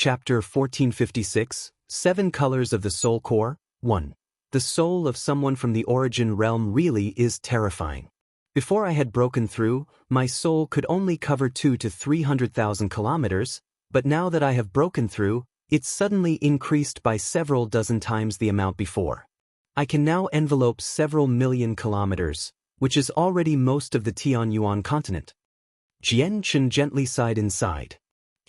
Chapter 1456, 7 Colors of the Soul Core. 1. The soul of someone from the origin realm really is terrifying. Before I had broken through, my soul could only cover 200 to 300,000 kilometers, but now that I have broken through, it's suddenly increased by several dozen times the amount before. I can now envelope several million kilometers, which is already most of the Tianyuan continent. Jian Chen gently sighed inside.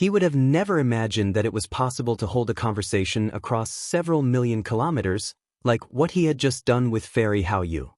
He would have never imagined that it was possible to hold a conversation across several million kilometers, like what he had just done with Fairy Hao Yu.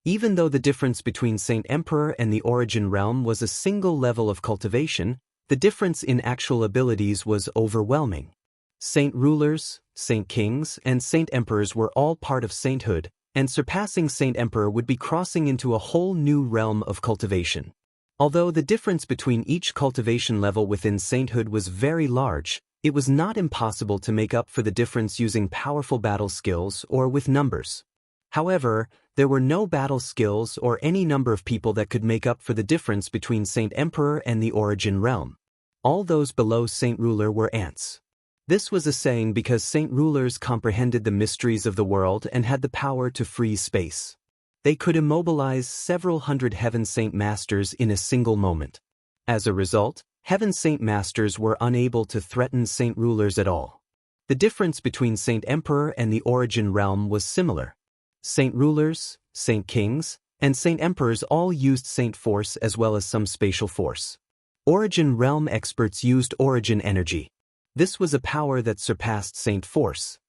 Even though the difference between Saint Emperor and the origin realm was a single level of cultivation, the difference in actual abilities was overwhelming. Saint Rulers, Saint Kings, and Saint Emperors were all part of sainthood, and surpassing Saint Emperor would be crossing into a whole new realm of cultivation. Although the difference between each cultivation level within sainthood was very large, it was not impossible to make up for the difference using powerful battle skills or with numbers. However, there were no battle skills or any number of people that could make up for the difference between Saint Emperor and the origin realm. All those below Saint Ruler were ants. This was a saying because Saint Rulers comprehended the mysteries of the world and had the power to freeze space. They could immobilize several hundred Heaven Saint Masters in a single moment. As a result, Heaven Saint Masters were unable to threaten Saint Rulers at all. The difference between Saint Emperor and the origin realm was similar. Saint Rulers, Saint Kings, and Saint Emperors all used Saint Force as well as some spatial force. Origin realm experts used origin energy. This was a power that surpassed Saint Force.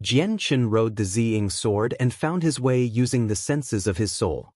Jian Chen rode the Ziying sword and found his way using the senses of his soul.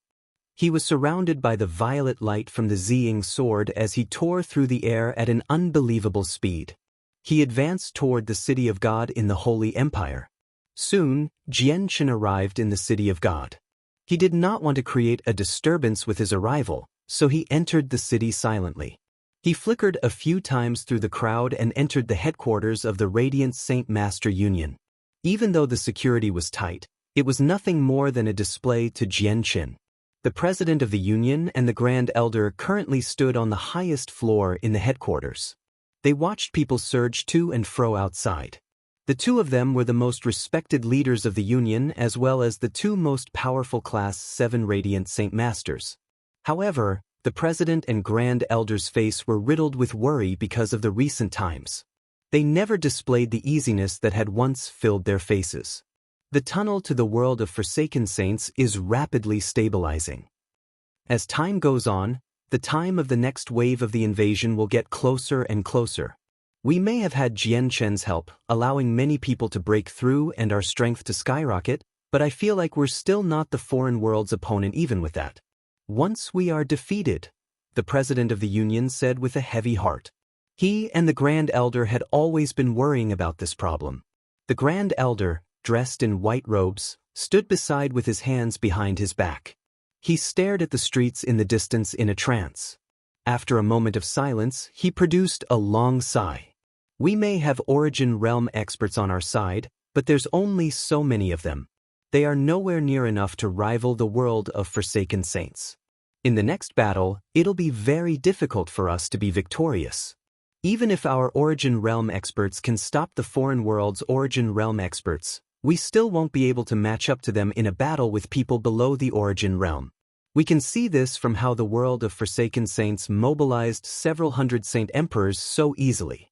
He was surrounded by the violet light from the Ziying sword as he tore through the air at an unbelievable speed. He advanced toward the City of God in the Holy Empire. Soon, Jian Chen arrived in the City of God. He did not want to create a disturbance with his arrival, so he entered the city silently. He flickered a few times through the crowd and entered the headquarters of the Radiant Saint Master Union. Even though the security was tight, it was nothing more than a display to Jian Chen. The president of the union and the Grand Elder currently stood on the highest floor in the headquarters. They watched people surge to and fro outside. The two of them were the most respected leaders of the union as well as the two most powerful Class 7 Radiant Saint Masters. However, the president and Grand Elder's face were riddled with worry because of the recent times. They never displayed the easiness that had once filled their faces. The tunnel to the world of Forsaken Saints is rapidly stabilizing. As time goes on, the time of the next wave of the invasion will get closer and closer. We may have had Jian Chen's help, allowing many people to break through and our strength to skyrocket, but I feel like we're still not the foreign world's opponent even with that. Once we are defeated, the president of the union said with a heavy heart. He and the Grand Elder had always been worrying about this problem. The Grand Elder, dressed in white robes, stood beside with his hands behind his back. He stared at the streets in the distance in a trance. After a moment of silence, he produced a long sigh. We may have origin realm experts on our side, but there's only so many of them. They are nowhere near enough to rival the world of Forsaken Saints. In the next battle, it'll be very difficult for us to be victorious. Even if our origin realm experts can stop the foreign world's origin realm experts, we still won't be able to match up to them in a battle with people below the origin realm. We can see this from how the world of Forsaken Saints mobilized several hundred Saint Emperors so easily.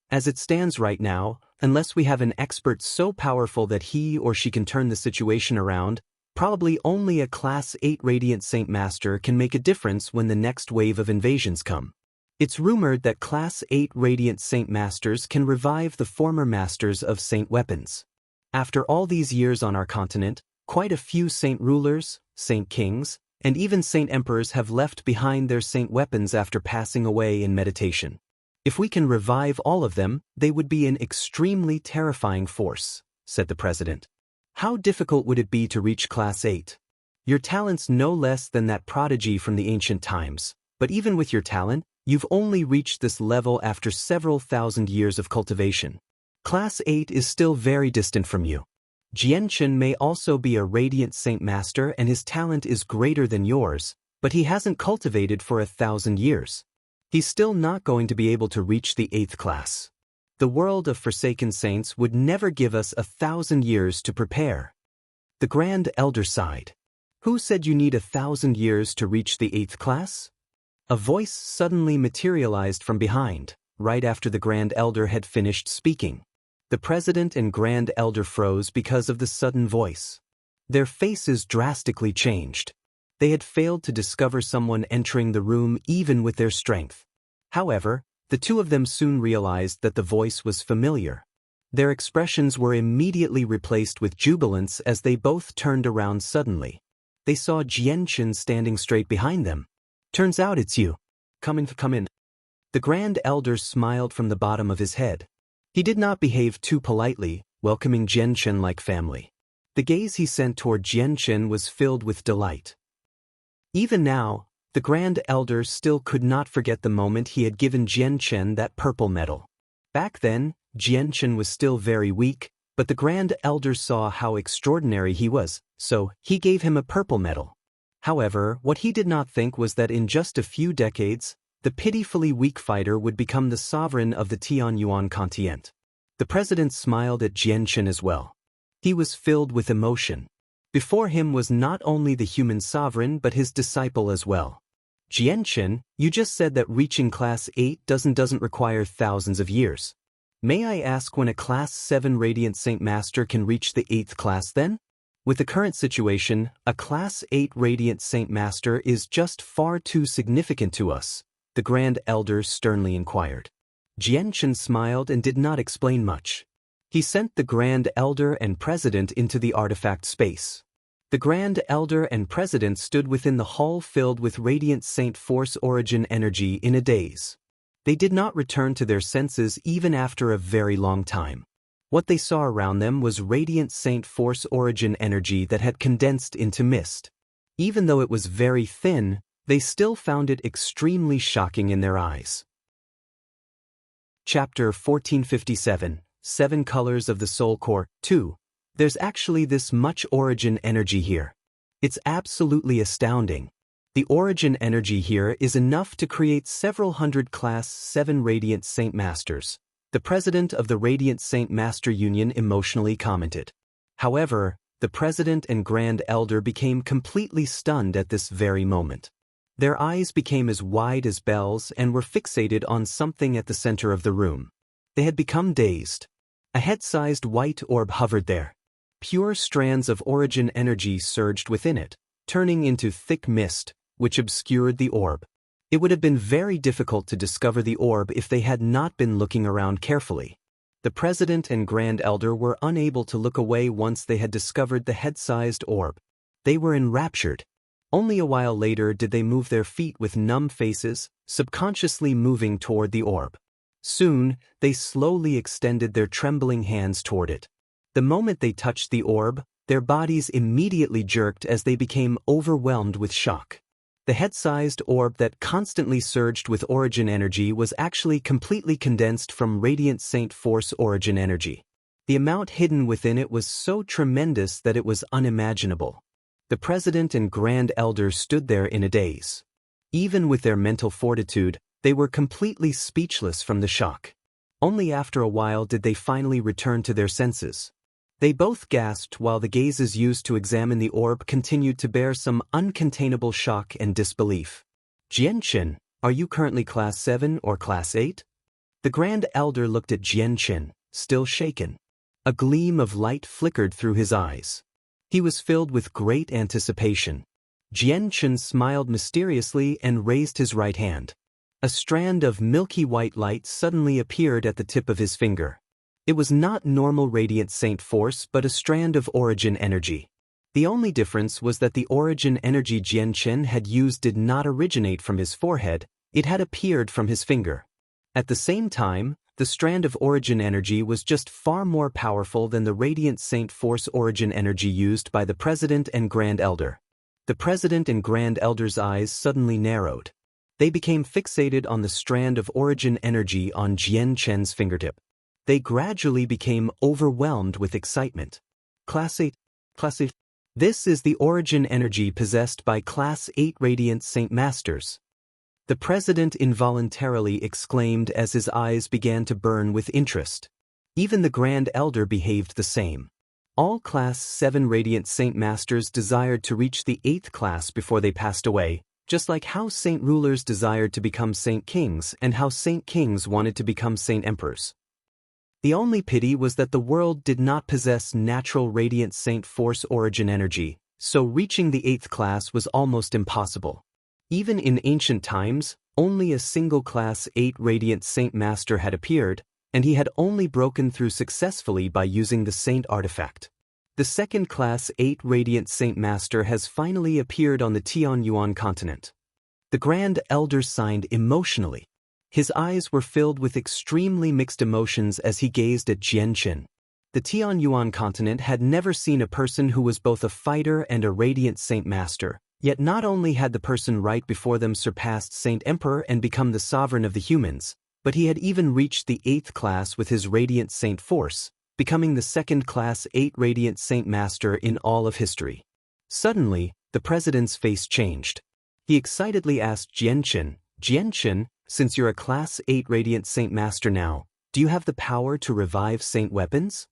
As it stands right now, unless we have an expert so powerful that he or she can turn the situation around, probably only a Class 8 Radiant Saint Master can make a difference when the next wave of invasions come. It's rumored that Class 8 Radiant Saint Masters can revive the former Masters of Saint Weapons. After all these years on our continent, quite a few Saint Rulers, Saint Kings, and even Saint Emperors have left behind their Saint Weapons after passing away in meditation. If we can revive all of them, they would be an extremely terrifying force, said the president. How difficult would it be to reach Class 8? Your talent's no less than that prodigy from the ancient times, but even with your talent, you've only reached this level after several thousand years of cultivation. Class 8 is still very distant from you. Jian Chen may also be a Radiant Saint Master and his talent is greater than yours, but he hasn't cultivated for 1,000 years. He's still not going to be able to reach the 8th class. The world of Forsaken Saints would never give us 1,000 years to prepare. The Grand Elder sighed. Who said you need 1,000 years to reach the 8th class? A voice suddenly materialized from behind, right after the Grand Elder had finished speaking. The President and Grand Elder froze because of the sudden voice. Their faces drastically changed. They had failed to discover someone entering the room even with their strength. However, the two of them soon realized that the voice was familiar. Their expressions were immediately replaced with jubilance as they both turned around suddenly. They saw Jianchen standing straight behind them. Turns out it's you. Come in. The Grand Elder smiled from the bottom of his head. He did not behave too politely, welcoming Jianchen like family. The gaze he sent toward Jianchen was filled with delight. Even now, the Grand Elder still could not forget the moment he had given Jianchen that purple medal. Back then, Jianchen was still very weak, but the Grand Elder saw how extraordinary he was, so he gave him a purple medal. However, what he did not think was that in just a few decades, the pitifully weak fighter would become the sovereign of the Tianyuan continent. The president smiled at Jianchen as well. He was filled with emotion. Before him was not only the human sovereign but his disciple as well. Jianchen, you just said that reaching Class 8 doesn't require thousands of years. May I ask when a Class 7 Radiant Saint Master can reach the 8th class then? With the current situation, a Class 8 Radiant Saint Master is just far too significant to us, the Grand Elder sternly inquired. Jianchen smiled and did not explain much. He sent the Grand Elder and President into the artifact space. The Grand Elder and President stood within the hall filled with Radiant Saint Force Origin energy in a daze. They did not return to their senses even after a very long time. What they saw around them was Radiant Saint Force Origin energy that had condensed into mist. Even though it was very thin, they still found it extremely shocking in their eyes. Chapter 1457, 7 Colors of the Soul Core, 2. There's actually this much origin energy here. It's absolutely astounding. The origin energy here is enough to create several hundred Class 7 Radiant Saint Masters, the president of the Radiant Saint Master Union emotionally commented. However, the president and Grand Elder became completely stunned at this very moment. Their eyes became as wide as bells and were fixated on something at the center of the room. They had become dazed. A head-sized white orb hovered there. Pure strands of origin energy surged within it, turning into thick mist, which obscured the orb. It would have been very difficult to discover the orb if they had not been looking around carefully. The President and Grand Elder were unable to look away once they had discovered the head-sized orb. They were enraptured. Only a while later did they move their feet with numb faces, subconsciously moving toward the orb. Soon, they slowly extended their trembling hands toward it. The moment they touched the orb, their bodies immediately jerked as they became overwhelmed with shock. The head-sized orb that constantly surged with origin energy was actually completely condensed from Radiant Saint Force origin energy. The amount hidden within it was so tremendous that it was unimaginable. The President and Grand Elder stood there in a daze. Even with their mental fortitude, they were completely speechless from the shock. Only after a while did they finally return to their senses. They both gasped while the gazes used to examine the orb continued to bear some uncontainable shock and disbelief. Jianchen, are you currently Class 7 or Class 8? The Grand Elder looked at Jianchen, still shaken. A gleam of light flickered through his eyes. He was filled with great anticipation. Jianchen smiled mysteriously and raised his right hand. A strand of milky white light suddenly appeared at the tip of his finger. It was not normal Radiant Saint Force but a strand of origin energy. The only difference was that the origin energy Jianchen had used did not originate from his forehead, it had appeared from his finger. At the same time, the strand of origin energy was just far more powerful than the Radiant Saint Force origin energy used by the President and Grand Elder. The President and Grand Elder's eyes suddenly narrowed. They became fixated on the strand of origin energy on Jianchen's fingertip. They gradually became overwhelmed with excitement. Class 8. Class 8. This is the origin energy possessed by Class 8 Radiant Saint Masters. The president involuntarily exclaimed as his eyes began to burn with interest. Even the Grand Elder behaved the same. All Class 7 Radiant Saint Masters desired to reach the 8th class before they passed away, just like how Saint Rulers desired to become Saint Kings and how Saint Kings wanted to become Saint Emperors. The only pity was that the world did not possess natural Radiant Saint Force origin energy, so reaching the 8th class was almost impossible. Even in ancient times, only a single Class 8 Radiant Saint Master had appeared, and he had only broken through successfully by using the Saint artifact. The second Class 8 Radiant Saint Master has finally appeared on the Tianyuan continent. The Grand Elder sighed emotionally. His eyes were filled with extremely mixed emotions as he gazed at Jianqin. The Tianyuan continent had never seen a person who was both a fighter and a Radiant Saint Master, yet not only had the person right before them surpassed Saint Emperor and become the sovereign of the humans, but he had even reached the 8th class with his Radiant Saint Force, becoming the second Class 8 Radiant Saint Master in all of history. Suddenly, the president's face changed. He excitedly asked Jianqin, "Jianqin, since you're a Class 8 Radiant Saint Master now, do you have the power to revive Saint weapons?"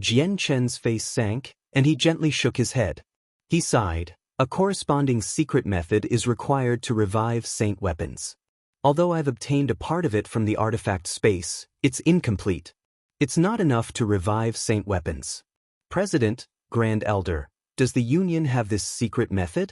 Jianqin's face sank, and he gently shook his head. He sighed. A corresponding secret method is required to revive Saint weapons. Although I've obtained a part of it from the artifact space, it's incomplete. It's not enough to revive Saint weapons. President, Grand Elder, does the Union have this secret method?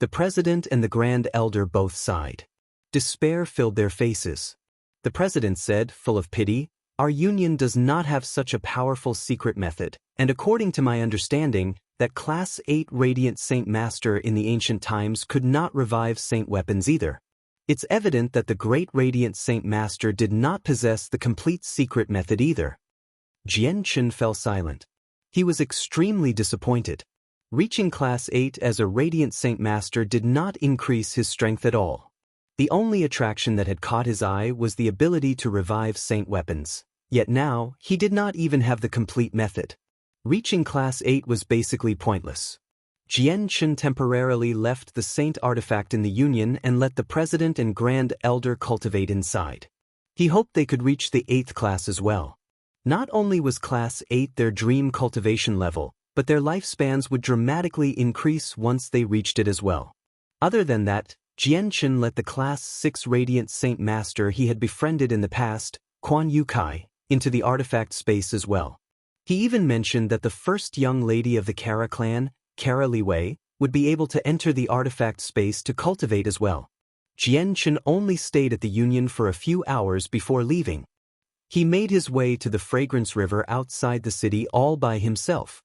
The President and the Grand Elder both sighed. Despair filled their faces. The President said, full of pity, "Our Union does not have such a powerful secret method, and according to my understanding, that Class 8 Radiant Saint Master in the ancient times could not revive Saint weapons either. It's evident that the Great Radiant Saint Master did not possess the complete secret method either." Jianqin fell silent. He was extremely disappointed. Reaching Class 8 as a Radiant Saint Master did not increase his strength at all. The only attraction that had caught his eye was the ability to revive Saint weapons. Yet now, he did not even have the complete method. Reaching Class 8 was basically pointless. Jianqin temporarily left the Saint artifact in the Union and let the President and Grand Elder cultivate inside. He hoped they could reach the 8th class as well. Not only was Class 8 their dream cultivation level, but their lifespans would dramatically increase once they reached it as well. Other than that, Jianqin let the Class 6 Radiant Saint Master he had befriended in the past, Quan Yukai, into the artifact space as well. He even mentioned that the first young lady of the Kara clan, Kara Liwei, would be able to enter the artifact space to cultivate as well. Jianqin only stayed at the Union for a few hours before leaving. He made his way to the Fragrance River outside the city all by himself.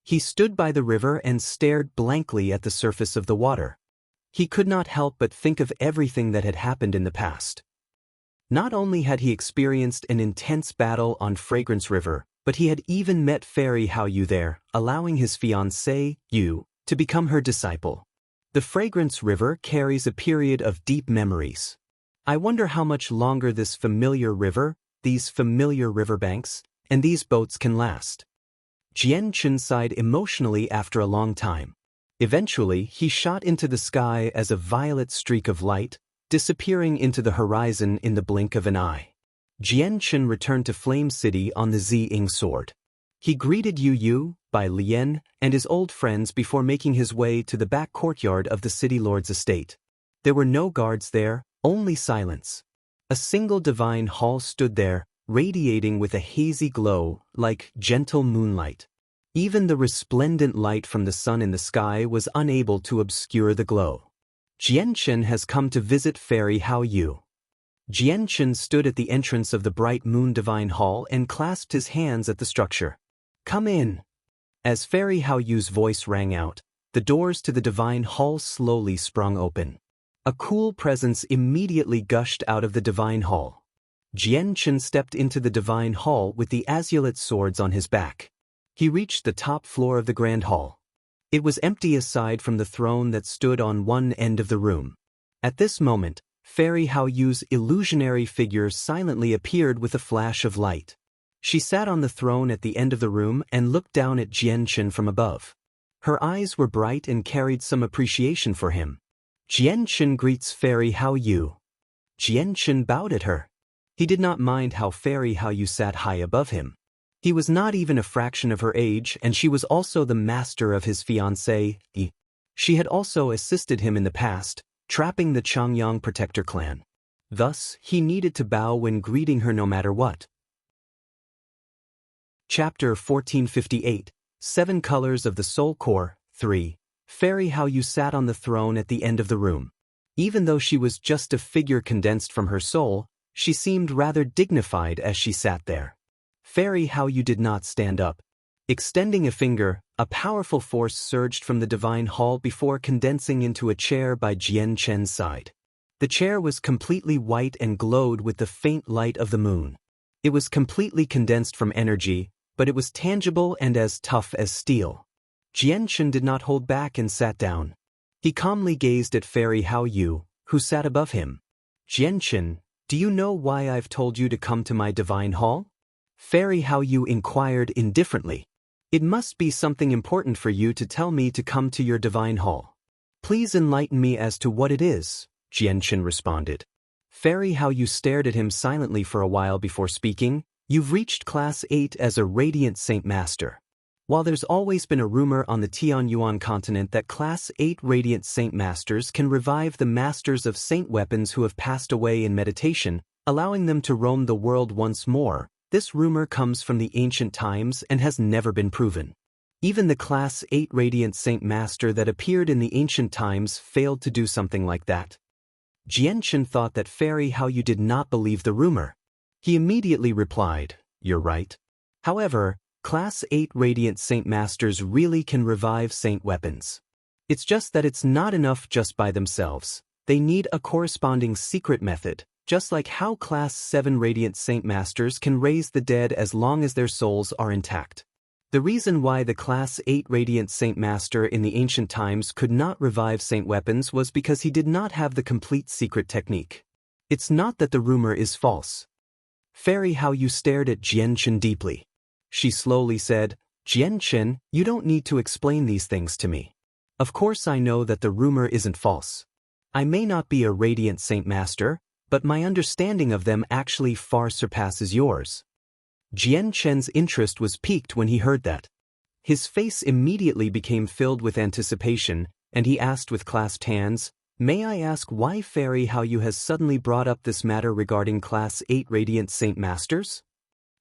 He stood by the river and stared blankly at the surface of the water. He could not help but think of everything that had happened in the past. Not only had he experienced an intense battle on Fragrance River, but he had even met Fairy Hao Yu there, allowing his fiancée, Yu, to become her disciple. The Fragrance River carries a period of deep memories. I wonder how much longer this familiar river, these familiar riverbanks, and these boats can last. Jianqin sighed emotionally after a long time. Eventually, he shot into the sky as a violet streak of light, disappearing into the horizon in the blink of an eye. Jianqin returned to Flame City on the Ziying sword. He greeted Yu Yu, Bai Lian, and his old friends before making his way to the back courtyard of the city lord's estate. There were no guards there, only silence. A single divine hall stood there, radiating with a hazy glow, like gentle moonlight. Even the resplendent light from the sun in the sky was unable to obscure the glow. Jianqin has come to visit Fairy Hao Yu. Jianqin stood at the entrance of the bright moon divine hall and clasped his hands at the structure. "Come in." As Fairy Hao Yu's voice rang out, the doors to the divine hall slowly sprung open. A cool presence immediately gushed out of the divine hall. Jianqin stepped into the divine hall with the azulate swords on his back. He reached the top floor of the grand hall. It was empty aside from the throne that stood on one end of the room. At this moment, Fairy Hao Yu's illusionary figure silently appeared with a flash of light. She sat on the throne at the end of the room and looked down at Jianqin from above. Her eyes were bright and carried some appreciation for him. Jianchen greets Fairy Hao Yu. Jianchen bowed at her. He did not mind how Fairy Hao Yu sat high above him. He was not even a fraction of her age, and she was also the master of his fiancée. She had also assisted him in the past, trapping the Changyang protector clan. Thus, he needed to bow when greeting her no matter what. Chapter 1458, 7 Colors of the Soul Core, 3. Fairy Hao Yu sat on the throne at the end of the room. Even though she was just a figure condensed from her soul, she seemed rather dignified as she sat there. Fairy Hao Yu did not stand up. Extending a finger, a powerful force surged from the divine hall before condensing into a chair by Jianchen's side. The chair was completely white and glowed with the faint light of the moon. It was completely condensed from energy, but it was tangible and as tough as steel. Jianchen did not hold back and sat down. He calmly gazed at Fairy Hao Yu, who sat above him. Jianchen, do you know why I've told you to come to my divine hall? Fairy Hao Yu inquired indifferently. It must be something important for you to tell me to come to your divine hall. Please enlighten me as to what it is, Jianchen responded. Fairy Hao Yu stared at him silently for a while before speaking. You've reached Class 8 as a Radiant Saint Master. While there's always been a rumor on the Tianyuan continent that Class 8 Radiant Saint Masters can revive the Masters of Saint Weapons who have passed away in meditation, allowing them to roam the world once more, this rumor comes from the ancient times and has never been proven. Even the Class 8 Radiant Saint Master that appeared in the ancient times failed to do something like that. Jianchen thought that Fairy Hao Yu did not believe the rumor. He immediately replied, "You're right. However, Class 8 Radiant Saint Masters really can revive Saint Weapons. It's just that it's not enough just by themselves. They need a corresponding secret method, just like how Class 7 Radiant Saint Masters can raise the dead as long as their souls are intact. The reason why the Class 8 Radiant Saint Master in the ancient times could not revive Saint Weapons was because he did not have the complete secret technique. It's not that the rumor is false." Fairy Hao Yu stared at Jianchen deeply. She slowly said, "Jianchen, you don't need to explain these things to me. Of course I know that the rumor isn't false. I may not be a Radiant Saint Master, but my understanding of them actually far surpasses yours." Jianchen's interest was piqued when he heard that. His face immediately became filled with anticipation, and he asked with clasped hands, "May I ask why Fairy Hao Yu has suddenly brought up this matter regarding Class 8 Radiant Saint Masters?"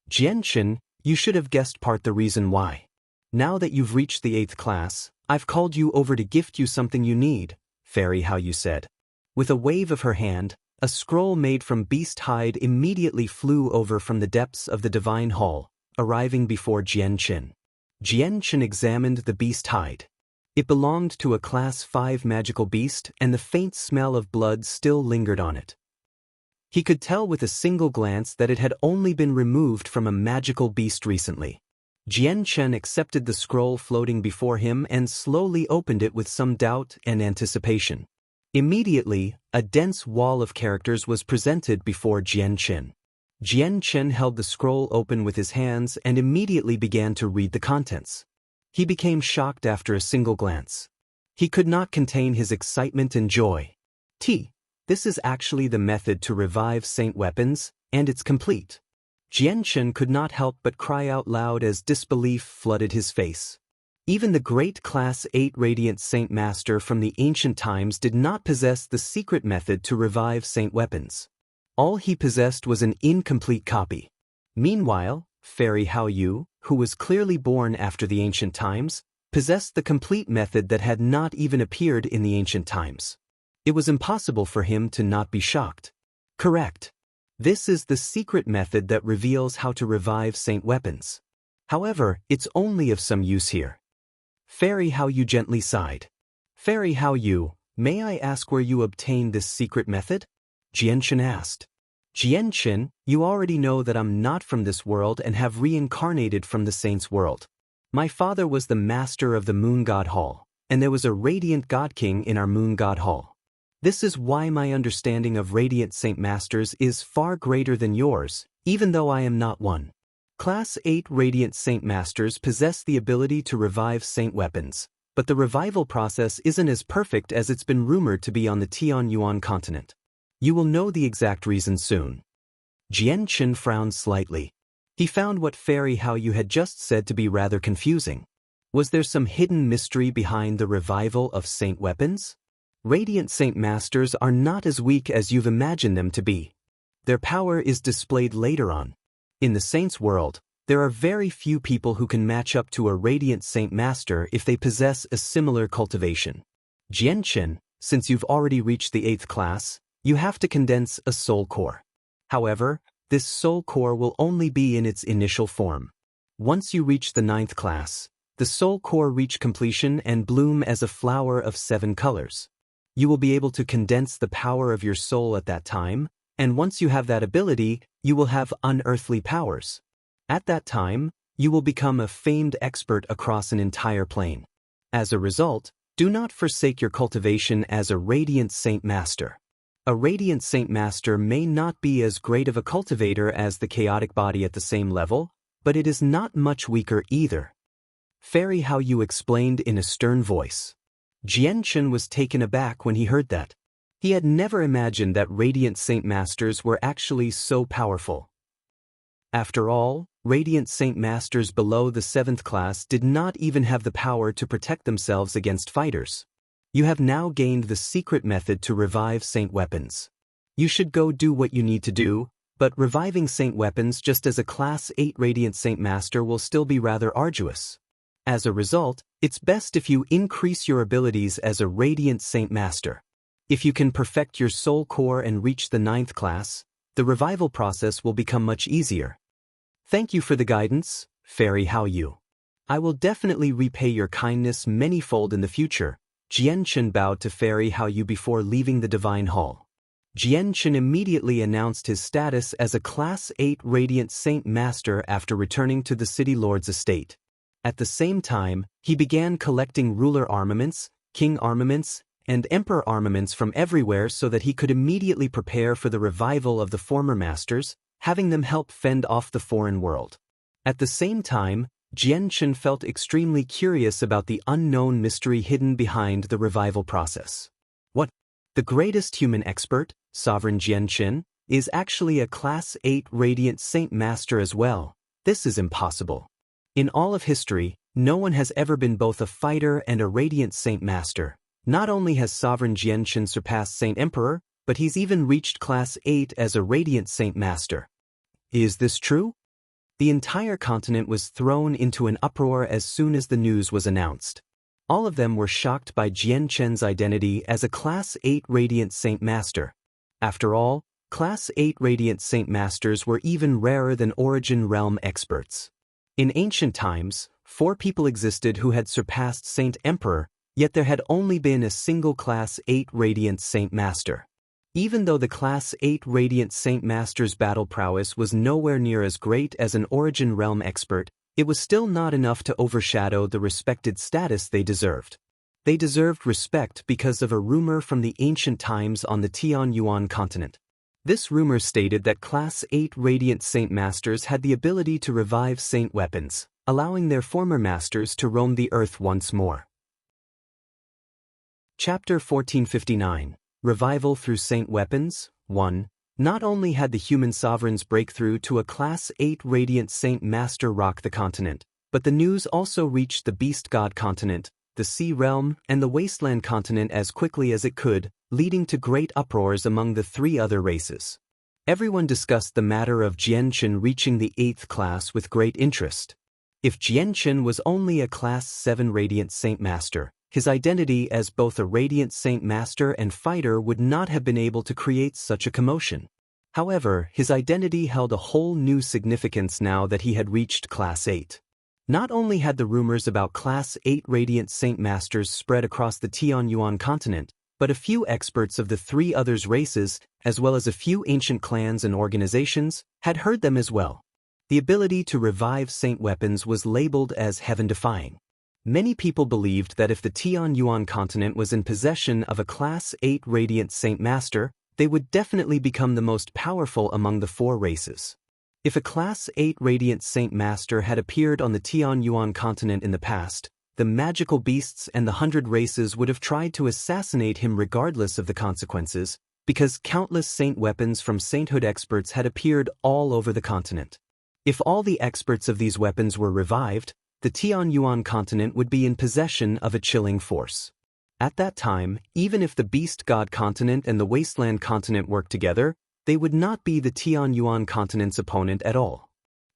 "Jianchen, you should have guessed part the reason why. Now that you've reached the 8th class, I've called you over to gift you something you need," Fairy Hao Yu said. With a wave of her hand, a scroll made from beast hide immediately flew over from the depths of the divine hall, arriving before Jianchen. Jianchen examined the beast hide. It belonged to a Class 5 magical beast, and the faint smell of blood still lingered on it. He could tell with a single glance that it had only been removed from a magical beast recently. Jianchen accepted the scroll floating before him and slowly opened it with some doubt and anticipation. Immediately, a dense wall of characters was presented before Jianchen. Jianchen held the scroll open with his hands and immediately began to read the contents. He became shocked after a single glance. He could not contain his excitement and joy. This is actually the method to revive Saint Weapons, and it's complete. Jianchen could not help but cry out loud as disbelief flooded his face. Even the great Class 8 Radiant Saint Master from the ancient times did not possess the secret method to revive Saint Weapons. All he possessed was an incomplete copy. Meanwhile, Fairy Hao Yu, who was clearly born after the ancient times, possessed the complete method that had not even appeared in the ancient times. It was impossible for him to not be shocked. Correct. This is the secret method that reveals how to revive Saint Weapons. However, it's only of some use here. Fairy Hao Yu gently sighed. "Fairy Hao Yu, may I ask where you obtained this secret method?" Jianchen asked. "Jianchen, you already know that I'm not from this world and have reincarnated from the saint's world. My father was the master of the Moon God Hall, and there was a Radiant God King in our Moon God Hall. This is why my understanding of Radiant Saint Masters is far greater than yours, even though I am not one. Class 8 Radiant Saint Masters possess the ability to revive Saint Weapons, but the revival process isn't as perfect as it's been rumored to be on the Tianyuan continent. You will know the exact reason soon. Jian Chen frowned slightly. He found what Fairy Hao Yu had just said to be rather confusing. Was there some hidden mystery behind the revival of Saint weapons? Radiant Saint Masters are not as weak as you've imagined them to be. Their power is displayed later on. In the Saints' world, there are very few people who can match up to a Radiant Saint Master if they possess a similar cultivation. Jian Chen, since you've already reached the 8th class, you have to condense a soul core. However, this soul core will only be in its initial form. Once you reach the 9th class, the soul core reach completion and bloom as a flower of 7 colors. You will be able to condense the power of your soul at that time, and once you have that ability, you will have unearthly powers. At that time, you will become a famed expert across an entire plane. As a result, do not forsake your cultivation as a Radiant Saint Master. A Radiant Saint Master may not be as great of a cultivator as the chaotic body at the same level, but it is not much weaker either. Fairy Hao Yu explained in a stern voice. Jian Chen was taken aback when he heard that. He had never imagined that Radiant Saint Masters were actually so powerful. After all, Radiant Saint Masters below the 7th class did not even have the power to protect themselves against fighters. You have now gained the secret method to revive Saint weapons. You should go do what you need to do, but reviving Saint weapons just as a Class 8 Radiant Saint Master will still be rather arduous. As a result, it's best if you increase your abilities as a Radiant Saint Master. If you can perfect your soul core and reach the 9th class, the revival process will become much easier. Thank you for the guidance, Fairy Hao Yu. I will definitely repay your kindness many-fold in the future. Jian Chen bowed to Fairy Hao Yu before leaving the Divine Hall. Jian Chen immediately announced his status as a Class 8 Radiant Saint Master after returning to the City Lord's estate. At the same time, he began collecting ruler armaments, king armaments, and emperor armaments from everywhere so that he could immediately prepare for the revival of the former masters, having them help fend off the foreign world. At the same time, Jian Chen felt extremely curious about the unknown mystery hidden behind the revival process. What? The greatest human expert, Sovereign Jian Chen, is actually a Class 8 Radiant Saint Master as well. This is impossible. In all of history, no one has ever been both a fighter and a Radiant Saint Master. Not only has Sovereign Jian Chen surpassed Saint Emperor, but he's even reached Class 8 as a Radiant Saint Master. Is this true? The entire continent was thrown into an uproar as soon as the news was announced. All of them were shocked by Jian Chen's identity as a Class 8 Radiant Saint Master. After all, Class 8 Radiant Saint Masters were even rarer than Origin Realm experts. In ancient times, 4 people existed who had surpassed Saint Emperor, yet there had only been a single Class 8 Radiant Saint Master. Even though the Class 8 Radiant Saint Master's battle prowess was nowhere near as great as an Origin Realm expert, it was still not enough to overshadow the respected status they deserved. They deserved respect because of a rumor from the ancient times on the Tianyuan continent. This rumor stated that Class 8 Radiant Saint Masters had the ability to revive Saint weapons, allowing their former masters to roam the earth once more. Chapter 1459, Revival Through Saint Weapons, 1. Not only had the human sovereign's breakthrough to a Class 8 Radiant Saint Master rock the continent, but the news also reached the Beast God continent, the Sea Realm, and the Wasteland continent as quickly as it could, leading to great uproars among the 3 other races. Everyone discussed the matter of Jian Chen reaching the 8th class with great interest. If Jian Chen was only a Class 7 Radiant Saint Master, his identity as both a Radiant Saint Master and fighter would not have been able to create such a commotion. However, his identity held a whole new significance now that he had reached Class 8. Not only had the rumors about Class 8 Radiant Saint Masters spread across the Tianyuan continent, but a few experts of the 3 others races, as well as a few ancient clans and organizations, had heard them as well. The ability to revive Saint weapons was labeled as heaven-defying. Many people believed that if the Tianyuan continent was in possession of a Class 8 Radiant Saint Master, they would definitely become the most powerful among the 4 races. If a Class 8 Radiant Saint Master had appeared on the Tianyuan continent in the past, the magical beasts and the 100 races would have tried to assassinate him regardless of the consequences, because countless saint weapons from sainthood experts had appeared all over the continent. If all the experts of these weapons were revived, the Tianyuan continent would be in possession of a chilling force. At that time, even if the Beast God continent and the Wasteland continent worked together, they would not be the Tianyuan continent's opponent at all.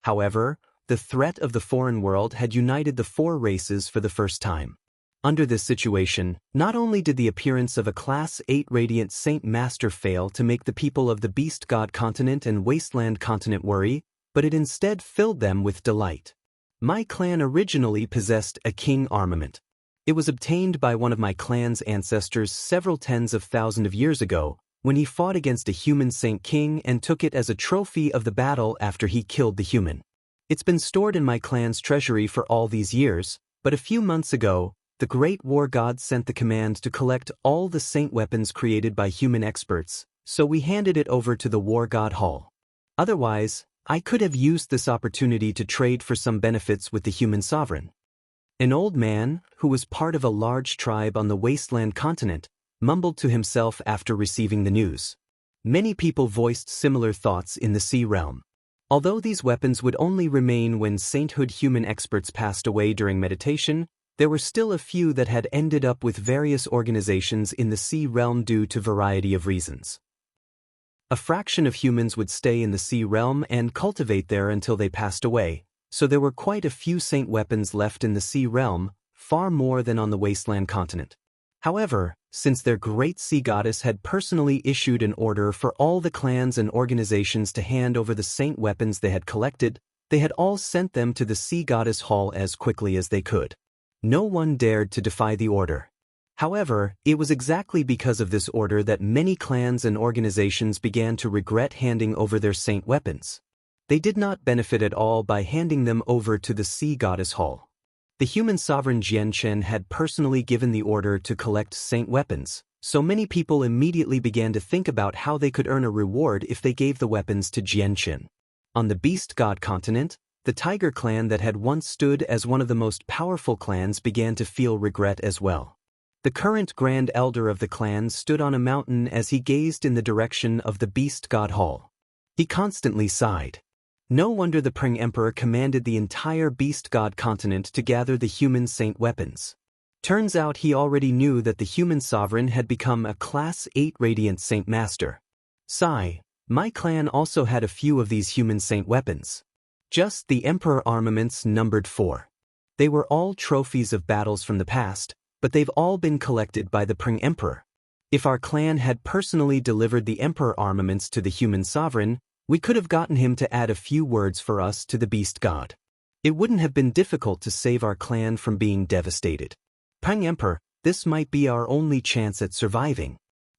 However, the threat of the foreign world had united the four races for the first time. Under this situation, not only did the appearance of a Class 8 Radiant Saint Master fail to make the people of the Beast God continent and Wasteland continent worry, but it instead filled them with delight. My clan originally possessed a king armament. It was obtained by one of my clan's ancestors several tens of thousands of years ago, when he fought against a human saint king and took it as a trophy of the battle after he killed the human. It's been stored in my clan's treasury for all these years, but a few months ago, the great war god sent the command to collect all the saint weapons created by human experts, so we handed it over to the war god hall. Otherwise, I could have used this opportunity to trade for some benefits with the human sovereign. An old man, who was part of a large tribe on the Wasteland continent, mumbled to himself after receiving the news. Many people voiced similar thoughts in the sea realm. Although these weapons would only remain when sainthood human experts passed away during meditation, there were still a few that had ended up with various organizations in the sea realm due to a variety of reasons. A fraction of humans would stay in the sea realm and cultivate there until they passed away, so there were quite a few saint weapons left in the sea realm, far more than on the Wasteland continent. However, since their great sea goddess had personally issued an order for all the clans and organizations to hand over the saint weapons they had collected, they had all sent them to the sea goddess hall as quickly as they could. No one dared to defy the order. However, it was exactly because of this order that many clans and organizations began to regret handing over their saint weapons. They did not benefit at all by handing them over to the sea goddess hall. The human sovereign Jianchen had personally given the order to collect saint weapons, so many people immediately began to think about how they could earn a reward if they gave the weapons to Jianchen. On the Beast God continent, the Tiger clan that had once stood as one of the most powerful clans began to feel regret as well. The current Grand Elder of the clan stood on a mountain as he gazed in the direction of the Beast God Hall. He constantly sighed. No wonder the Pring Emperor commanded the entire Beast God continent to gather the human saint weapons. Turns out he already knew that the human sovereign had become a Class 8 Radiant Saint Master. Sigh, my clan also had a few of these human saint weapons. Just the Emperor armaments numbered 4. They were all trophies of battles from the past, but they've all been collected by the Pring Emperor. If our clan had personally delivered the Emperor armaments to the human sovereign, we could have gotten him to add a few words for us to the Beast God. It wouldn't have been difficult to save our clan from being devastated. Pring Emperor, this might be our only chance at surviving.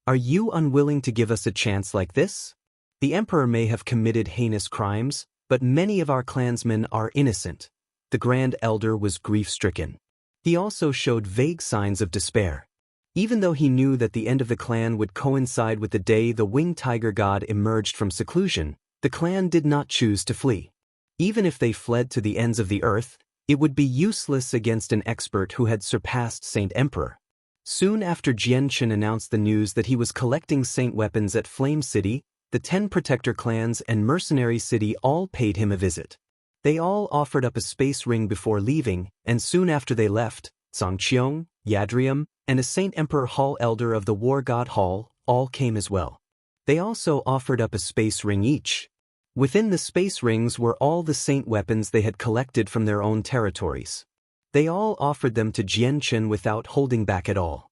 Are you unwilling to give us a chance like this? The Emperor may have committed heinous crimes, but many of our clansmen are innocent. The Grand Elder was grief-stricken. He also showed vague signs of despair. Even though he knew that the end of the clan would coincide with the day the winged tiger god emerged from seclusion, the clan did not choose to flee. Even if they fled to the ends of the earth, it would be useless against an expert who had surpassed Saint Emperor. Soon after Jianchen announced the news that he was collecting saint weapons at Flame City, the 10 Protector clans and Mercenary City all paid him a visit. They all offered up a space ring before leaving, and soon after they left, Songqiong, Yadrium, and a Saint Emperor Hall Elder of the War God Hall all came as well. They also offered up a space ring each. Within the space rings were all the saint weapons they had collected from their own territories. They all offered them to Jianchen without holding back at all.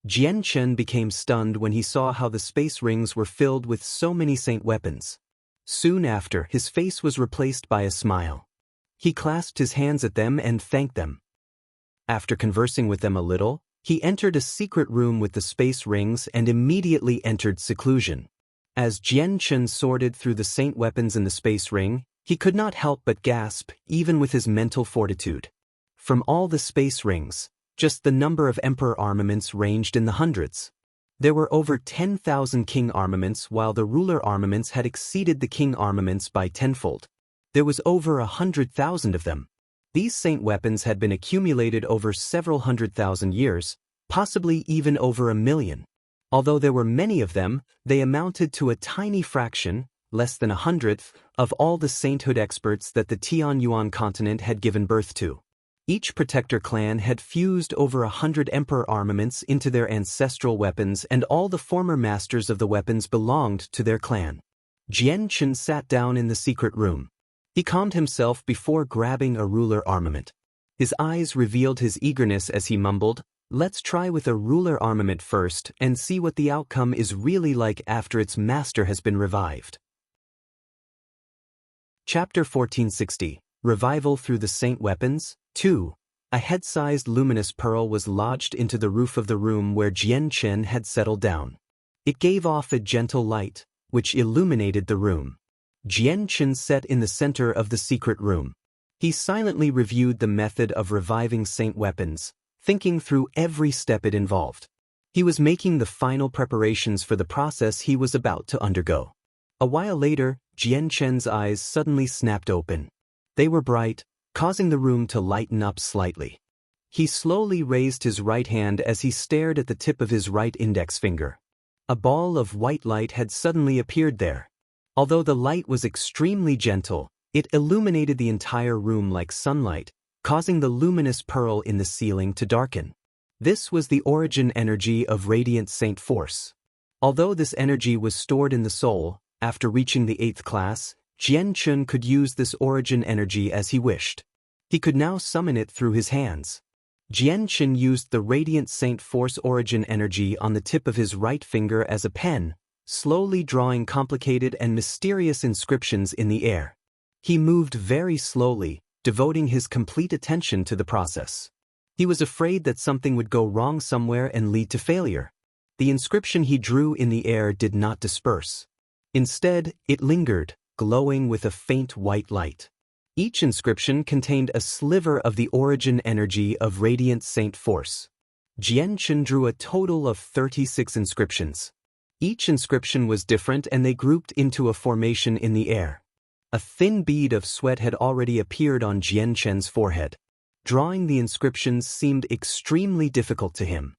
Jianchen became stunned when he saw how the space rings were filled with so many saint weapons. Soon after, his face was replaced by a smile. He clasped his hands at them and thanked them. After conversing with them a little, he entered a secret room with the space rings and immediately entered seclusion. As Jianchen sorted through the saint weapons in the space ring, he could not help but gasp, even with his mental fortitude. From all the space rings, just the number of Emperor armaments ranged in the hundreds. There were over 10,000 King armaments, while the ruler armaments had exceeded the King armaments by tenfold. There was over 100,000 of them. These saint weapons had been accumulated over several 100,000 years, possibly even over 1,000,000. Although there were many of them, they amounted to a tiny fraction, less than 100th, of all the sainthood experts that the Tianyuan continent had given birth to. Each protector clan had fused over 100 emperor armaments into their ancestral weapons, and all the former masters of the weapons belonged to their clan. Jian Chen sat down in the secret room. He calmed himself before grabbing a ruler armament. His eyes revealed his eagerness as he mumbled, "Let's try with a ruler armament first and see what the outcome is really like after its master has been revived." Chapter 1460, Revival Through the Saint Weapons, 2. A head-sized luminous pearl was lodged into the roof of the room where Jian Chen had settled down. It gave off a gentle light, which illuminated the room. Jian Chen sat in the center of the secret room. He silently reviewed the method of reviving saint weapons, thinking through every step it involved. He was making the final preparations for the process he was about to undergo. A while later, Jian Chen's eyes suddenly snapped open. They were bright, causing the room to lighten up slightly. He slowly raised his right hand as he stared at the tip of his right index finger. A ball of white light had suddenly appeared there. Although the light was extremely gentle, it illuminated the entire room like sunlight, causing the luminous pearl in the ceiling to darken. This was the origin energy of radiant saint force. Although this energy was stored in the soul, after reaching the 8th class, Jian Chen could use this origin energy as he wished. He could now summon it through his hands. Jian Chen used the radiant saint force origin energy on the tip of his right finger as a pen, slowly drawing complicated and mysterious inscriptions in the air. He moved very slowly, devoting his complete attention to the process. He was afraid that something would go wrong somewhere and lead to failure. The inscription he drew in the air did not disperse. Instead, it lingered, glowing with a faint white light. Each inscription contained a sliver of the origin energy of radiant saint force. Jian Chen drew a total of 36 inscriptions. Each inscription was different and they grouped into a formation in the air. A thin bead of sweat had already appeared on Jian Chen's forehead. Drawing the inscriptions seemed extremely difficult to him.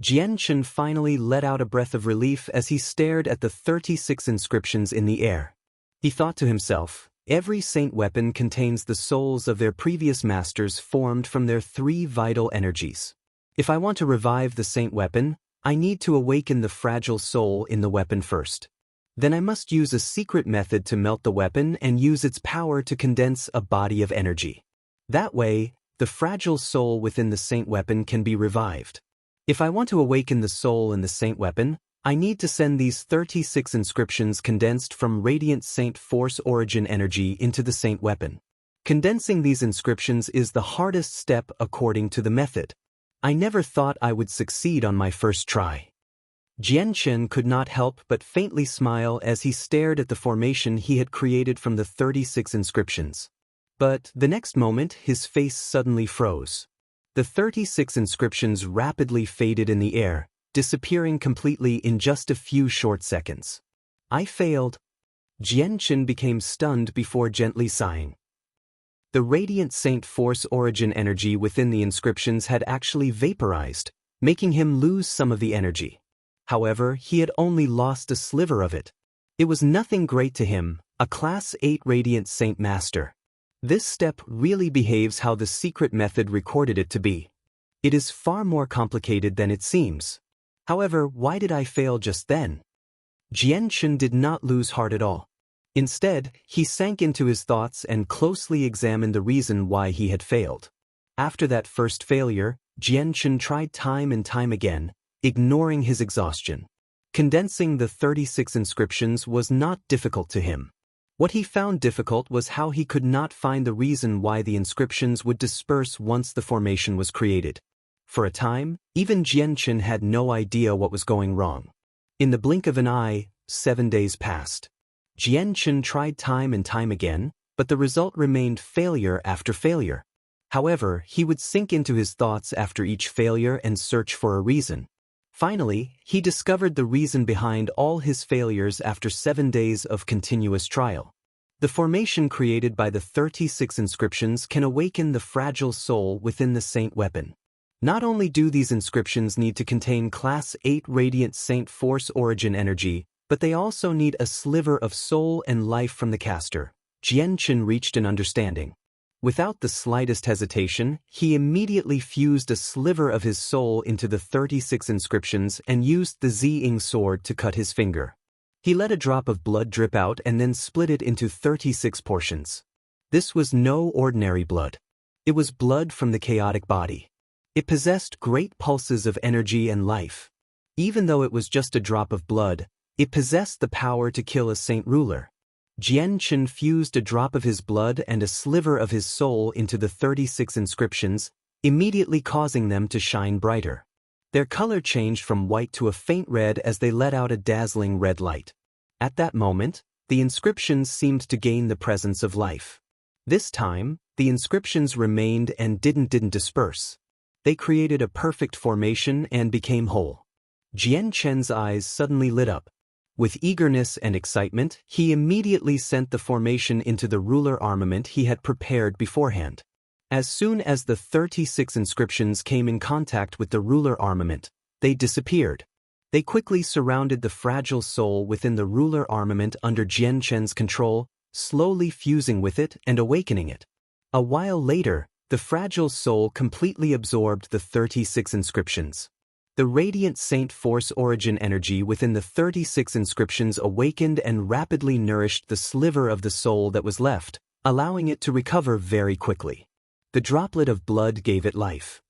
Jian Chen finally let out a breath of relief as he stared at the 36 inscriptions in the air. He thought to himself, every saint weapon contains the souls of their previous masters formed from their 3 vital energies. If I want to revive the saint weapon, I need to awaken the fragile soul in the weapon first. Then I must use a secret method to melt the weapon and use its power to condense a body of energy. That way, the fragile soul within the saint weapon can be revived. If I want to awaken the soul in the saint weapon, I need to send these 36 inscriptions condensed from radiant saint force origin energy into the saint weapon. Condensing these inscriptions is the hardest step according to the method. I never thought I would succeed on my first try. Jian Chen could not help but faintly smile as he stared at the formation he had created from the 36 inscriptions. But the next moment his face suddenly froze. The 36 inscriptions rapidly faded in the air, disappearing completely in just a few short seconds. I failed. Jian Chen became stunned before gently sighing. The radiant saint force origin energy within the inscriptions had actually vaporized, making him lose some of the energy. However, he had only lost a sliver of it. It was nothing great to him, a Class 8 radiant saint master. This step really behaves how the secret method recorded it to be. It is far more complicated than it seems. However, why did I fail just then? Jian Chen did not lose heart at all. Instead, he sank into his thoughts and closely examined the reason why he had failed. After that first failure, Jian Chen tried time and time again, ignoring his exhaustion. Condensing the 36 inscriptions was not difficult to him. What he found difficult was how he could not find the reason why the inscriptions would disperse once the formation was created. For a time, even Jian Chen had no idea what was going wrong. In the blink of an eye, 7 days passed. Jian Chen tried time and time again, but the result remained failure after failure. However, he would sink into his thoughts after each failure and search for a reason. Finally, he discovered the reason behind all his failures after 7 days of continuous trial. The formation created by the 36 inscriptions can awaken the fragile soul within the saint weapon. Not only do these inscriptions need to contain Class 8 Radiant Saint Force Origin energy, but they also need a sliver of soul and life from the caster. Jianchen reached an understanding. Without the slightest hesitation, he immediately fused a sliver of his soul into the 36 inscriptions and used the Ziying sword to cut his finger. He let a drop of blood drip out and then split it into 36 portions. This was no ordinary blood. It was blood from the chaotic body. It possessed great pulses of energy and life. Even though it was just a drop of blood, it possessed the power to kill a saint ruler. Jianchen fused a drop of his blood and a sliver of his soul into the 36 inscriptions, immediately causing them to shine brighter. Their color changed from white to a faint red as they let out a dazzling red light. At that moment, the inscriptions seemed to gain the presence of life. This time, the inscriptions remained and didn't disperse. They created a perfect formation and became whole. Jianchen's eyes suddenly lit up. With eagerness and excitement, he immediately sent the formation into the ruler armament he had prepared beforehand. As soon as the 36 inscriptions came in contact with the ruler armament, they disappeared. They quickly surrounded the fragile soul within the ruler armament under Jianchen's control, slowly fusing with it and awakening it. A while later, the fragile soul completely absorbed the 36 inscriptions. The Radiant Saint Force Origin energy within the 36 inscriptions awakened and rapidly nourished the sliver of the soul that was left, allowing it to recover very quickly. The droplet of blood gave it life.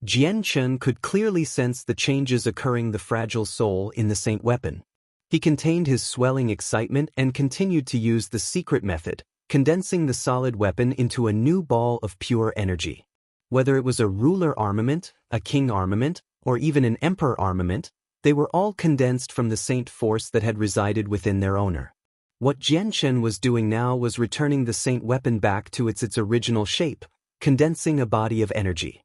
Jianchen could clearly sense the changes occurring the fragile soul in the saint weapon. He contained his swelling excitement and continued to use the secret method, condensing the solid weapon into a new ball of pure energy. Whether it was a ruler armament, a king armament, or even an emperor armament, they were all condensed from the saint force that had resided within their owner. What Jianchen was doing now was returning the saint weapon back to its original shape, condensing a body of energy.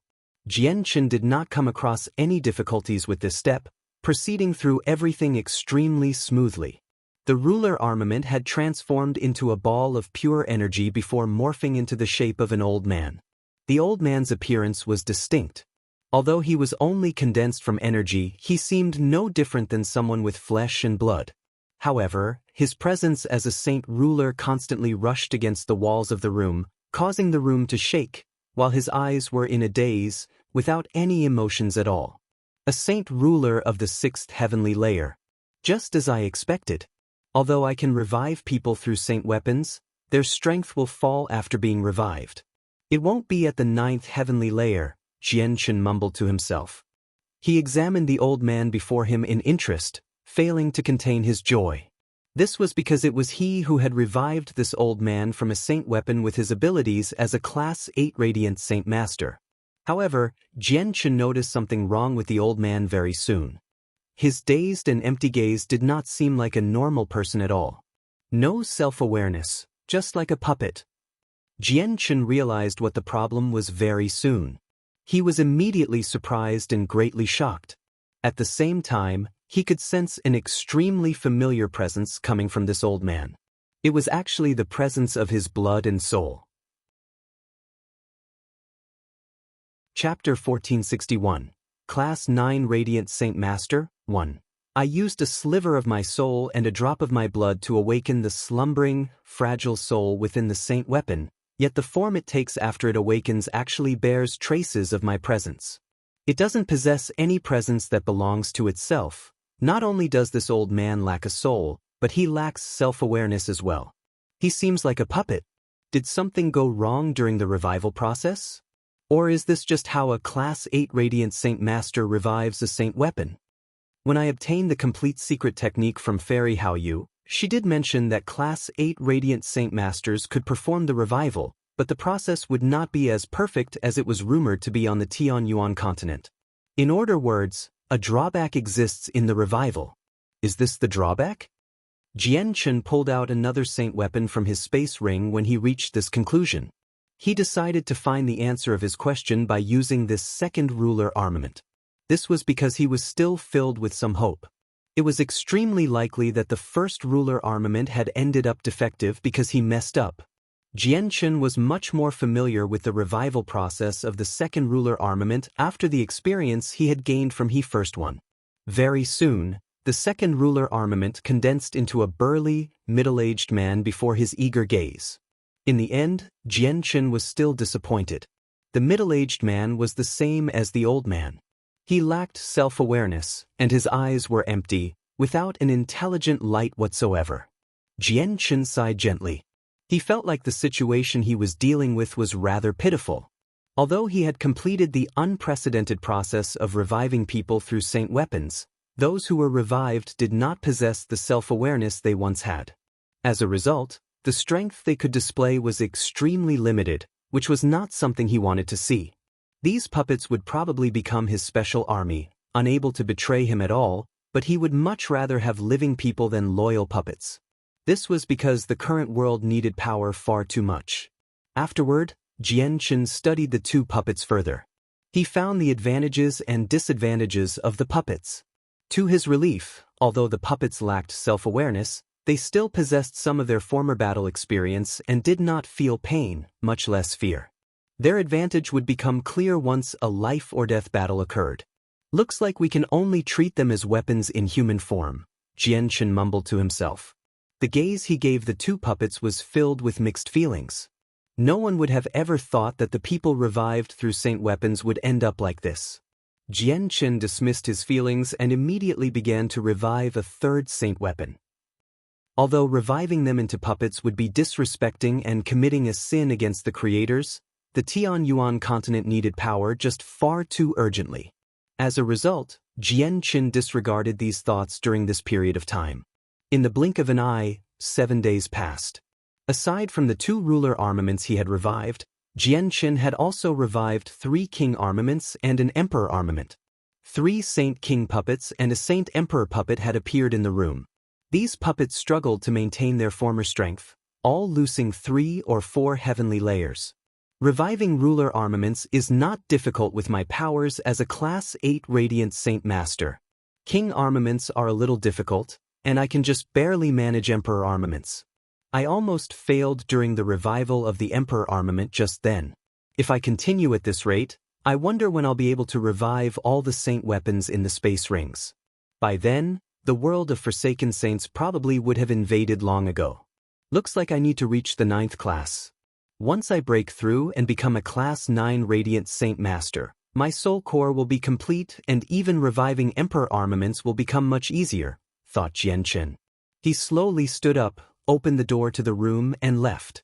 Jianchen did not come across any difficulties with this step, proceeding through everything extremely smoothly. The ruler armament had transformed into a ball of pure energy before morphing into the shape of an old man. The old man's appearance was distinct. Although he was only condensed from energy, he seemed no different than someone with flesh and blood. However, his presence as a saint ruler constantly rushed against the walls of the room, causing the room to shake, while his eyes were in a daze, without any emotions at all. A saint ruler of the 6th heavenly layer. Just as I expected. Although I can revive people through saint weapons, their strength will fall after being revived. It won't be at the 9th heavenly layer, Jianchen mumbled to himself. He examined the old man before him in interest, failing to contain his joy. This was because it was he who had revived this old man from a saint weapon with his abilities as a Class 8 Radiant Saint Master. However, Jianchen noticed something wrong with the old man very soon. His dazed and empty gaze did not seem like a normal person at all. No self-awareness, just like a puppet. Jianchen realized what the problem was very soon. He was immediately surprised and greatly shocked. At the same time, he could sense an extremely familiar presence coming from this old man. It was actually the presence of his blood and soul. Chapter 1461. Class 9 Radiant Saint Master, 1. I used a sliver of my soul and a drop of my blood to awaken the slumbering, fragile soul within the saint weapon, yet the form it takes after it awakens actually bears traces of my presence. It doesn't possess any presence that belongs to itself. Not only does this old man lack a soul, but he lacks self-awareness as well. He seems like a puppet. Did something go wrong during the revival process? Or is this just how a Class 8 Radiant Saint Master revives a saint weapon? When I obtained the complete secret technique from Fairy Haoyu, she did mention that Class 8 Radiant Saint Masters could perform the revival, but the process would not be as perfect as it was rumored to be on the Tianyuan continent. In other words, a drawback exists in the revival. Is this the drawback? Jianchen pulled out another saint weapon from his space ring when he reached this conclusion. He decided to find the answer of his question by using this second ruler armament. This was because he was still filled with some hope. It was extremely likely that the first ruler armament had ended up defective because he messed up. Jianchen was much more familiar with the revival process of the second ruler armament after the experience he had gained from the first one. Very soon, the second ruler armament condensed into a burly, middle-aged man before his eager gaze. In the end, Jianchen was still disappointed. The middle-aged man was the same as the old man. He lacked self-awareness, and his eyes were empty, without an intelligent light whatsoever. Jianchen sighed gently. He felt like the situation he was dealing with was rather pitiful. Although he had completed the unprecedented process of reviving people through saint weapons, those who were revived did not possess the self-awareness they once had. As a result, the strength they could display was extremely limited, which was not something he wanted to see. These puppets would probably become his special army, unable to betray him at all, but he would much rather have living people than loyal puppets. This was because the current world needed power far too much. Afterward, Jianchen studied the two puppets further. He found the advantages and disadvantages of the puppets. To his relief, although the puppets lacked self-awareness, they still possessed some of their former battle experience and did not feel pain, much less fear. Their advantage would become clear once a life-or-death battle occurred. Looks like we can only treat them as weapons in human form, Jianchen mumbled to himself. The gaze he gave the two puppets was filled with mixed feelings. No one would have ever thought that the people revived through saint weapons would end up like this. Jianchen dismissed his feelings and immediately began to revive a third saint weapon. Although reviving them into puppets would be disrespecting and committing a sin against the creators, the Tianyuan continent needed power just far too urgently. As a result, Jianchen disregarded these thoughts during this period of time. In the blink of an eye, 7 days passed. Aside from the two ruler armaments he had revived, Jianchen had also revived 3 king armaments and an emperor armament. 3 saint king puppets and a saint emperor puppet had appeared in the room. These puppets struggled to maintain their former strength, all losing 3 or 4 heavenly layers. Reviving ruler armaments is not difficult with my powers as a Class 8 Radiant Saint Master. King armaments are a little difficult, and I can just barely manage Emperor armaments. I almost failed during the revival of the Emperor armament just then. If I continue at this rate, I wonder when I'll be able to revive all the saint weapons in the space rings. By then, the world of Forsaken Saints probably would have invaded long ago. Looks like I need to reach the 9th class. Once I break through and become a Class 9 Radiant Saint Master, my soul core will be complete and even reviving Emperor armaments will become much easier, thought Jianchen. He slowly stood up, opened the door to the room and left.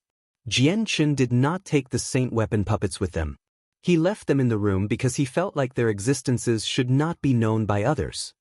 Jianchen did not take the saint weapon puppets with them. He left them in the room because he felt like their existences should not be known by others.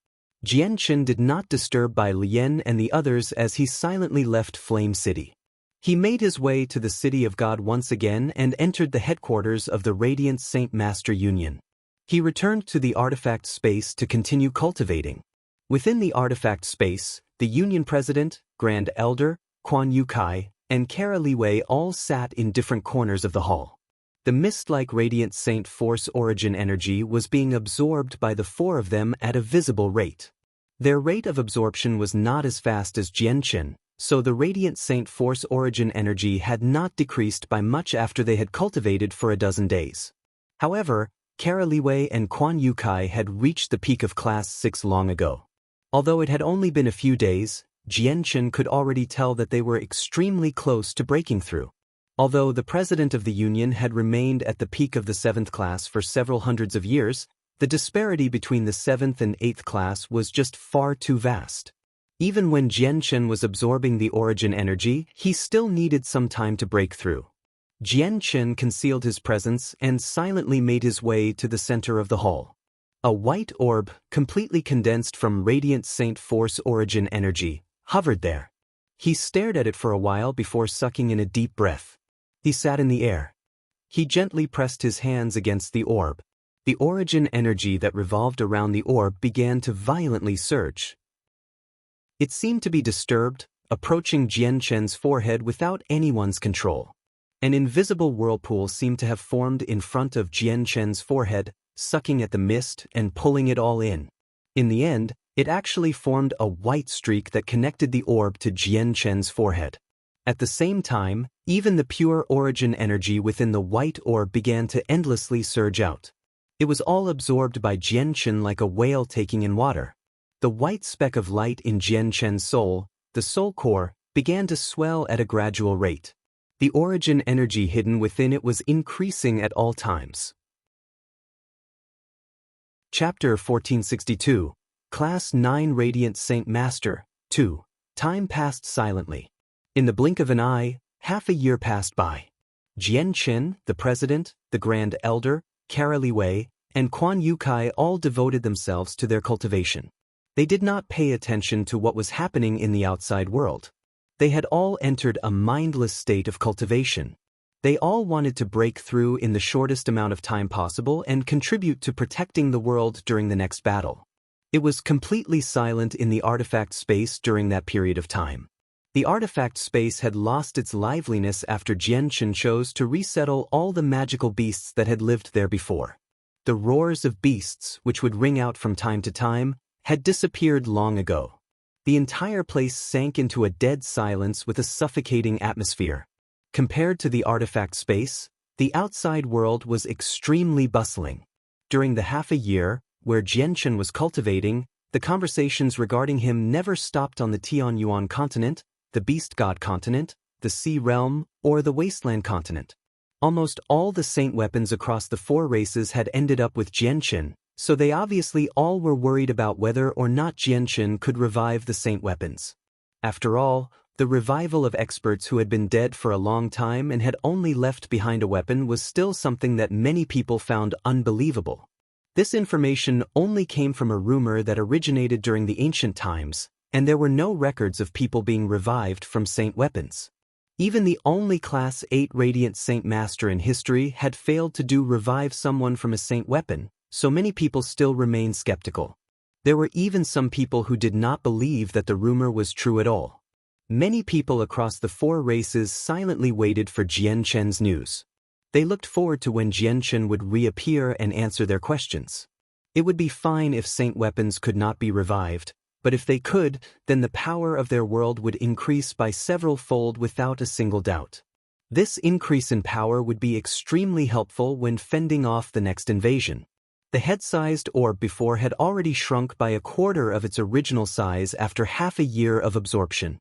Jianchen did not disturb by Lien and the others as he silently left Flame City. He made his way to the City of God once again and entered the headquarters of the Radiant Saint Master Union. He returned to the artifact space to continue cultivating. Within the artifact space, the Union President, Grand Elder, Quan Yu Kai, and Kara Liwei all sat in different corners of the hall. The mist-like Radiant Saint Force origin energy was being absorbed by the 4 of them at a visible rate. Their rate of absorption was not as fast as Jianchen, so the Radiant Saint Force origin energy had not decreased by much after they had cultivated for a dozen days. However, Kara Liwei and Quan Yu Kai had reached the peak of Class 6 long ago. Although it had only been a few days, Jianchen could already tell that they were extremely close to breaking through. Although the president of the Union had remained at the peak of the 7th class for several hundreds of years, the disparity between the 7th and 8th class was just far too vast. Even when Jianchen was absorbing the origin energy, he still needed some time to break through. Jianchen concealed his presence and silently made his way to the center of the hall. A white orb, completely condensed from Radiant Saint Force origin energy, hovered there. He stared at it for a while before sucking in a deep breath. He sat in the air. He gently pressed his hands against the orb. The origin energy that revolved around the orb began to violently surge. It seemed to be disturbed, approaching Jianchen's forehead without anyone's control. An invisible whirlpool seemed to have formed in front of Jianchen's forehead, sucking at the mist and pulling it all in. In the end, It actually formed a white streak that connected the orb to Jian Chen's forehead. At the same time, even the pure origin energy within the white orb began to endlessly surge out. It was all absorbed by Jian Chen like a whale taking in water. The white speck of light in Jian Chen's soul, the soul core, began to swell at a gradual rate. The origin energy hidden within it was increasing at all times. Chapter 1462, Class 9 Radiant Saint Master, 2. Time passed silently. In the blink of an eye, half a year passed by. Jian Chen, the president, the Grand Elder, Carolee Wei, and Quan Yukai all devoted themselves to their cultivation. They did not pay attention to what was happening in the outside world. They had all entered a mindless state of cultivation. They all wanted to break through in the shortest amount of time possible and contribute to protecting the world during the next battle. It was completely silent in the artifact space during that period of time. The artifact space had lost its liveliness after Jian Chen chose to resettle all the magical beasts that had lived there before. The roars of beasts, which would ring out from time to time, had disappeared long ago. The entire place sank into a dead silence with a suffocating atmosphere. Compared to the artifact space, the outside world was extremely bustling. During the half a year, where Jian Chen was cultivating, the conversations regarding him never stopped on the Tianyuan continent, the Beast God continent, the Sea Realm, or the Wasteland continent. Almost all the saint weapons across the 4 races had ended up with Jian Chen, so they obviously all were worried about whether or not Jian Chen could revive the saint weapons. After all, the revival of experts who had been dead for a long time and had only left behind a weapon was still something that many people found unbelievable. This information only came from a rumor that originated during the ancient times, and there were no records of people being revived from saint weapons. Even the only Class 8 Radiant Saint Master in history had failed to revive someone from a saint weapon, so many people still remained skeptical. There were even some people who did not believe that the rumor was true at all. Many people across the 4 races silently waited for Jian Chen's news. They looked forward to when Jian Chen would reappear and answer their questions. It would be fine if saint weapons could not be revived, but if they could, then the power of their world would increase by several-fold without a single doubt. This increase in power would be extremely helpful when fending off the next invasion. The head-sized orb before had already shrunk by a quarter of its original size after half a year of absorption.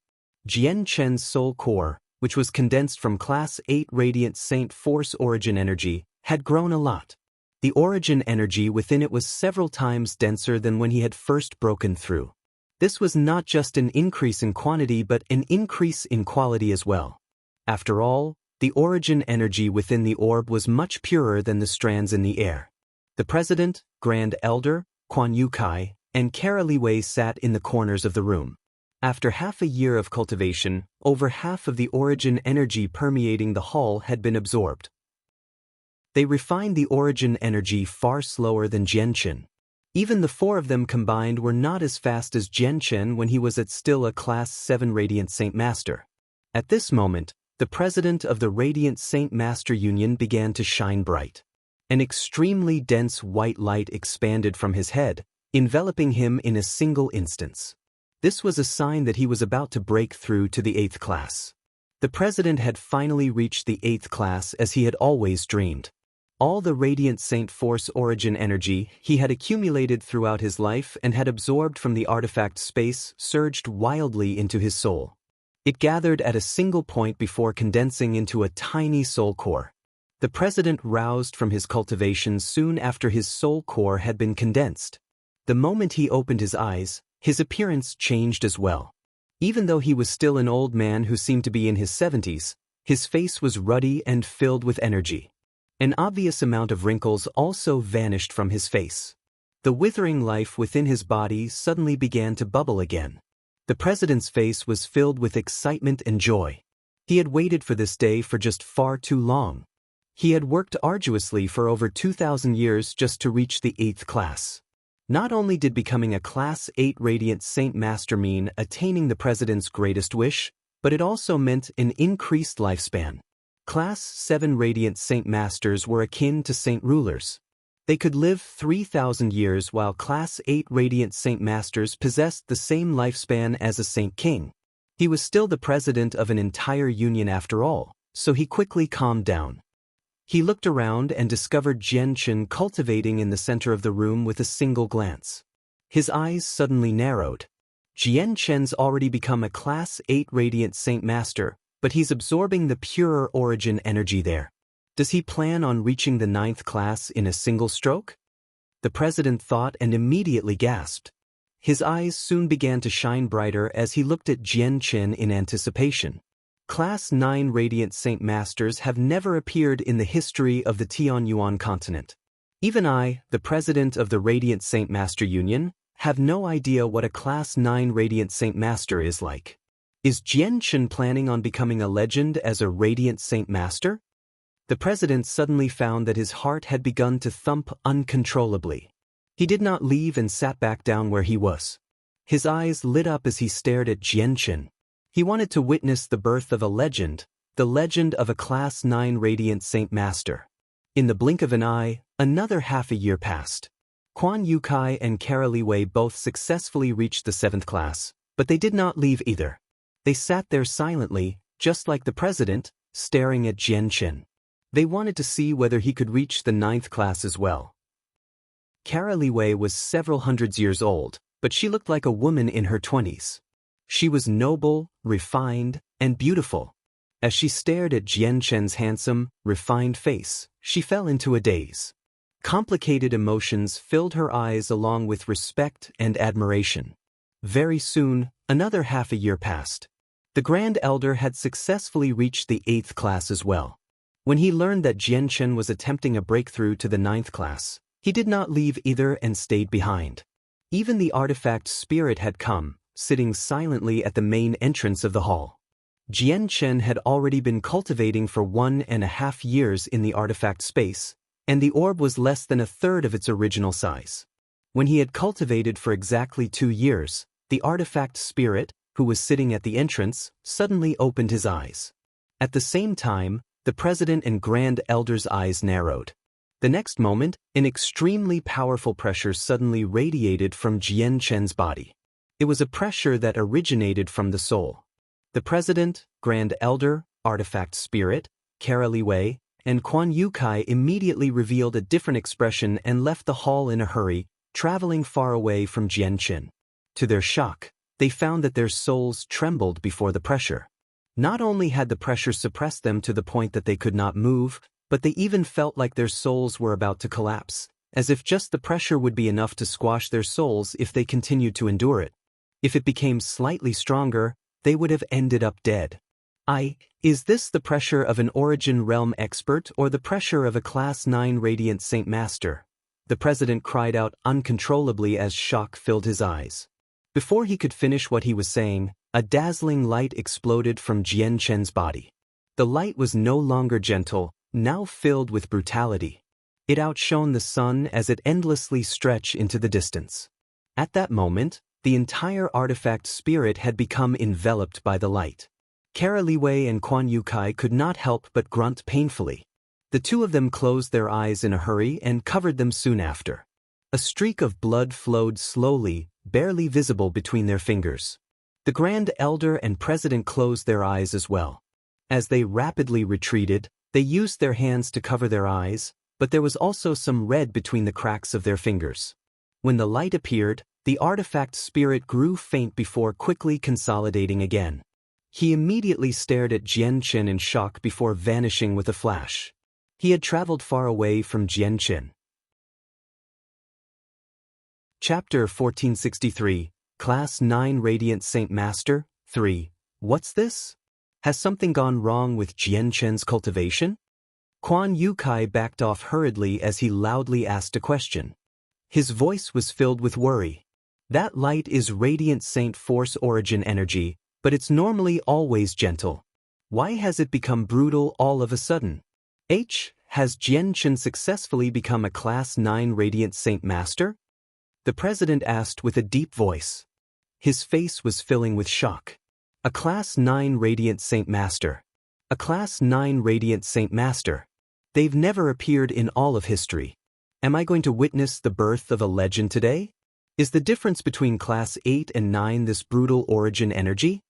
Jian Chen's soul core, which was condensed from Class 8 Radiant Saint Force Origin Energy, had grown a lot. The origin energy within it was several times denser than when he had first broken through. This was not just an increase in quantity but an increase in quality as well. After all, the origin energy within the orb was much purer than the strands in the air. The President, Grand Elder, Quan Yukai, and Carolee Wei sat in the corners of the room. After half a year of cultivation, over half of the origin energy permeating the hall had been absorbed. They refined the origin energy far slower than Jian Chen. Even the 4 of them combined were not as fast as Jian Chen when he was still a Class 7 Radiant Saint Master. At this moment, the president of the Radiant Saint Master Union began to shine bright. An extremely dense white light expanded from his head, enveloping him in a single instance. This was a sign that he was about to break through to the 8th class. The president had finally reached the 8th class as he had always dreamed. All the Radiant Saint Force Origin energy he had accumulated throughout his life and had absorbed from the artifact space surged wildly into his soul. It gathered at a single point before condensing into a tiny soul core. The president roused from his cultivation soon after his soul core had been condensed. The moment he opened his eyes, his appearance changed as well. Even though he was still an old man who seemed to be in his 70s, his face was ruddy and filled with energy. An obvious amount of wrinkles also vanished from his face. The withering life within his body suddenly began to bubble again. The president's face was filled with excitement and joy. He had waited for this day for just far too long. He had worked arduously for over 2,000 years just to reach the 8th class. Not only did becoming a Class 8 Radiant Saint Master mean attaining the president's greatest wish, but it also meant an increased lifespan. Class 7 Radiant Saint Masters were akin to saint rulers. They could live 3,000 years while Class 8 Radiant Saint Masters possessed the same lifespan as a Saint King. He was still the president of an entire union after all, so he quickly calmed down. He looked around and discovered Jian Chen cultivating in the center of the room with a single glance. His eyes suddenly narrowed. Jian Chen's already become a Class 8 Radiant Saint Master, but he's absorbing the purer origin energy there. Does he plan on reaching the 9th class in a single stroke? The president thought and immediately gasped. His eyes soon began to shine brighter as he looked at Jian Chen in anticipation. Class 9 Radiant Saint Masters have never appeared in the history of the Tianyuan continent. Even I, the president of the Radiant Saint Master Union, have no idea what a Class 9 Radiant Saint Master is like. Is Jian Chen planning on becoming a legend as a Radiant Saint Master? The president suddenly found that his heart had begun to thump uncontrollably. He did not leave and sat back down where he was. His eyes lit up as he stared at Jian Chen. He wanted to witness the birth of a legend, the legend of a Class 9 Radiant Saint Master. In the blink of an eye, another half a year passed. Quan Yukai and Carolee Wei both successfully reached the 7th class, but they did not leave either. They sat there silently, just like the president, staring at Jian Chen. They wanted to see whether he could reach the 9th class as well. Carolee Wei was several hundreds years old, but she looked like a woman in her 20s. She was noble, refined, and beautiful. As she stared at Jian Chen's handsome, refined face, she fell into a daze. Complicated emotions filled her eyes along with respect and admiration. Very soon, another half a year passed. The Grand Elder had successfully reached the 8th class as well. When he learned that Jian Chen was attempting a breakthrough to the 9th class, he did not leave either and stayed behind. Even the artifact spirit had come, sitting silently at the main entrance of the hall. Jian Chen had already been cultivating for 1.5 years in the artifact space, and the orb was less than a third of its original size. When he had cultivated for exactly 2 years, the artifact spirit, who was sitting at the entrance, suddenly opened his eyes. At the same time, the president and Grand Elder's eyes narrowed. The next moment, an extremely powerful pressure suddenly radiated from Jian Chen's body. It was a pressure that originated from the soul. The president, Grand Elder, artifact spirit, Carolee Wei, and Quan Yukai immediately revealed a different expression and left the hall in a hurry, traveling far away from Jian Chen. To their shock, they found that their souls trembled before the pressure. Not only had the pressure suppressed them to the point that they could not move, but they even felt like their souls were about to collapse, as if just the pressure would be enough to squash their souls if they continued to endure it. If it became slightly stronger, they would have ended up dead. Is this the pressure of an Origin Realm expert or the pressure of a Class 9 Radiant Saint Master? The president cried out uncontrollably as shock filled his eyes. Before he could finish what he was saying, a dazzling light exploded from Jian Chen's body. The light was no longer gentle, now filled with brutality. It outshone the sun as it endlessly stretched into the distance. At that moment, the entire artifact spirit had become enveloped by the light. Carolee Wei and Quan Yukai could not help but grunt painfully. The two of them closed their eyes in a hurry and covered them soon after. A streak of blood flowed slowly, barely visible between their fingers. The Grand Elder and President closed their eyes as well. As they rapidly retreated, they used their hands to cover their eyes, but there was also some red between the cracks of their fingers. When the light appeared, the artifact spirit grew faint before quickly consolidating again. He immediately stared at Jian Chen in shock before vanishing with a flash. He had traveled far away from Jian Chen. Chapter 1463, Class 9 Radiant Saint Master, 3. What's this? Has something gone wrong with Jian Chen's cultivation? Quan Yukai backed off hurriedly as he loudly asked a question. His voice was filled with worry. That light is Radiant Saint Force Origin energy, but it's normally always gentle. Why has it become brutal all of a sudden? Has Jian Chen successfully become a Class 9 Radiant Saint Master? The president asked with a deep voice. His face was filling with shock. A Class 9 Radiant Saint Master. A Class 9 Radiant Saint Master. They've never appeared in all of history. Am I going to witness the birth of a legend today? Is the difference between Class 8 and 9 this brutal origin energy?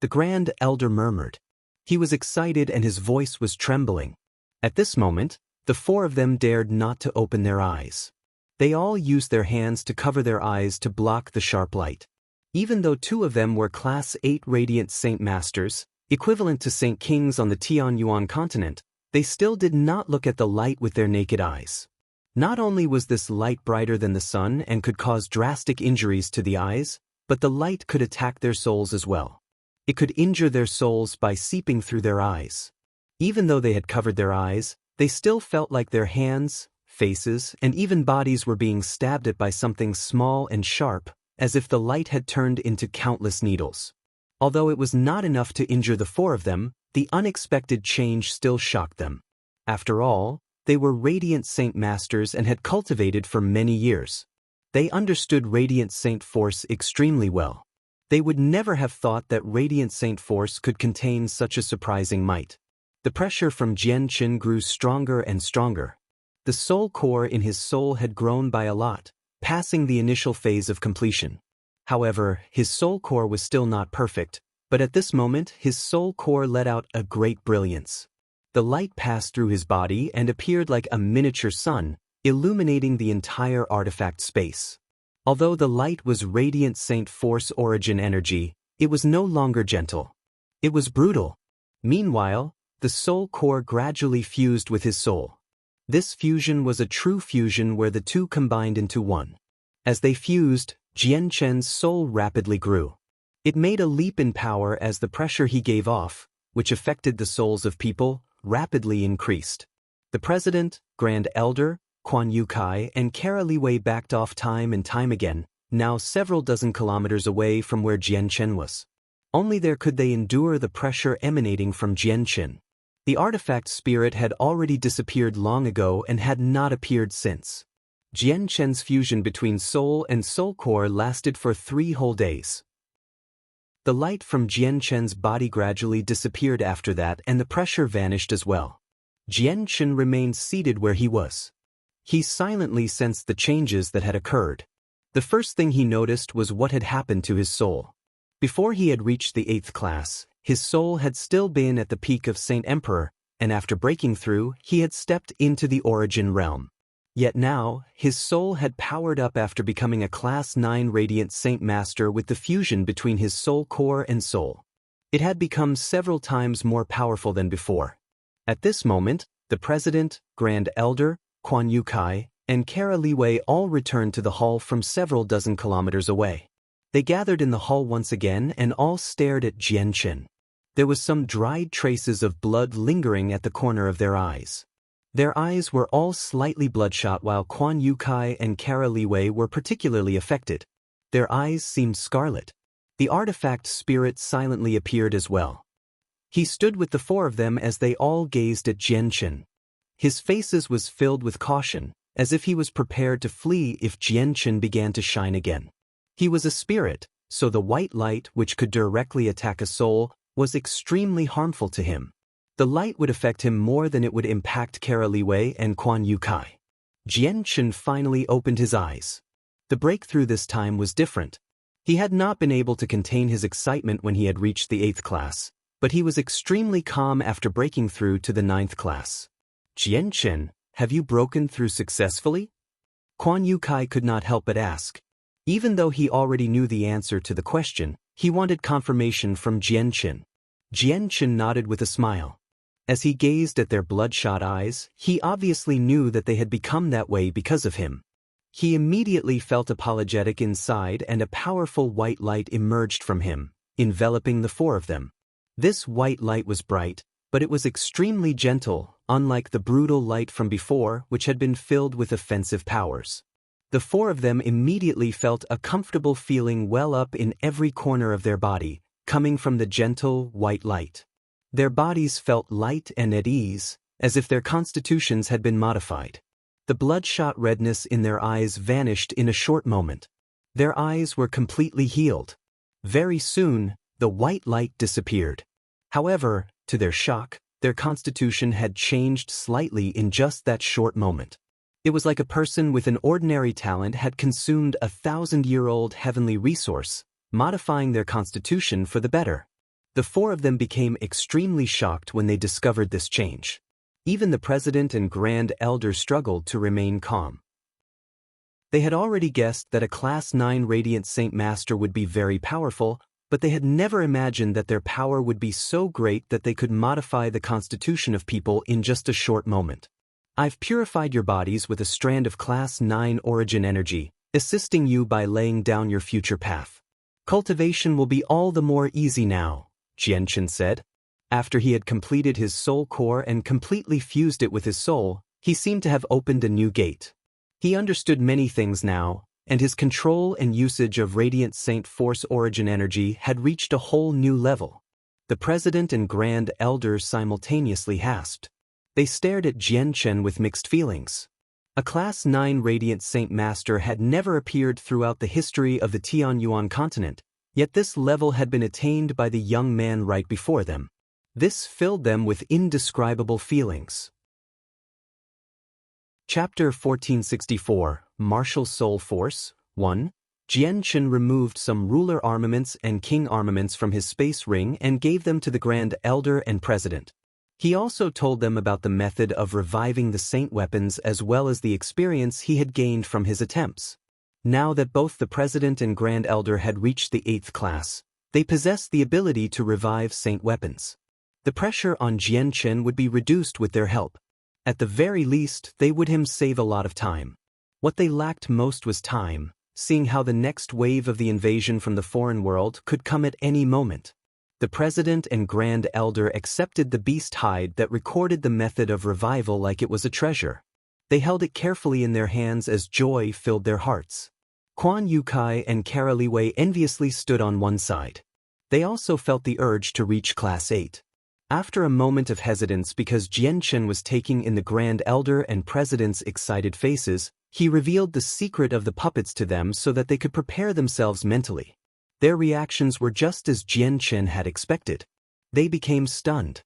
The Grand Elder murmured. He was excited and his voice was trembling. At this moment, the four of them dared not to open their eyes. They all used their hands to cover their eyes to block the sharp light. Even though two of them were Class 8 Radiant Saint Masters, equivalent to Saint Kings on the Tianyuan continent, they still did not look at the light with their naked eyes. Not only was this light brighter than the sun and could cause drastic injuries to the eyes, but the light could attack their souls as well. It could injure their souls by seeping through their eyes. Even though they had covered their eyes, they still felt like their hands, faces, and even bodies were being stabbed at by something small and sharp, as if the light had turned into countless needles. Although it was not enough to injure the four of them, the unexpected change still shocked them. After all, they were Radiant Saint Masters and had cultivated for many years. They understood Radiant Saint Force extremely well. They would never have thought that Radiant Saint Force could contain such a surprising might. The pressure from Jian Qin grew stronger and stronger. The soul core in his soul had grown by a lot, passing the initial phase of completion. However, his soul core was still not perfect, but at this moment his soul core let out a great brilliance. The light passed through his body and appeared like a miniature sun, illuminating the entire artifact space. Although the light was Radiant Saint Force origin energy, it was no longer gentle. It was brutal. Meanwhile, the soul core gradually fused with his soul. This fusion was a true fusion where the two combined into one. As they fused, Jian Chen's soul rapidly grew. It made a leap in power as the pressure he gave off, which affected the souls of people, rapidly increased. The President, Grand Elder, Quan Yu Kai, and Kara Li Wei backed off time and time again, now several dozen kilometers away from where Jian Chen was. Only there could they endure the pressure emanating from Jian Chen. The artifact spirit had already disappeared long ago and had not appeared since. Jian Chen's fusion between soul and soul core lasted for 3 whole days. The light from Jian Chen's body gradually disappeared after that and the pressure vanished as well. Jian Chen remained seated where he was. He silently sensed the changes that had occurred. The first thing he noticed was what had happened to his soul. Before he had reached the 8th class, his soul had still been at the peak of Saint Emperor, and after breaking through, he had stepped into the origin realm. Yet now, his soul had powered up after becoming a Class 9 Radiant Saint Master with the fusion between his soul core and soul. It had become several times more powerful than before. At this moment, the President, Grand Elder, Quan Yu Kai, and Kara Li Wei all returned to the hall from several dozen kilometers away. They gathered in the hall once again and all stared at Jian Chen. There was some dried traces of blood lingering at the corner of their eyes. Their eyes were all slightly bloodshot while Quan Yu Kai and Kara Li Wei were particularly affected. Their eyes seemed scarlet. The artifact spirit silently appeared as well. He stood with the four of them as they all gazed at Jian Chen. His faces was filled with caution, as if he was prepared to flee if Jian Chen began to shine again. He was a spirit, so the white light which could directly attack a soul was extremely harmful to him. The light would affect him more than it would impact Kara Li Wei and Quan Yu Kai. Jian Chen finally opened his eyes. The breakthrough this time was different. He had not been able to contain his excitement when he had reached the 8th class, but he was extremely calm after breaking through to the 9th class. Jian Chen, have you broken through successfully? Quan Yu Kai could not help but ask. Even though he already knew the answer to the question, he wanted confirmation from Jian Chen. Jian Chen nodded with a smile. As he gazed at their bloodshot eyes, he obviously knew that they had become that way because of him. He immediately felt apologetic inside and a powerful white light emerged from him, enveloping the four of them. This white light was bright, but it was extremely gentle, unlike the brutal light from before which had been filled with offensive powers. The four of them immediately felt a comfortable feeling well up in every corner of their body, coming from the gentle, white light. Their bodies felt light and at ease, as if their constitutions had been modified. The bloodshot redness in their eyes vanished in a short moment. Their eyes were completely healed. Very soon, the white light disappeared. However, to their shock, their constitution had changed slightly in just that short moment. It was like a person with an ordinary talent had consumed a 1,000-year-old heavenly resource, modifying their constitution for the better. The four of them became extremely shocked when they discovered this change. Even the president and grand elder struggled to remain calm. They had already guessed that a Class 9 Radiant Saint Master would be very powerful, but they had never imagined that their power would be so great that they could modify the constitution of people in just a short moment. I've purified your bodies with a strand of Class 9 origin energy, assisting you by laying down your future path. Cultivation will be all the more easy now, Jianchen said. After he had completed his soul core and completely fused it with his soul, he seemed to have opened a new gate. He understood many things now, and his control and usage of Radiant Saint Force origin energy had reached a whole new level. The president and grand elders simultaneously gasped. They stared at Jianchen with mixed feelings. A Class 9 Radiant Saint Master had never appeared throughout the history of the Tianyuan continent, yet this level had been attained by the young man right before them. This filled them with indescribable feelings. Chapter 1464, Martial Soul Force 1. Jianchen removed some ruler armaments and king armaments from his space ring and gave them to the Grand Elder and President. He also told them about the method of reviving the saint weapons as well as the experience he had gained from his attempts. Now that both the President and Grand Elder had reached the 8th class, they possessed the ability to revive saint weapons. The pressure on Jianchen would be reduced with their help. At the very least, they would save a lot of time. What they lacked most was time, seeing how the next wave of the invasion from the foreign world could come at any moment. The President and Grand Elder accepted the beast hide that recorded the method of revival like it was a treasure. They held it carefully in their hands as joy filled their hearts. Quan Yukai and Kara Liwei enviously stood on one side. They also felt the urge to reach Class 8. After a moment of hesitance because Jianchen was taking in the Grand Elder and President's excited faces, he revealed the secret of the puppets to them so that they could prepare themselves mentally. Their reactions were just as Jianchen had expected. They became stunned.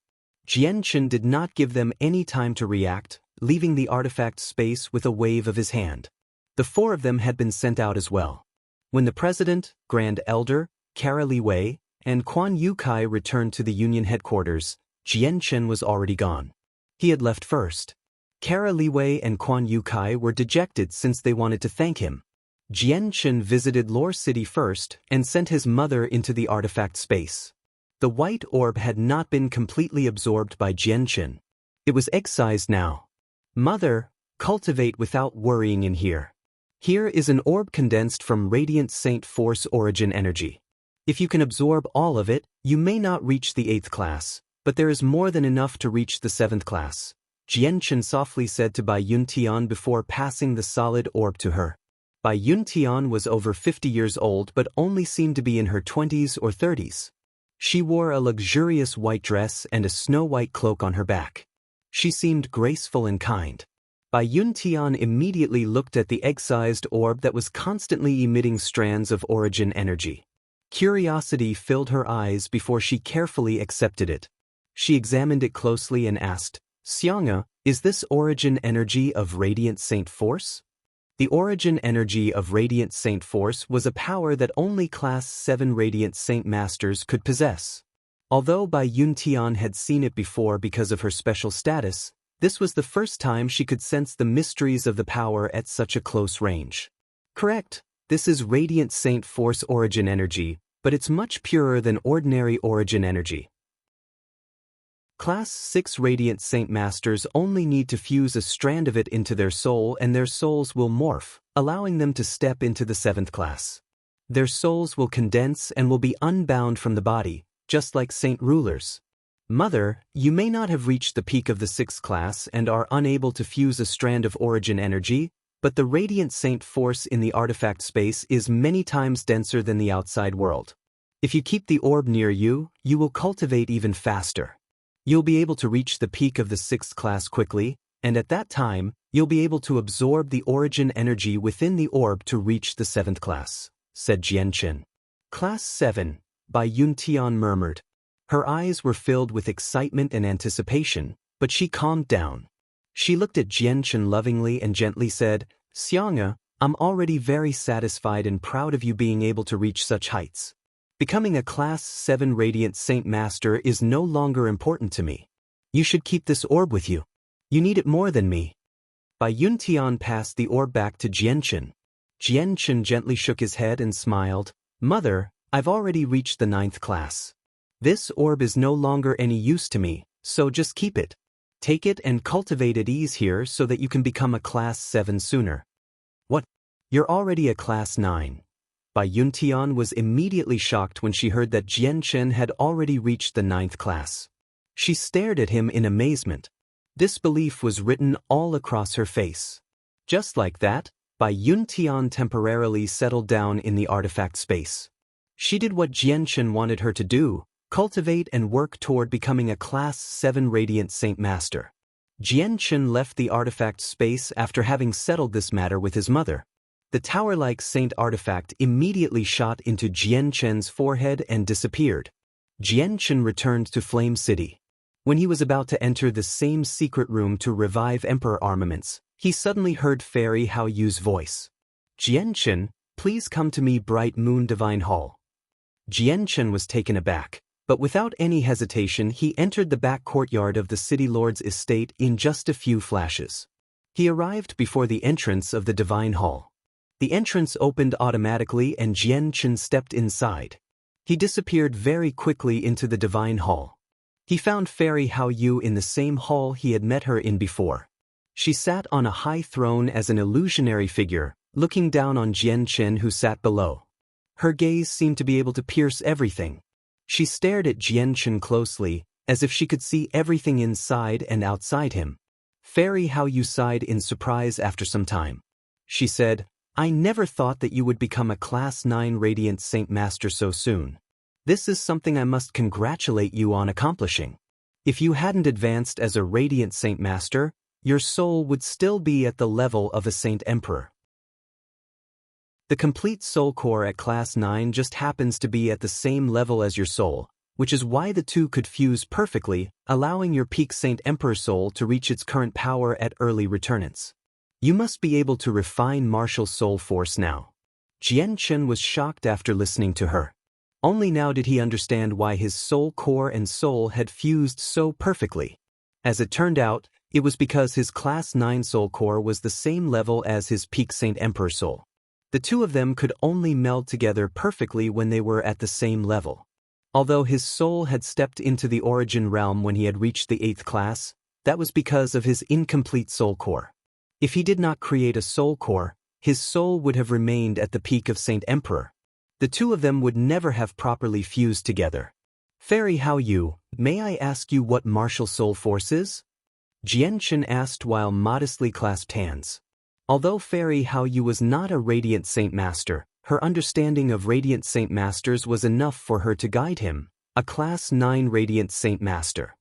Jianchen did not give them any time to react, leaving the artifact space with a wave of his hand. The four of them had been sent out as well. When the President, Grand Elder, Kara Liwei, and Quan Yukai returned to the Union headquarters, Jianchen was already gone. He had left first. Kara Liwei and Quan Yukai were dejected since they wanted to thank him. Jianchen visited Lore City first and sent his mother into the artifact space. The white orb had not been completely absorbed by Jianchen. It was excised now. Mother, cultivate without worrying in here. Here is an orb condensed from Radiant Saint Force origin energy. If you can absorb all of it, you may not reach the 8th class, but there is more than enough to reach the 7th class, Jianchen softly said to Bai Yuntian before passing the solid orb to her. Bai Yuntian was over 50 years old but only seemed to be in her 20s or 30s. She wore a luxurious white dress and a snow-white cloak on her back. She seemed graceful and kind. Bai Yuntian immediately looked at the excised orb that was constantly emitting strands of origin energy. Curiosity filled her eyes before she carefully accepted it. She examined it closely and asked, Xianga, is this origin energy of Radiant Saint Force? The origin energy of Radiant Saint Force was a power that only Class 7 Radiant Saint Masters could possess. Although Bai Yuntian had seen it before because of her special status, this was the first time she could sense the mysteries of the power at such a close range. Correct, this is Radiant Saint Force origin energy, but it's much purer than ordinary origin energy. Class 6 Radiant Saint Masters only need to fuse a strand of it into their soul and their souls will morph, allowing them to step into the 7th class. Their souls will condense and will be unbound from the body, just like saint rulers. Mother, you may not have reached the peak of the 6th class and are unable to fuse a strand of origin energy, but the Radiant Saint Force in the artifact space is many times denser than the outside world. If you keep the orb near you, you will cultivate even faster. You'll be able to reach the peak of the 6th class quickly, and at that time, you'll be able to absorb the origin energy within the orb to reach the 7th class, said Jianchen. Class 7, Bai Yuntian murmured. Her eyes were filled with excitement and anticipation, but she calmed down. She looked at Jianchen lovingly and gently said, Xiang'e, I'm already very satisfied and proud of you being able to reach such heights. Becoming a Class 7 Radiant Saint Master is no longer important to me. You should keep this orb with you. You need it more than me. Bai Yuntian passed the orb back to Jianchen. Jianchen gently shook his head and smiled. Mother, I've already reached the 9th class. This orb is no longer any use to me, so just keep it. Take it and cultivate at ease here so that you can become a Class 7 sooner. What? You're already a Class 9. Bai Yuntian was immediately shocked when she heard that Jianchen had already reached the 9th class. She stared at him in amazement. Disbelief was written all across her face. Just like that, Bai Yuntian temporarily settled down in the artifact space. She did what Jianchen wanted her to do, cultivate and work toward becoming a Class 7 Radiant Saint Master. Jianchen left the artifact space after having settled this matter with his mother. The tower-like saint artifact immediately shot into Jianchen's forehead and disappeared. Jianchen returned to Flame City. When he was about to enter the same secret room to revive Emperor armaments, he suddenly heard Fairy Hao Yu's voice. Jianchen, please come to me, Bright Moon Divine Hall. Jianchen was taken aback, but without any hesitation he entered the back courtyard of the city lord's estate in just a few flashes. He arrived before the entrance of the Divine Hall. The entrance opened automatically and Jianchen stepped inside. He disappeared very quickly into the Divine Hall. He found Fairy Hao Yu in the same hall he had met her in before. She sat on a high throne as an illusionary figure, looking down on Jianchen who sat below. Her gaze seemed to be able to pierce everything. She stared at Jianchen closely, as if she could see everything inside and outside him. Fairy Hao Yu sighed in surprise after some time. She said, I never thought that you would become a Class 9 Radiant Saint Master so soon. This is something I must congratulate you on accomplishing. If you hadn't advanced as a Radiant Saint Master, your soul would still be at the level of a Saint Emperor. The complete soul core at Class 9 just happens to be at the same level as your soul, which is why the two could fuse perfectly, allowing your peak Saint Emperor soul to reach its current power at early returnance. You must be able to refine martial soul force now. Jianchen was shocked after listening to her. Only now did he understand why his soul core and soul had fused so perfectly. As it turned out, it was because his Class 9 soul core was the same level as his peak Saint Emperor soul. The two of them could only meld together perfectly when they were at the same level. Although his soul had stepped into the origin realm when he had reached the 8th class, that was because of his incomplete soul core. If he did not create a soul core, his soul would have remained at the peak of Saint Emperor. The two of them would never have properly fused together. Fairy Hao Yu, may I ask you what martial soul force is? Jianchen asked while modestly clasped hands. Although Fairy Hao Yu was not a Radiant Saint Master, her understanding of Radiant Saint Masters was enough for her to guide him, a Class 9 Radiant Saint Master.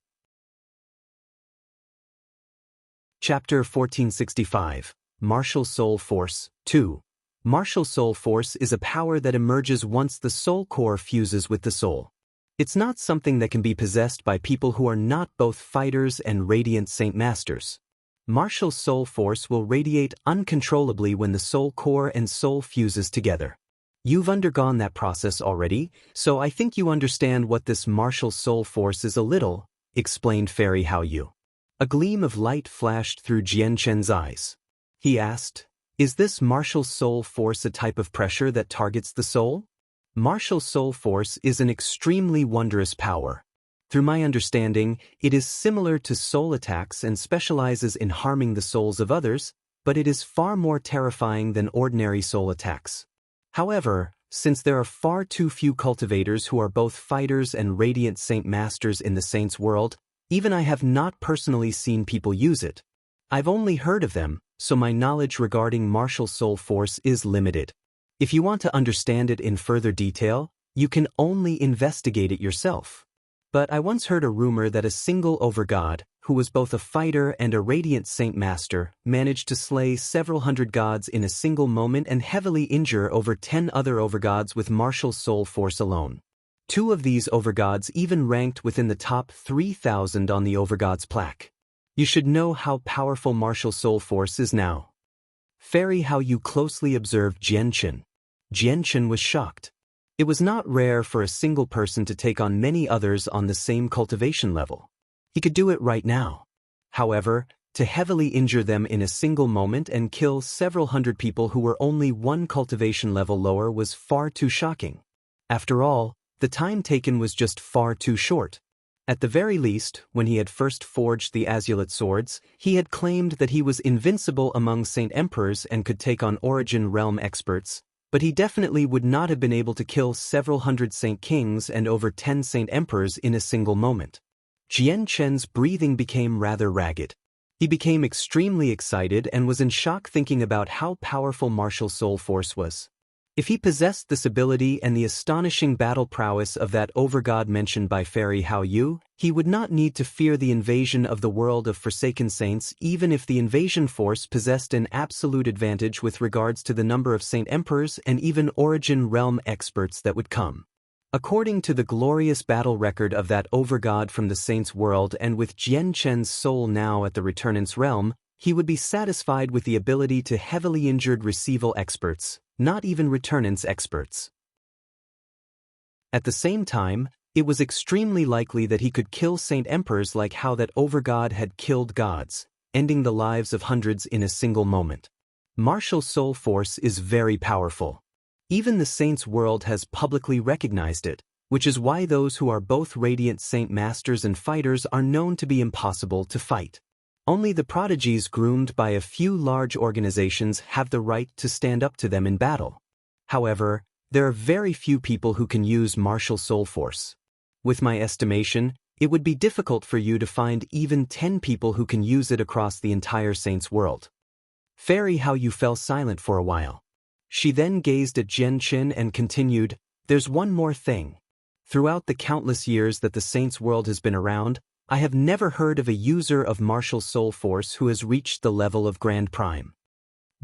Chapter 1465, Martial Soul Force 2. Martial Soul Force is a power that emerges once the soul core fuses with the soul. It's not something that can be possessed by people who are not both fighters and Radiant Saint Masters. Martial Soul Force will radiate uncontrollably when the soul core and soul fuses together. You've undergone that process already, so I think you understand what this Martial Soul Force is a little, explained Fairy Hao Yu. A gleam of light flashed through Jianchen's eyes. He asked, is this martial soul force a type of pressure that targets the soul? Martial soul force is an extremely wondrous power. Through my understanding, it is similar to soul attacks and specializes in harming the souls of others, but it is far more terrifying than ordinary soul attacks. However, since there are far too few cultivators who are both fighters and Radiant Saint Masters in the Saints world, even I have not personally seen people use it. I've only heard of them, so my knowledge regarding martial soul force is limited. If you want to understand it in further detail, you can only investigate it yourself. But I once heard a rumor that a single overgod, who was both a fighter and a Radiant Saint Master, managed to slay several hundred gods in a single moment and heavily injure over 10 other overgods with martial soul force alone. 2 of these overgods even ranked within the top 3,000 on the overgods plaque. You should know how powerful martial soul force is now. Fairy How You closely observed Jianchen. Jianchen was shocked. It was not rare for a single person to take on many others on the same cultivation level. He could do it right now. However, to heavily injure them in a single moment and kill several hundred people who were only one cultivation level lower was far too shocking. After all, the time taken was just far too short. At the very least, when he had first forged the azulate swords, he had claimed that he was invincible among Saint Emperors and could take on Origin Realm experts, but he definitely would not have been able to kill several hundred Saint Kings and over 10 Saint Emperors in a single moment. Jianchen's breathing became rather ragged. He became extremely excited and was in shock thinking about how powerful martial soul force was. If he possessed this ability and the astonishing battle prowess of that overgod mentioned by Fairy Hao Yu, he would not need to fear the invasion of the world of Forsaken Saints even if the invasion force possessed an absolute advantage with regards to the number of Saint Emperors and even Origin Realm experts that would come. According to the glorious battle record of that overgod from the Saints' world and with Jianchen's soul now at the Returnant's realm, he would be satisfied with the ability to heavily injured Receival experts, not even Returnant's experts. At the same time, it was extremely likely that he could kill Saint Emperors like how that overgod had killed gods, ending the lives of hundreds in a single moment. Martial soul force is very powerful. Even the Saints' world has publicly recognized it, which is why those who are both Radiant Saint Masters and fighters are known to be impossible to fight. Only the prodigies groomed by a few large organizations have the right to stand up to them in battle. However, there are very few people who can use martial soul force. With my estimation, it would be difficult for you to find even 10 people who can use it across the entire Saints' world. Fairy How You fell silent for a while. She then gazed at Jianchen and continued, "There's one more thing. Throughout the countless years that the Saints' world has been around, I have never heard of a user of martial soul force who has reached the level of Grand Prime."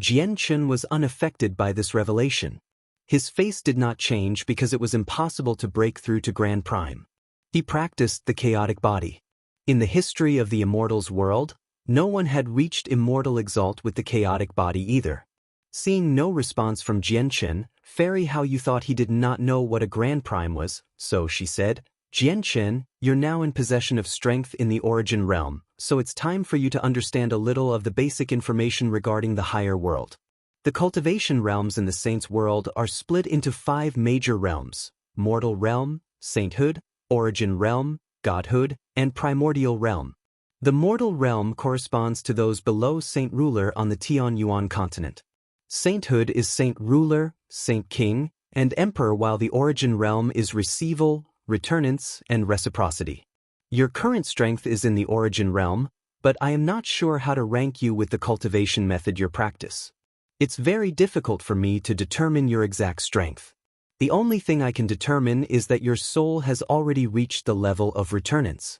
Jianchen was unaffected by this revelation. His face did not change because it was impossible to break through to Grand Prime. He practiced the chaotic body. In the history of the Immortals world, no one had reached Immortal Exalt with the chaotic body either. Seeing no response from Jianchen, Fairy How You thought he did not know what a Grand Prime was, so she said, "Jianchen, you're now in possession of strength in the Origin Realm, so it's time for you to understand a little of the basic information regarding the higher world. The cultivation realms in the Saints' world are split into 5 major realms: Mortal Realm, Sainthood, Origin Realm, Godhood, and Primordial Realm. The Mortal Realm corresponds to those below Saint Ruler on the Tian Yuan continent. Sainthood is Saint Ruler, Saint King, and Emperor, while the Origin Realm is Receival, Returnance, and Reciprocity. Your current strength is in the Origin Realm, but I am not sure how to rank you with the cultivation method you practice. It's very difficult for me to determine your exact strength. The only thing I can determine is that your soul has already reached the level of Returnance.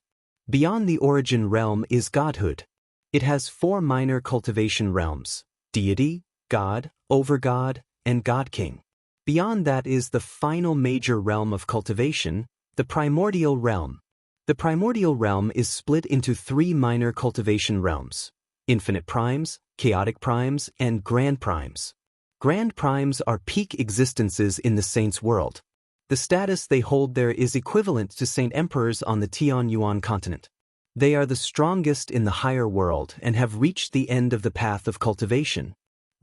Beyond the Origin Realm is Godhood. It has 4 minor cultivation realms: Deity, God, Overgod, and God King. Beyond that is the final major realm of cultivation, the Primordial Realm. The Primordial Realm is split into 3 minor cultivation realms: Infinite Primes, Chaotic Primes, and Grand Primes. Grand Primes are peak existences in the Saints' world. The status they hold there is equivalent to Saint Emperors on the Tian Yuan continent. They are the strongest in the higher world and have reached the end of the path of cultivation.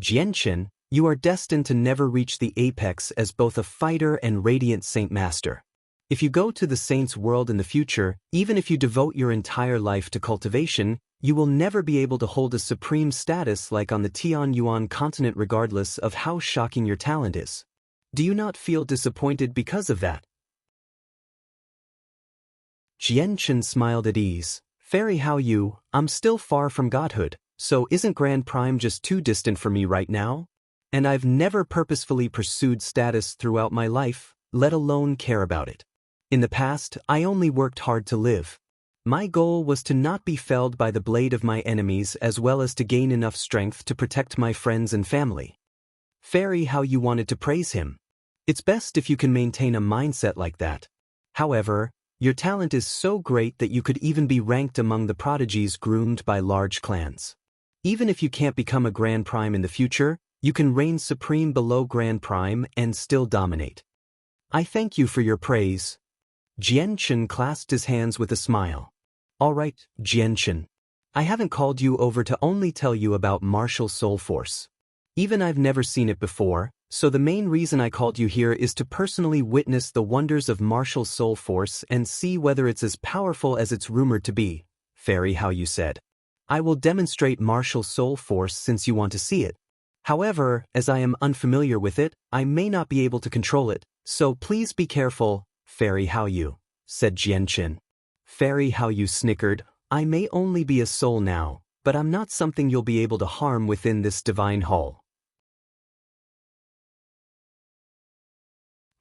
Jianchen, you are destined to never reach the apex as both a fighter and Radiant Saint Master. If you go to the Saints' world in the future, even if you devote your entire life to cultivation, you will never be able to hold a supreme status like on the Tian Yuan continent regardless of how shocking your talent is. Do you not feel disappointed because of that? Jianchen smiled at ease. Fairy Hao Yu, I'm still far from godhood, so isn't Grand Prime just too distant for me right now? And I've never purposefully pursued status throughout my life, let alone care about it. In the past, I only worked hard to live. My goal was to not be felled by the blade of my enemies as well as to gain enough strength to protect my friends and family. Fairy How You wanted to praise him. It's best if you can maintain a mindset like that. However, Your talent is so great that you could even be ranked among the prodigies groomed by large clans. Even if you can't become a Grand Prime in the future, you can reign supreme below Grand Prime and still dominate. I thank you for your praise. Jianchen clasped his hands with a smile. All right, Jianchen. I haven't called you over to only tell you about Martial Soul Force. Even I've never seen it before, so the main reason I called you here is to personally witness the wonders of Martial Soul Force and see whether it's as powerful as it's rumored to be. Fairy How You said. I will demonstrate Martial Soul Force since you want to see it. However, as I am unfamiliar with it, I may not be able to control it, so please be careful, Fairy How You, said Jianchen. Fairy How You snickered. I may only be a soul now, but I'm not something you'll be able to harm within this divine hall.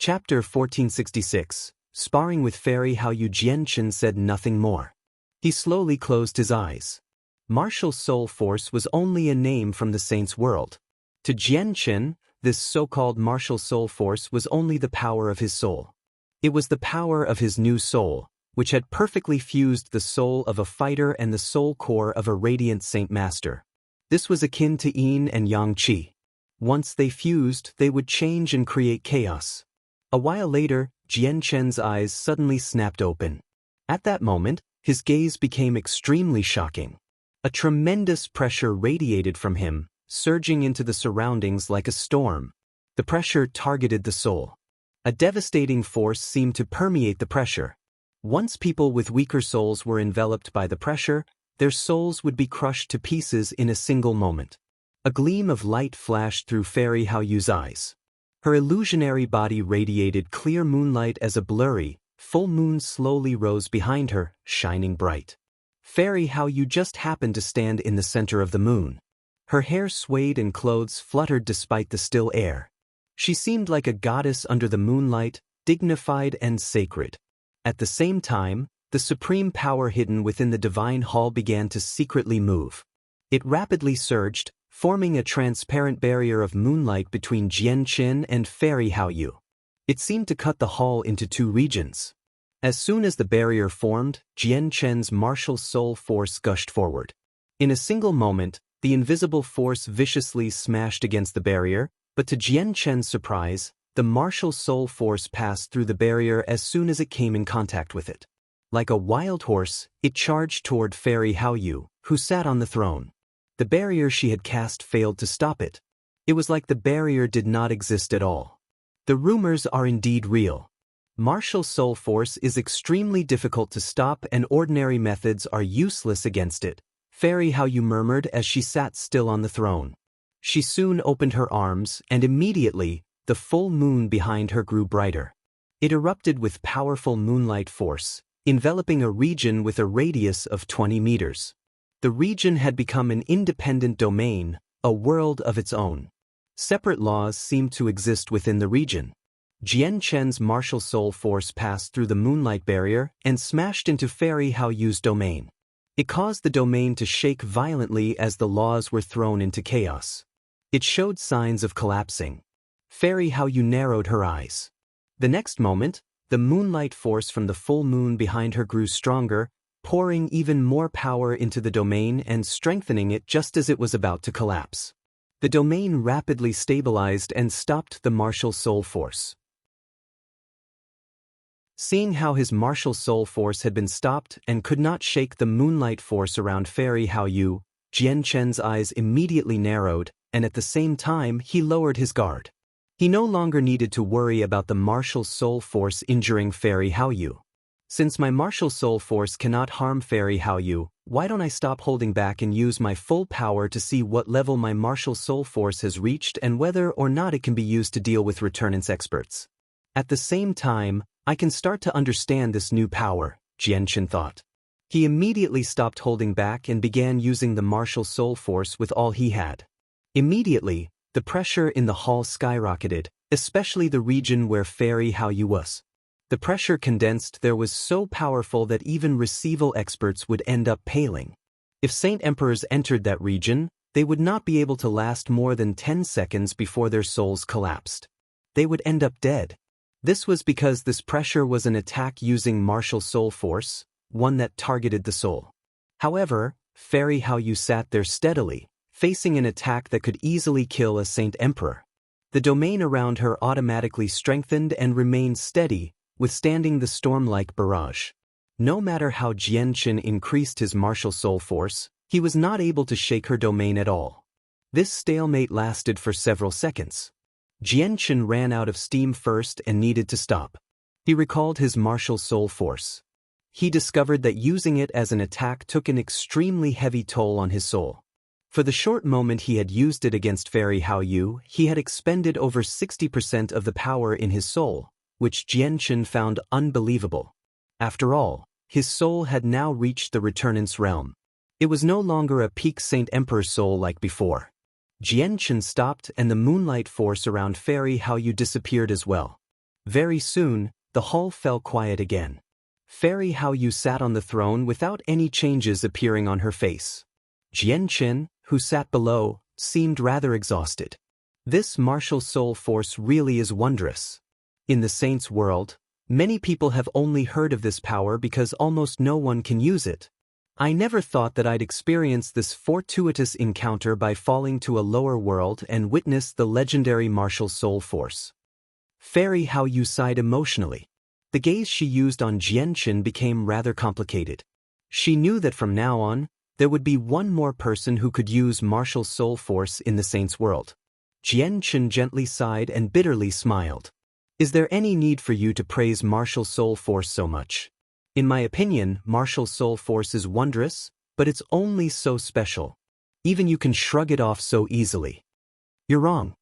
Chapter 1466. Sparring with Fairy How You. Jianchen said nothing more. He slowly closed his eyes. Martial Soul Force was only a name from the saint's world. To Jianchen, this so-called Martial Soul Force was only the power of his soul. It was the power of his new soul, which had perfectly fused the soul of a fighter and the soul core of a radiant saint master. This was akin to yin and yang qi. Once they fused, they would change and create chaos. A while later, Jianchen's eyes suddenly snapped open. At that moment, his gaze became extremely shocking. A tremendous pressure radiated from him, surging into the surroundings like a storm. The pressure targeted the soul. A devastating force seemed to permeate the pressure. Once people with weaker souls were enveloped by the pressure, their souls would be crushed to pieces in a single moment. A gleam of light flashed through Fairy How Yu's eyes. Her illusionary body radiated clear moonlight as a blurry, full moon slowly rose behind her, shining bright. Fairy How You just happened to stand in the center of the moon. Her hair swayed and clothes fluttered despite the still air. She seemed like a goddess under the moonlight, dignified and sacred. At the same time, the supreme power hidden within the divine hall began to secretly move. It rapidly surged, forming a transparent barrier of moonlight between Jianchen and Fairy How You. It seemed to cut the hall into two regions. As soon as the barrier formed, Jianchen's martial soul force gushed forward. In a single moment, the invisible force viciously smashed against the barrier, but to Jianchen's surprise, the martial soul force passed through the barrier as soon as it came in contact with it. Like a wild horse, it charged toward Fairy How You, who sat on the throne. The barrier she had cast failed to stop it. It was like the barrier did not exist at all. The rumors are indeed real. Martial Soul Force is extremely difficult to stop and ordinary methods are useless against it, Fairy How You murmured as she sat still on the throne. She soon opened her arms and immediately, the full moon behind her grew brighter. It erupted with powerful moonlight force, enveloping a region with a radius of 20 meters. The region had become an independent domain, a world of its own. Separate laws seemed to exist within the region. Jianchen's martial soul force passed through the moonlight barrier and smashed into Fairy How Yu's domain. It caused the domain to shake violently as the laws were thrown into chaos. It showed signs of collapsing. Fairy How You narrowed her eyes. The next moment, the moonlight force from the full moon behind her grew stronger, pouring even more power into the domain and strengthening it just as it was about to collapse. The domain rapidly stabilized and stopped the martial soul force. Seeing how his martial soul force had been stopped and could not shake the moonlight force around Fairy How You, Jianchen's eyes immediately narrowed, and at the same time he lowered his guard. He no longer needed to worry about the martial soul force injuring Fairy How You. Since my martial soul force cannot harm Fairy How You, why don't I stop holding back and use my full power to see what level my martial soul force has reached and whether or not it can be used to deal with returnance experts. At the same time, I can start to understand this new power, Jianchen thought. He immediately stopped holding back and began using the martial soul force with all he had. Immediately, the pressure in the hall skyrocketed, especially the region where Fairy How You was. The pressure condensed there was so powerful that even receival experts would end up paling. If Saint Emperors entered that region, they would not be able to last more than 10 seconds before their souls collapsed. They would end up dead. This was because this pressure was an attack using martial soul force, one that targeted the soul. However, Fairy Hao Yu sat there steadily, facing an attack that could easily kill a Saint Emperor. The domain around her automatically strengthened and remained steady, withstanding the storm-like barrage. No matter how Jianqin increased his martial soul force, he was not able to shake her domain at all. This stalemate lasted for several seconds. Jianqin ran out of steam first and needed to stop. He recalled his martial soul force. He discovered that using it as an attack took an extremely heavy toll on his soul. For the short moment he had used it against Fairy Hao Yu, he had expended over 60% of the power in his soul, which Jianqin found unbelievable. After all, his soul had now reached the Returnance realm. It was no longer a peak Saint Emperor soul like before. Jianqin stopped and the moonlight force around Fairy Hao Yu disappeared as well. Very soon, the hall fell quiet again. Fairy Hao Yu sat on the throne without any changes appearing on her face. Jianqin, who sat below, seemed rather exhausted. This martial soul force really is wondrous. In the saints' world, many people have only heard of this power because almost no one can use it. I never thought that I'd experience this fortuitous encounter by falling to a lower world and witness the legendary martial soul force. Fairy Hao Yu sighed emotionally. The gaze she used on Jianqin became rather complicated. She knew that from now on, there would be one more person who could use martial soul force in the saints' world. Jianqin gently sighed and bitterly smiled. Is there any need for you to praise martial soul force so much? In my opinion, martial soul force is wondrous, but it's only so special. Even you can shrug it off so easily. You're wrong.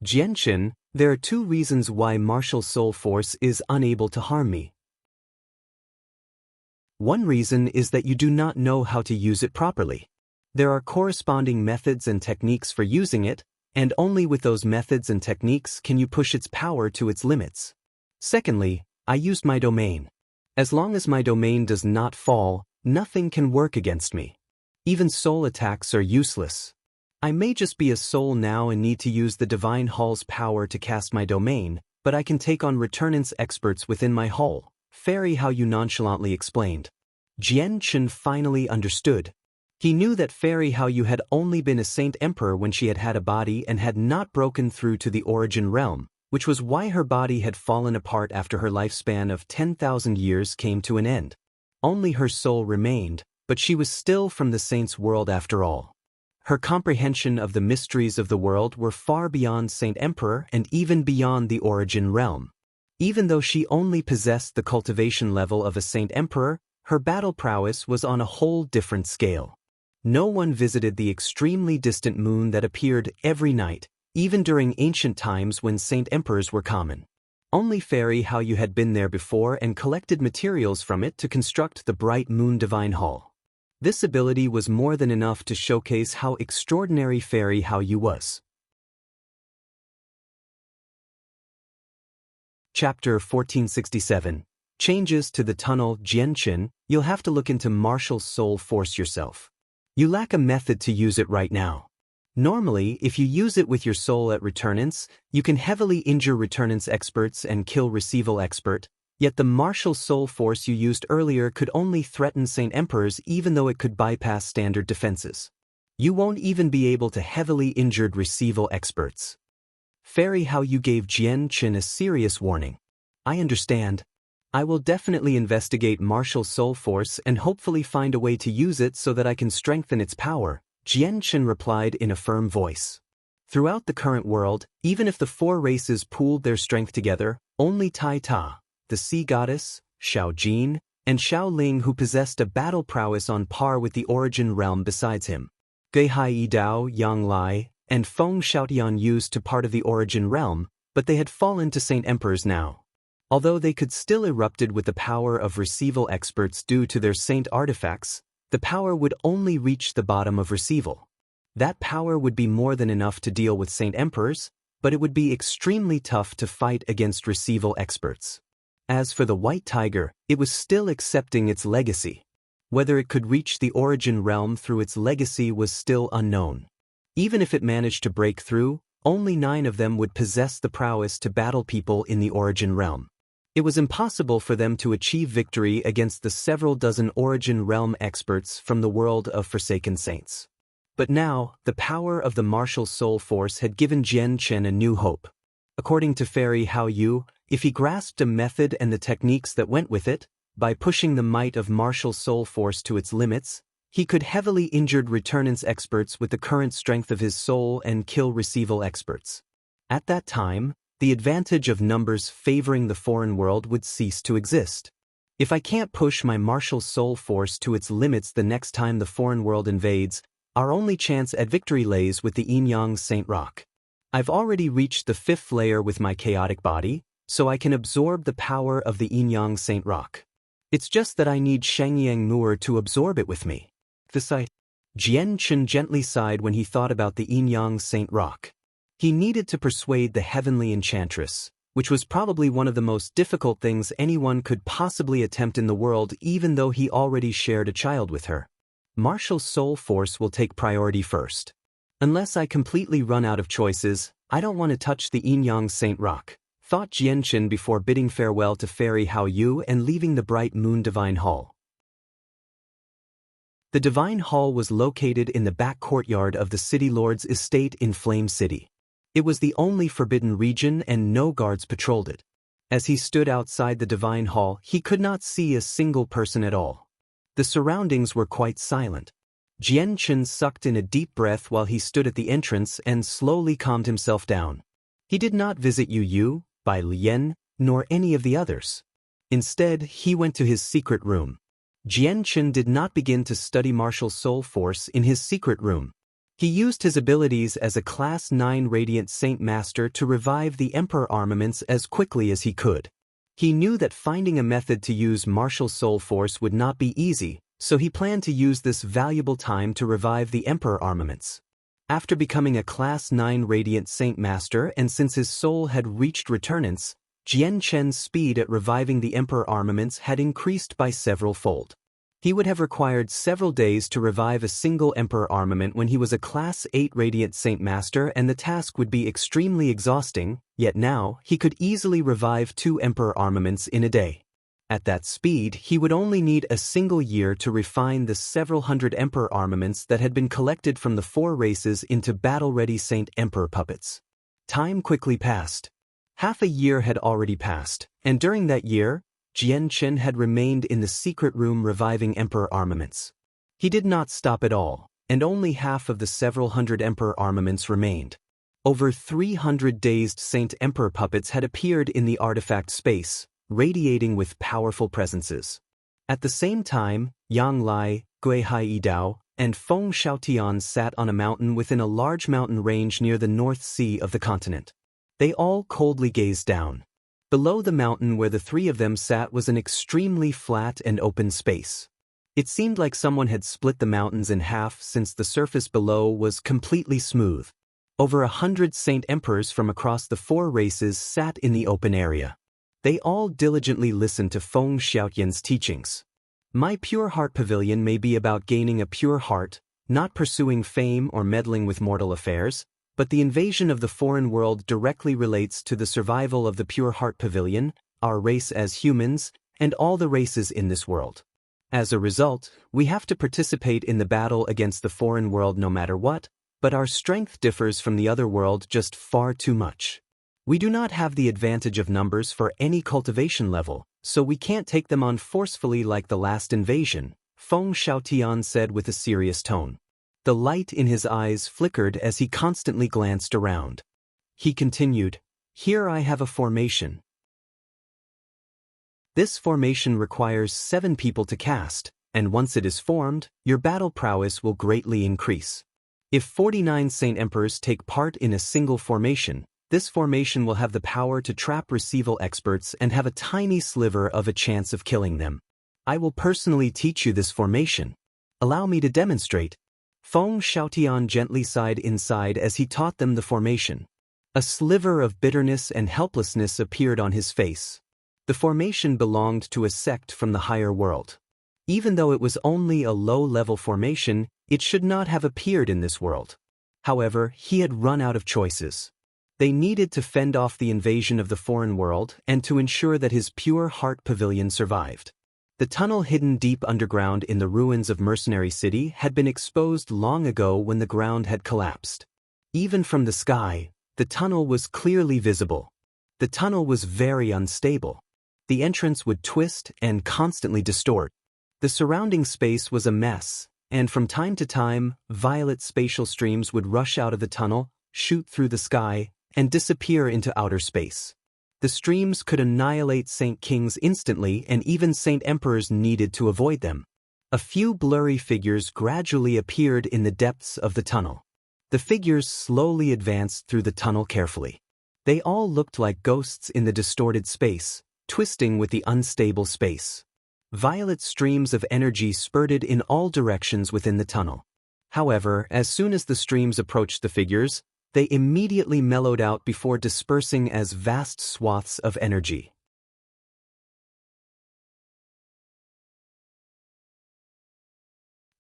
Jianqin, there are two reasons why martial soul force is unable to harm me. One reason is that you do not know how to use it properly. There are corresponding methods and techniques for using it, and only with those methods and techniques can you push its power to its limits. Secondly, I used my domain. As long as my domain does not fall, nothing can work against me. Even soul attacks are useless. I may just be a soul now and need to use the Divine Hall's power to cast my domain, but I can take on Returnance experts within my hall, Fairy Hao Yu nonchalantly explained. Jianqin finally understood. He knew that Fairy Hao Yu had only been a Saint Emperor when she had had a body and had not broken through to the origin realm, which was why her body had fallen apart after her lifespan of 10,000 years came to an end. Only her soul remained, but she was still from the saints' world after all. Her comprehension of the mysteries of the world were far beyond Saint Emperor and even beyond the origin realm. Even though she only possessed the cultivation level of a Saint Emperor, her battle prowess was on a whole different scale. No one visited the extremely distant moon that appeared every night, even during ancient times when Saint Emperors were common. Only Fairy Hao Yu had been there before and collected materials from it to construct the bright Moon Divine Hall. This ability was more than enough to showcase how extraordinary Fairy Hao Yu was. Chapter 1467. Changes to the tunnel. Jianqin, you'll have to look into martial soul force yourself. You lack a method to use it right now. Normally, if you use it with your soul at Returnance, you can heavily injure Returnance experts and kill Receival expert, yet the martial soul force you used earlier could only threaten Saint Emperors even though it could bypass standard defenses. You won't even be able to heavily injured Receival experts. Fairy Hao Yu gave Jianqin a serious warning. I understand. I will definitely investigate martial soul force and hopefully find a way to use it so that I can strengthen its power, Jianqin replied in a firm voice. Throughout the current world, even if the four races pooled their strength together, only Tai Ta, the sea goddess, Xiao Jin, and Xiao Ling who possessed a battle prowess on par with the origin realm besides him. Gei Hai Dao, Yang Lai, and Feng Xiaotian used to part of the origin realm, but they had fallen to Saint Emperors now. Although they could still erupted with the power of Receival experts due to their saint artifacts, the power would only reach the bottom of Receival. That power would be more than enough to deal with Saint Emperors, but it would be extremely tough to fight against Receival experts. As for the White Tiger, it was still accepting its legacy. Whether it could reach the origin realm through its legacy was still unknown. Even if it managed to break through, only 9 of them would possess the prowess to battle people in the origin realm. It was impossible for them to achieve victory against the several dozen Origin Realm experts from the world of Forsaken Saints. But now, the power of the martial soul force had given Jian Chen a new hope. According to Fairy Hao Yu, if he grasped a method and the techniques that went with it, by pushing the might of martial soul force to its limits, he could heavily injured returnance experts with the current strength of his soul and kill receival experts. At that time, the advantage of numbers favoring the foreign world would cease to exist. If I can't push my martial soul force to its limits the next time the foreign world invades, our only chance at victory lays with the Yin-Yang Saint Rock. I've already reached the 5th layer with my chaotic body, so I can absorb the power of the Yin-Yang Saint Rock. It's just that I need Shangyang Moor to absorb it with me. Jian Chen gently sighed when he thought about the Yin-Yang Saint Rock. He needed to persuade the heavenly enchantress, which was probably one of the most difficult things anyone could possibly attempt in the world, even though he already shared a child with her. Martial soul force will take priority first. Unless I completely run out of choices, I don't want to touch the Yin-Yang Saint Rock, thought Jian Chen before bidding farewell to Fairy Hao Yu and leaving the Bright Moon Divine Hall. The Divine Hall was located in the back courtyard of the City Lord's estate in Flame City. It was the only forbidden region and no guards patrolled it. As he stood outside the Divine Hall, he could not see a single person at all. The surroundings were quite silent. Jian Chen sucked in a deep breath while he stood at the entrance and slowly calmed himself down. He did not visit Yu Yu, Bai Lian, nor any of the others. Instead, he went to his secret room. Jian Chen did not begin to study martial soul force in his secret room. He used his abilities as a Class 9 Radiant Saint Master to revive the Emperor armaments as quickly as he could. He knew that finding a method to use martial soul force would not be easy, so he planned to use this valuable time to revive the Emperor armaments. After becoming a Class 9 Radiant Saint Master and since his soul had reached returnance, Jian Chen's speed at reviving the Emperor armaments had increased by several fold. He would have required several days to revive a single Emperor armament when he was a Class 8 Radiant Saint Master, and the task would be extremely exhausting, yet now he could easily revive 2 Emperor armaments in a day. At that speed, he would only need a single year to refine the several hundred Emperor armaments that had been collected from the 4 races into battle-ready Saint Emperor puppets. Time quickly passed. Half a year had already passed, and during that year, Jian Chen had remained in the secret room reviving Emperor armaments. He did not stop at all, and only half of the several hundred Emperor armaments remained. Over 300 dazed Saint Emperor puppets had appeared in the artifact space, radiating with powerful presences. At the same time, Yang Lai, Gui Hai Dao, and Feng Xiaotian sat on a mountain within a large mountain range near the North Sea of the continent. They all coldly gazed down. Below the mountain where the 3 of them sat was an extremely flat and open space. It seemed like someone had split the mountains in half, since the surface below was completely smooth. Over 100 Saint Emperors from across the 4 races sat in the open area. They all diligently listened to Feng Xiaotian's teachings. My Pure Heart Pavilion may be about gaining a pure heart, not pursuing fame or meddling with mortal affairs, but the invasion of the foreign world directly relates to the survival of the Pure Heart Pavilion, our race as humans, and all the races in this world. As a result, we have to participate in the battle against the foreign world no matter what, but our strength differs from the other world just far too much. We do not have the advantage of numbers for any cultivation level, so we can't take them on forcefully like the last invasion, Feng Xiaotian said with a serious tone. The light in his eyes flickered as he constantly glanced around. He continued, "Here I have a formation. This formation requires 7 people to cast, and once it is formed, your battle prowess will greatly increase. If 49 Saint Emperors take part in a single formation, this formation will have the power to trap receival experts and have a tiny sliver of a chance of killing them. I will personally teach you this formation. Allow me to demonstrate." Feng Xiaotian gently sighed inside as he taught them the formation. A sliver of bitterness and helplessness appeared on his face. The formation belonged to a sect from the higher world. Even though it was only a low-level formation, it should not have appeared in this world. However, he had run out of choices. They needed to fend off the invasion of the foreign world and to ensure that his pure heart pavilion survived. The tunnel hidden deep underground in the ruins of Mercenary City had been exposed long ago when the ground had collapsed. Even from the sky, the tunnel was clearly visible. The tunnel was very unstable. The entrance would twist and constantly distort. The surrounding space was a mess, and from time to time, violet spatial streams would rush out of the tunnel, shoot through the sky, and disappear into outer space. The streams could annihilate Saint Kings instantly, and even Saint Emperors needed to avoid them. A few blurry figures gradually appeared in the depths of the tunnel. The figures slowly advanced through the tunnel carefully. They all looked like ghosts in the distorted space, twisting with the unstable space. Violet streams of energy spurted in all directions within the tunnel. However, as soon as the streams approached the figures, they immediately mellowed out before dispersing as vast swaths of energy.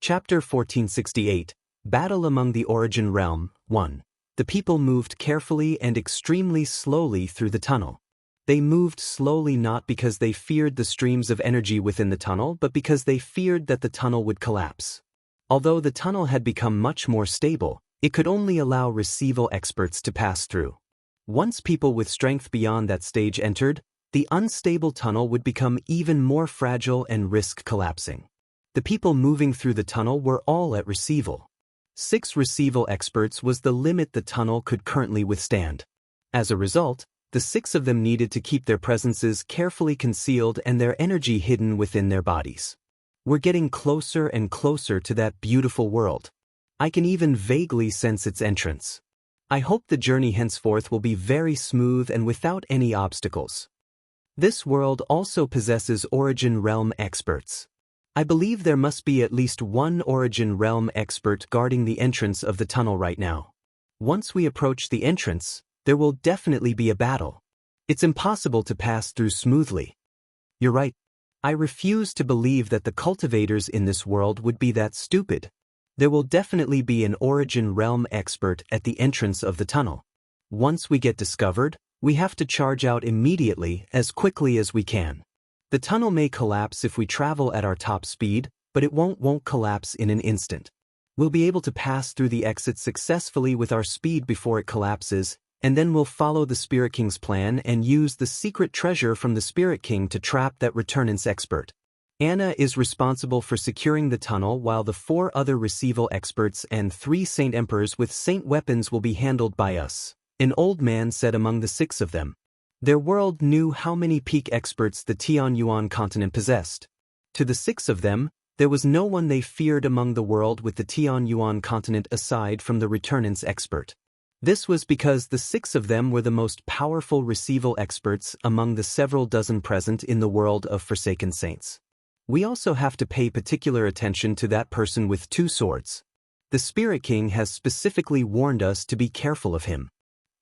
Chapter 1468, Battle Among the Origin Realm, 1. The people moved carefully and extremely slowly through the tunnel. They moved slowly not because they feared the streams of energy within the tunnel, but because they feared that the tunnel would collapse. Although the tunnel had become much more stable, it could only allow receival experts to pass through. Once people with strength beyond that stage entered, the unstable tunnel would become even more fragile and risk collapsing. The people moving through the tunnel were all at receival. 6 receival experts was the limit the tunnel could currently withstand. As a result, the 6 of them needed to keep their presences carefully concealed and their energy hidden within their bodies. We're getting closer and closer to that beautiful world. I can even vaguely sense its entrance. I hope the journey henceforth will be very smooth and without any obstacles. This world also possesses Origin Realm experts. I believe there must be at least one Origin Realm expert guarding the entrance of the tunnel right now. Once we approach the entrance, there will definitely be a battle. It's impossible to pass through smoothly. You're right. I refuse to believe that the cultivators in this world would be that stupid. There will definitely be an Origin Realm expert at the entrance of the tunnel. Once we get discovered, we have to charge out immediately, as quickly as we can. The tunnel may collapse if we travel at our top speed, but it won't collapse in an instant. We'll be able to pass through the exit successfully with our speed before it collapses, and then we'll follow the Spirit King's plan and use the secret treasure from the Spirit King to trap that returnance expert. Anna is responsible for securing the tunnel, while the 4 other receival experts and 3 Saint Emperors with Saint weapons will be handled by us, an old man said among the 6 of them. Their world knew how many peak experts the Tianyuan continent possessed. To the 6 of them, there was no one they feared among the world with the Tianyuan continent aside from the returnance expert. This was because the 6 of them were the most powerful receival experts among the several dozen present in the world of Forsaken Saints. We also have to pay particular attention to that person with 2 swords. The Spirit King has specifically warned us to be careful of him.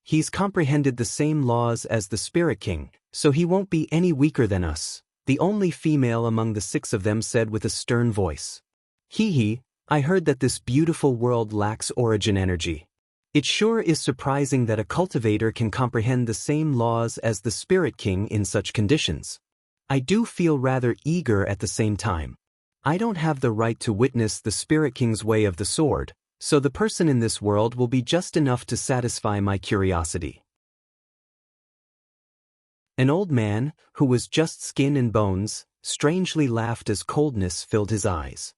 He's comprehended the same laws as the Spirit King, so he won't be any weaker than us, the only female among the 6 of them said with a stern voice. Hee, I heard that this beautiful world lacks origin energy. It sure is surprising that a cultivator can comprehend the same laws as the Spirit King in such conditions. I do feel rather eager at the same time. I don't have the right to witness the Spirit King's way of the sword, so the person in this world will be just enough to satisfy my curiosity. An old man, who was just skin and bones, strangely laughed as coldness filled his eyes.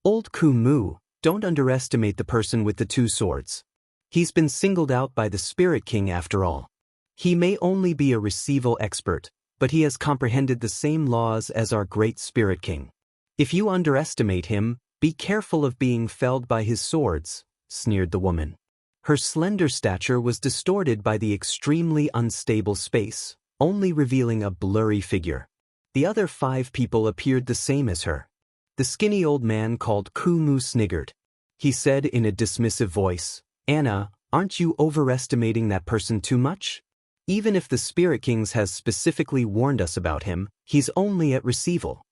Old Kumu, don't underestimate the person with the 2 swords. He's been singled out by the Spirit King after all. He may only be a receival expert, but he has comprehended the same laws as our great Spirit King. If you underestimate him, be careful of being felled by his swords, sneered the woman. Her slender stature was distorted by the extremely unstable space, only revealing a blurry figure. The other 5 people appeared the same as her. The skinny old man called Kumu sniggered. He said in a dismissive voice, Anna, aren't you overestimating that person too much? Even if the Spirit Kings has specifically warned us about him, he's only at receival.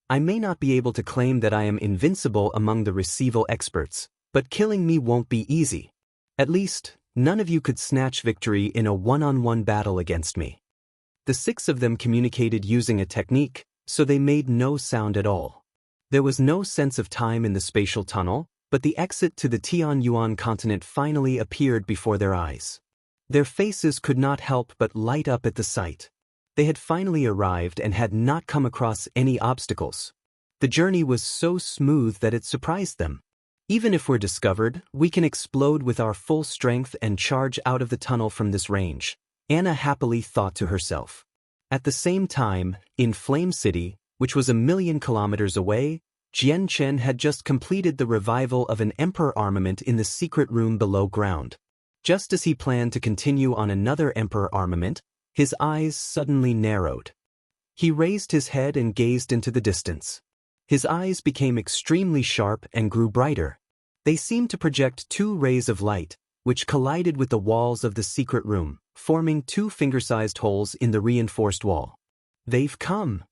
I may not be able to claim that I am invincible among the receival experts, but killing me won't be easy. At least, None of you could snatch victory in a one-on-one battle against me. The 6 of them communicated using a technique, so they made no sound at all. There was no sense of time in the spatial tunnel, but the exit to the Tianyuan continent finally appeared before their eyes. Their faces could not help but light up at the sight. They had finally arrived and had not come across any obstacles. The journey was so smooth that it surprised them. Even if we're discovered, we can explode with our full strength and charge out of the tunnel from this range, Anna happily thought to herself. At the same time, in Flame City, which was 1,000,000 kilometers away, Jian Chen had just completed the revival of an Emperor armament in the secret room below ground. Just as he planned to continue on another Emperor armament, his eyes suddenly narrowed. He raised his head and gazed into the distance. His eyes became extremely sharp and grew brighter. They seemed to project 2 rays of light, which collided with the walls of the secret room, forming 2 finger-sized holes in the reinforced wall. They've come.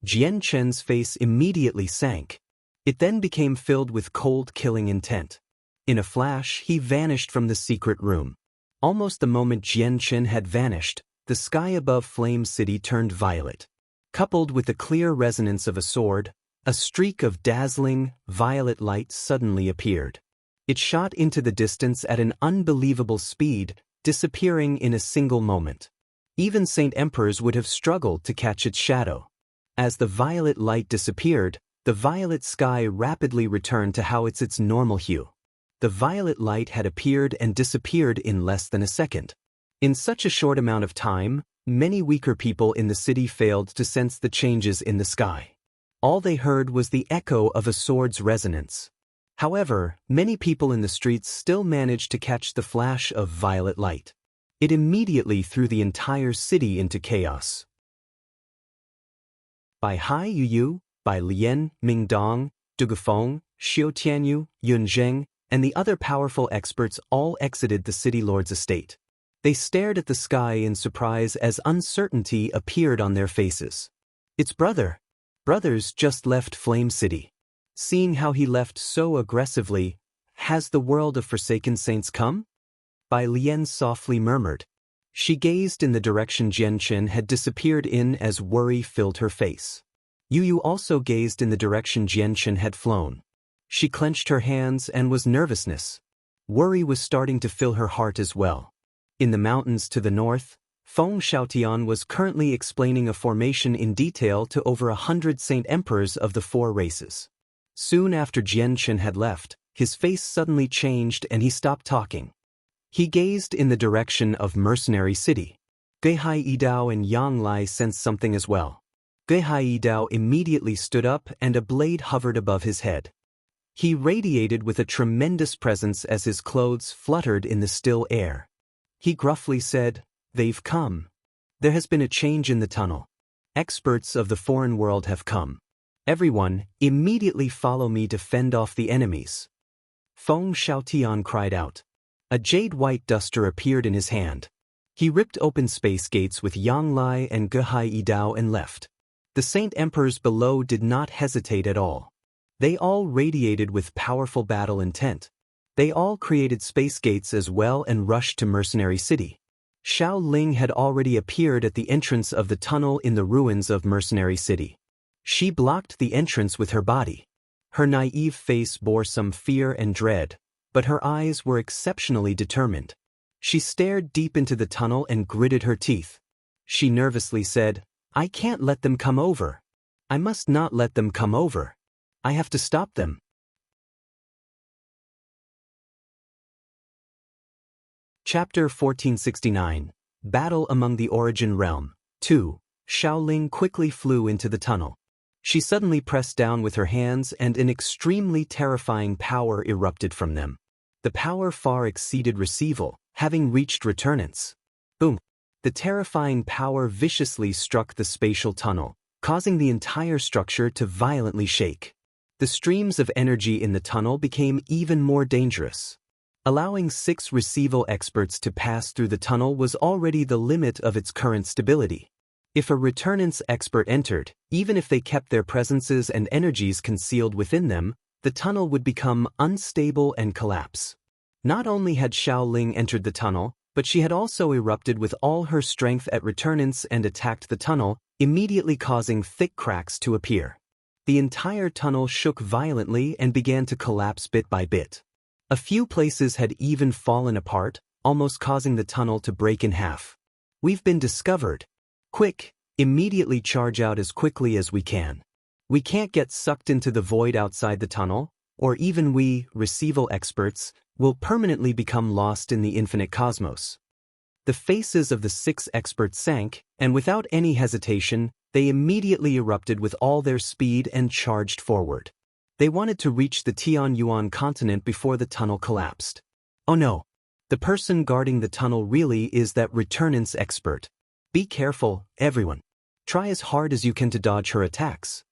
Jian Chen's face immediately sank. It then became filled with cold, killing intent. In a flash, he vanished from the secret room. Almost the moment Jian Chen had vanished, the sky above Flame City turned violet. Coupled with the clear resonance of a sword, a streak of dazzling, violet light suddenly appeared. It shot into the distance at an unbelievable speed, disappearing in a single moment. Even Saint Emperors would have struggled to catch its shadow. As the violet light disappeared, the violet sky rapidly returned to how it's its normal hue. The violet light had appeared and disappeared in less than a second. In such a short amount of time, many weaker people in the city failed to sense the changes in the sky. All they heard was the echo of a sword's resonance. However, many people in the streets still managed to catch the flash of violet light. It immediately threw the entire city into chaos. By Hai Yuyu, by Lian, Mingdong, Dugufeng, Xiu Tianyu, Yun Zheng, and the other powerful experts all exited the city lord's estate. They stared at the sky in surprise as uncertainty appeared on their faces. It's Brothers just left Flame City. Seeing how he left so aggressively, has the world of Forsaken Saints come? Bai Lian softly murmured. She gazed in the direction Jian Chen had disappeared in as worry filled her face. Yu Yu also gazed in the direction Jian Chen had flown. She clenched her hands and was nervousness. Worry was starting to fill her heart as well. In the mountains to the north, Feng Xiaotian was currently explaining a formation in detail to over 100 Saint Emperors of the 4 races. Soon after Jian Chen had left, his face suddenly changed and he stopped talking. He gazed in the direction of Mercenary City. Geihai Yidao and Yang Lai sensed something as well. Geihai Yidao immediately stood up and a blade hovered above his head. He radiated with a tremendous presence as his clothes fluttered in the still air. He gruffly said, "They've come. There has been a change in the tunnel. Experts of the foreign world have come. Everyone, immediately follow me to fend off the enemies." Feng Xiaotian cried out. A jade-white duster appeared in his hand. He ripped open space gates with Yang Lai and Geihai Yidao and left. The Saint Emperors below did not hesitate at all. They all radiated with powerful battle intent. They all created space gates as well and rushed to Mercenary City. Xiao Ling had already appeared at the entrance of the tunnel in the ruins of Mercenary City. She blocked the entrance with her body. Her naive face bore some fear and dread, but her eyes were exceptionally determined. She stared deep into the tunnel and gritted her teeth. She nervously said, "I can't let them come over. I must not let them come over. I have to stop them." Chapter 1469, Battle Among the Origin Realm, 2. Xiaoling quickly flew into the tunnel. She suddenly pressed down with her hands and an extremely terrifying power erupted from them. The power far exceeded receival, having reached returnance. Boom! The terrifying power viciously struck the spatial tunnel, causing the entire structure to violently shake. The streams of energy in the tunnel became even more dangerous. Allowing 6 receival experts to pass through the tunnel was already the limit of its current stability. If a returnance expert entered, even if they kept their presences and energies concealed within them, the tunnel would become unstable and collapse. Not only had Xiao Ling entered the tunnel, but she had also erupted with all her strength at returnance and attacked the tunnel, immediately causing thick cracks to appear. The entire tunnel shook violently and began to collapse bit by bit. A few places had even fallen apart, almost causing the tunnel to break in half. "We've been discovered. Quick, immediately charge out as quickly as we can. We can't get sucked into the void outside the tunnel, or even we, receival experts, will permanently become lost in the infinite cosmos." The faces of the 6 experts sank, and without any hesitation, they immediately erupted with all their speed and charged forward. They wanted to reach the Tianyuan continent before the tunnel collapsed. Oh no! The person guarding the tunnel really is that returnance expert. Be careful, everyone. Try as hard as you can to dodge her attacks.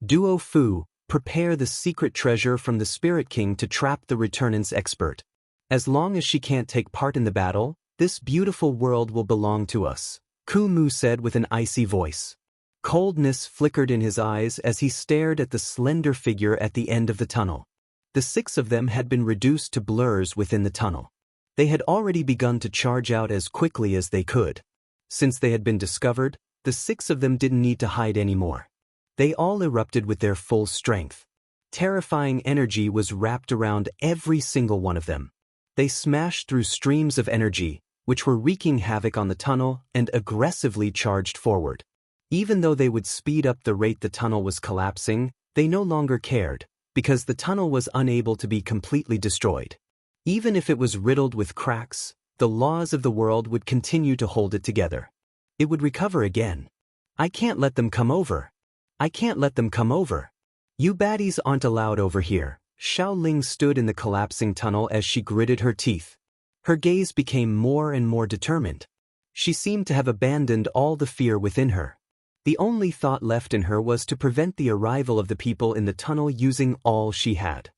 Duo Fu, prepare the secret treasure from the Spirit King to trap the returnance expert. As long as she can't take part in the battle, this beautiful world will belong to us, Ku Mu said with an icy voice. Coldness flickered in his eyes as he stared at the slender figure at the end of the tunnel. The 6 of them had been reduced to blurs within the tunnel. They had already begun to charge out as quickly as they could. Since they had been discovered, the 6 of them didn't need to hide anymore. They all erupted with their full strength. Terrifying energy was wrapped around every single one of them. They smashed through streams of energy, which were wreaking havoc on the tunnel, and aggressively charged forward. Even though they would speed up the rate the tunnel was collapsing, they no longer cared, because the tunnel was unable to be completely destroyed. Even if it was riddled with cracks, the laws of the world would continue to hold it together. It would recover again. I can't let them come over. I can't let them come over. You baddies aren't allowed over here. Xiao Ling stood in the collapsing tunnel as she gritted her teeth. Her gaze became more and more determined. She seemed to have abandoned all the fear within her. The only thought left in her was to prevent the arrival of the people in the tunnel using all she had.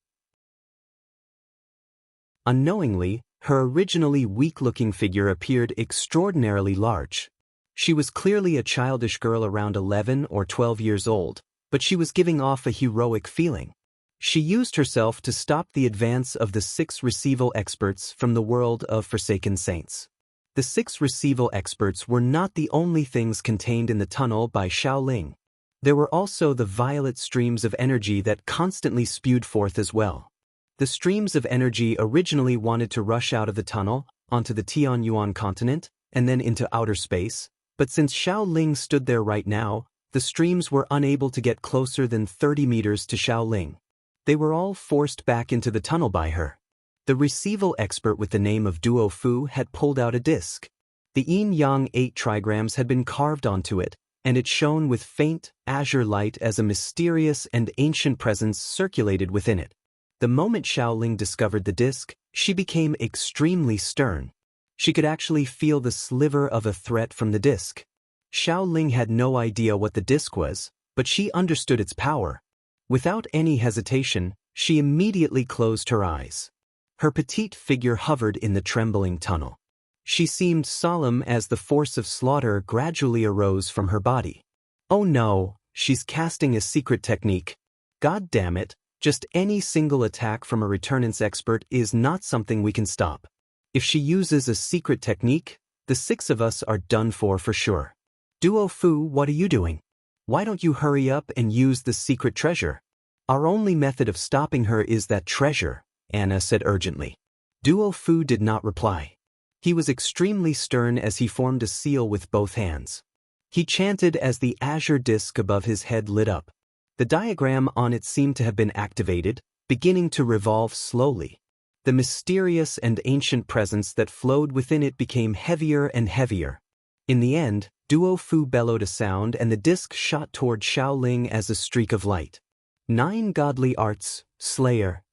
Unknowingly, her originally weak-looking figure appeared extraordinarily large. She was clearly a childish girl around 11 or 12 years old, but she was giving off a heroic feeling. She used herself to stop the advance of the 6 receival experts from the world of Forsaken Saints. The 6 receival experts were not the only things contained in the tunnel by Xiao Ling. There were also the violet streams of energy that constantly spewed forth as well. The streams of energy originally wanted to rush out of the tunnel, onto the Tianyuan continent, and then into outer space, but since Xiao Ling stood there right now, the streams were unable to get closer than 30 meters to Xiao Ling. They were all forced back into the tunnel by her. The receival expert with the name of Duo Fu had pulled out a disc. The yin-yang 8 trigrams had been carved onto it, and it shone with faint, azure light as a mysterious and ancient presence circulated within it. The moment Xiao Ling discovered the disc, she became extremely stern. She could actually feel the sliver of a threat from the disc. Xiao Ling had no idea what the disc was, but she understood its power. Without any hesitation, she immediately closed her eyes. Her petite figure hovered in the trembling tunnel. She seemed solemn as the force of slaughter gradually arose from her body. Oh no, she's casting a secret technique. God damn it, just any single attack from a returnance expert is not something we can stop. If she uses a secret technique, the 6 of us are done for sure. Duo Fu, what are you doing? Why don't you hurry up and use the secret treasure? Our only method of stopping her is that treasure, Anna said urgently. Duo Fu did not reply. He was extremely stern as he formed a seal with both hands. He chanted as the azure disk above his head lit up. The diagram on it seemed to have been activated, beginning to revolve slowly. The mysterious and ancient presence that flowed within it became heavier and heavier. In the end, Duo Fu bellowed a sound and the disc shot toward Xiao Ling as a streak of light. 9 godly arts, Slayer.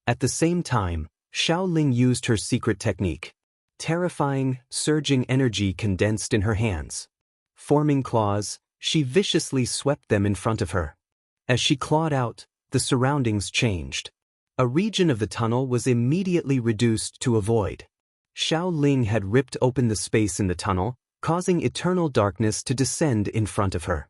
At the same time, Xiao Ling used her secret technique. Terrifying, surging energy condensed in her hands. Forming claws, she viciously swept them in front of her. As she clawed out, the surroundings changed. A region of the tunnel was immediately reduced to a void. Xiao Ling had ripped open the space in the tunnel, causing eternal darkness to descend in front of her.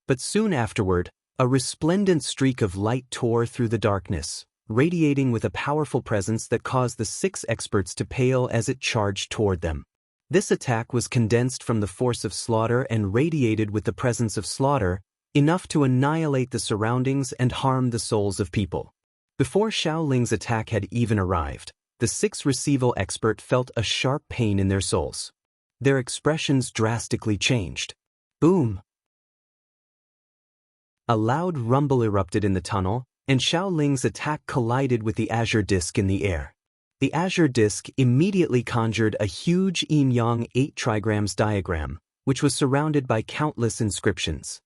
But soon afterward, a resplendent streak of light tore through the darkness, radiating with a powerful presence that caused the 6 experts to pale as it charged toward them. This attack was condensed from the force of slaughter and radiated with the presence of slaughter, enough to annihilate the surroundings and harm the souls of people. Before Xiao Ling's attack had even arrived, the 6 receival expert felt a sharp pain in their souls. Their expressions drastically changed. Boom! A loud rumble erupted in the tunnel, and Xiao Ling's attack collided with the azure disk in the air. The azure disk immediately conjured a huge yin-yang 8 trigrams diagram, which was surrounded by countless inscriptions.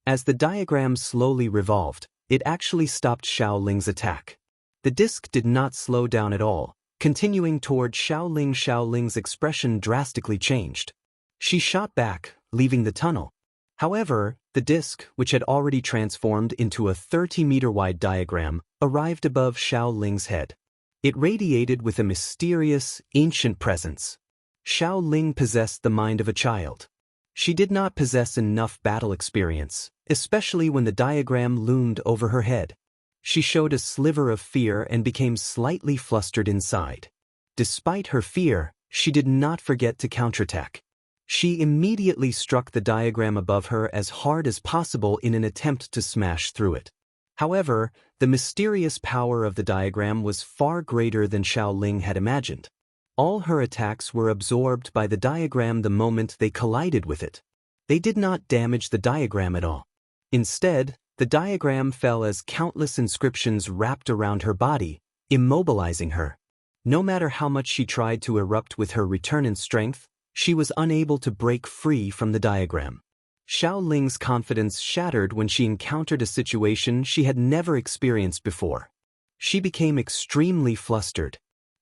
As the diagram slowly revolved, it actually stopped Xiao Ling's attack. The disk did not slow down at all, continuing toward Xiao Ling. Xiao Ling's expression drastically changed. She shot back, leaving the tunnel. However, the disk, which had already transformed into a 30-meter-wide diagram, arrived above Xiao Ling's head. It radiated with a mysterious, ancient presence. Xiao Ling possessed the mind of a child. She did not possess enough battle experience, especially when the diagram loomed over her head. She showed a sliver of fear and became slightly flustered inside. Despite her fear, she did not forget to counterattack. She immediately struck the diagram above her as hard as possible in an attempt to smash through it. However, the mysterious power of the diagram was far greater than Xiao Ling had imagined. All her attacks were absorbed by the diagram the moment they collided with it. They did not damage the diagram at all. Instead, the diagram fell as countless inscriptions wrapped around her body, immobilizing her. No matter how much she tried to erupt with her return in strength, she was unable to break free from the diagram. Xiao Ling's confidence shattered when she encountered a situation she had never experienced before. She became extremely flustered.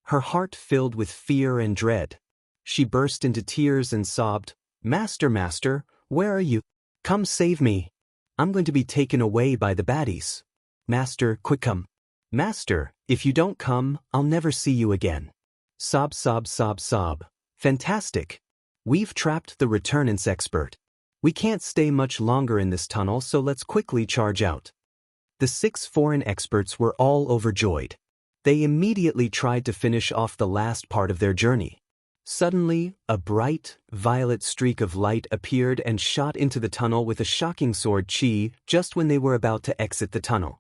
Her heart filled with fear and dread. She burst into tears and sobbed, "Master, Master, where are you? Come save me. I'm going to be taken away by the baddies. Master, quick come. Master, if you don't come, I'll never see you again." Sob, sob, sob, sob. Fantastic. We've trapped the returnance expert. We can't stay much longer in this tunnel, so let's quickly charge out. The 6 foreign experts were all overjoyed. They immediately tried to finish off the last part of their journey. Suddenly, a bright, violet streak of light appeared and shot into the tunnel with a shocking sword chi just when they were about to exit the tunnel.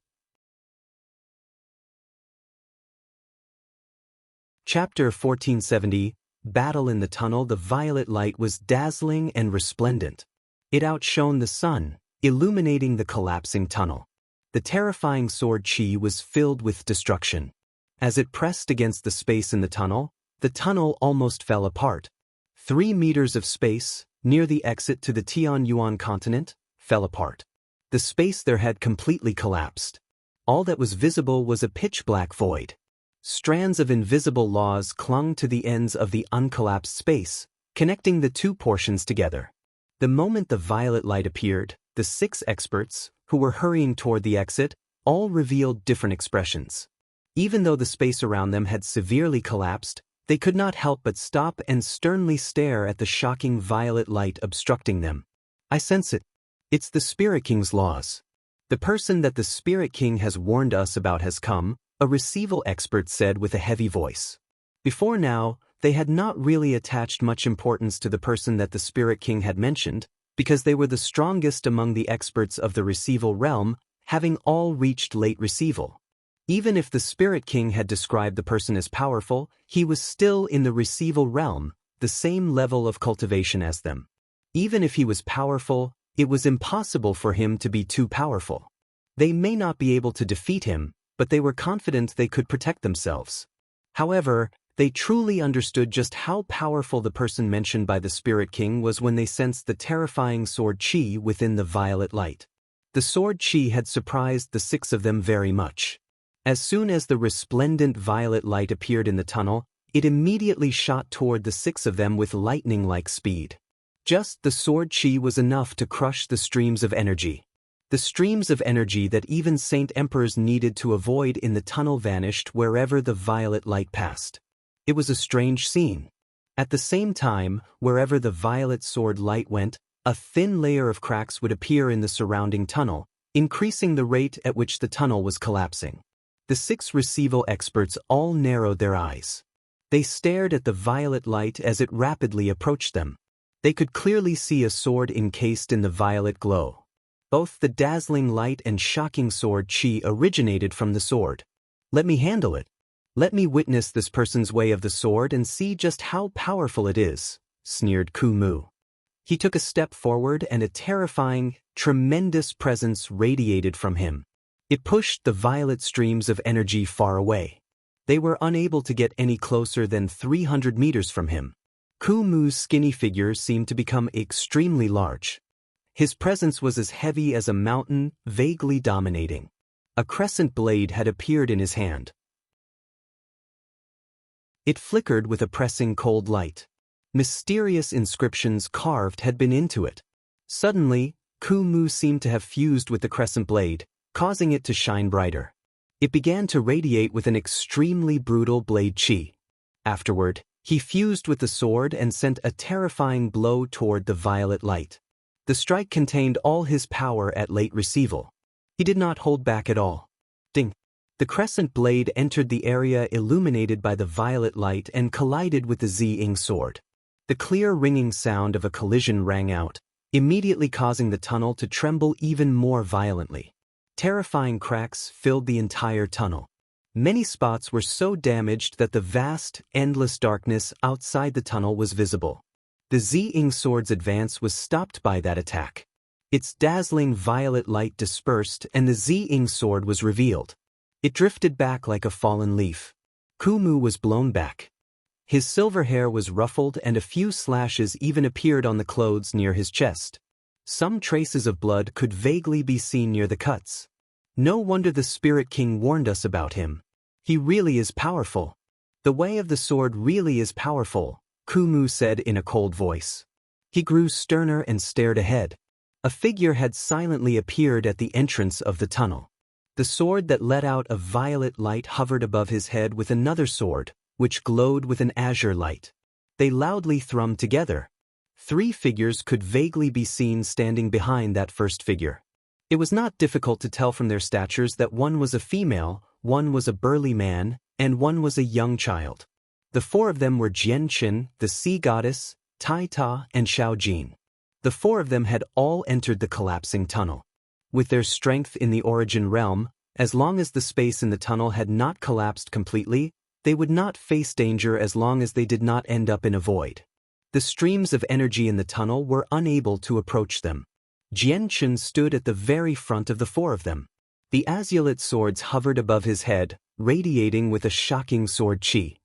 Chapter 1470, Battle in the Tunnel. The violet light was dazzling and resplendent. It outshone the sun, illuminating the collapsing tunnel. The terrifying sword chi was filled with destruction. As it pressed against the space in the tunnel almost fell apart. 3 meters of space, near the exit to the Tianyuan continent, fell apart. The space there had completely collapsed. All that was visible was a pitch-black void. Strands of invisible laws clung to the ends of the uncollapsed space, connecting the 2 portions together. The moment the violet light appeared, the 6 experts, who were hurrying toward the exit, all revealed different expressions. Even though the space around them had severely collapsed, they could not help but stop and sternly stare at the shocking violet light obstructing them. "I sense it. It's the Spirit King's laws. The person that the Spirit King has warned us about has come," a receival expert said with a heavy voice. Before now, they had not really attached much importance to the person that the Spirit King had mentioned, because they were the strongest among the experts of the receival realm, having all reached late receival. Even if the Spirit King had described the person as powerful, he was still in the receival realm, the same level of cultivation as them. Even if he was powerful, it was impossible for him to be too powerful. They may not be able to defeat him, but they were confident they could protect themselves. However, they truly understood just how powerful the person mentioned by the Spirit King was when they sensed the terrifying sword chi within the violet light. The sword chi had surprised the 6 of them very much. As soon as the resplendent violet light appeared in the tunnel, it immediately shot toward the 6 of them with lightning-like speed. Just the sword chi was enough to crush the streams of energy. The streams of energy that even Saint Emperors needed to avoid in the tunnel vanished wherever the violet light passed. It was a strange scene. At the same time, wherever the violet sword light went, a thin layer of cracks would appear in the surrounding tunnel, increasing the rate at which the tunnel was collapsing. The 6 receival experts all narrowed their eyes. They stared at the violet light as it rapidly approached them. They could clearly see a sword encased in the violet glow. Both the dazzling light and shocking sword chi originated from the sword. "Let me handle it. Let me witness this person's way of the sword and see just how powerful it is," sneered Kumu. He took a step forward and a terrifying, tremendous presence radiated from him. It pushed the violet streams of energy far away. They were unable to get any closer than 300 meters from him. Kumu's skinny figure seemed to become extremely large. His presence was as heavy as a mountain, vaguely dominating. A crescent blade had appeared in his hand. It flickered with a pressing cold light. Mysterious inscriptions carved had been into it. Suddenly, Kumu seemed to have fused with the crescent blade, causing it to shine brighter. It began to radiate with an extremely brutal blade chi. Afterward, he fused with the sword and sent a terrifying blow toward the violet light. The strike contained all his power at late receival. He did not hold back at all. Ding! The crescent blade entered the area illuminated by the violet light and collided with the Ziying sword. The clear ringing sound of a collision rang out, immediately causing the tunnel to tremble even more violently. Terrifying cracks filled the entire tunnel. Many spots were so damaged that the vast, endless darkness outside the tunnel was visible. The Ziying sword's advance was stopped by that attack. Its dazzling violet light dispersed and the Ziying sword was revealed. It drifted back like a fallen leaf. Kumu was blown back. His silver hair was ruffled and a few slashes even appeared on the clothes near his chest. Some traces of blood could vaguely be seen near the cuts. No wonder the Spirit King warned us about him. He really is powerful. The way of the sword really is powerful, Kumu said in a cold voice. He grew sterner and stared ahead. A figure had silently appeared at the entrance of the tunnel. The sword that let out a violet light hovered above his head with another sword, which glowed with an azure light. They loudly thrummed together. 3 figures could vaguely be seen standing behind that first figure. It was not difficult to tell from their statures that one was a female, one was a burly man, and one was a young child. The 4 of them were Jianqin, the sea goddess, Tai Ta, and Xiaojin. The 4 of them had all entered the collapsing tunnel. With their strength in the origin realm, as long as the space in the tunnel had not collapsed completely, they would not face danger as long as they did not end up in a void. The streams of energy in the tunnel were unable to approach them. Jianqin stood at the very front of the 4 of them. The azulate swords hovered above his head, radiating with a shocking sword chi.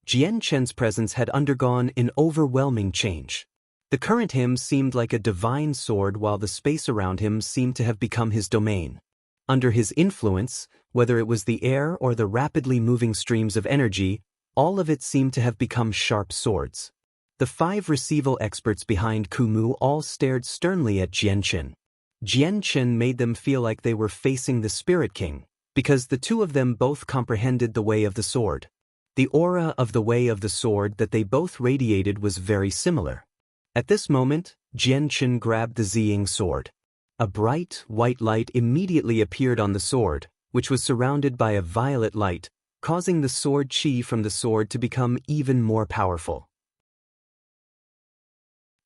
Jianqin's presence had undergone an overwhelming change. The current him seemed like a divine sword while the space around him seemed to have become his domain. Under his influence, whether it was the air or the rapidly moving streams of energy, all of it seemed to have become sharp swords. The 5 receival experts behind Kumu all stared sternly at Jianqin. Jianqin made them feel like they were facing the Spirit King, because the 2 of them both comprehended the way of the sword. The aura of the way of the sword that they both radiated was very similar. At this moment, Jianqin grabbed the Ziying sword. A bright, white light immediately appeared on the sword, which was surrounded by a violet light, causing the sword chi from the sword to become even more powerful.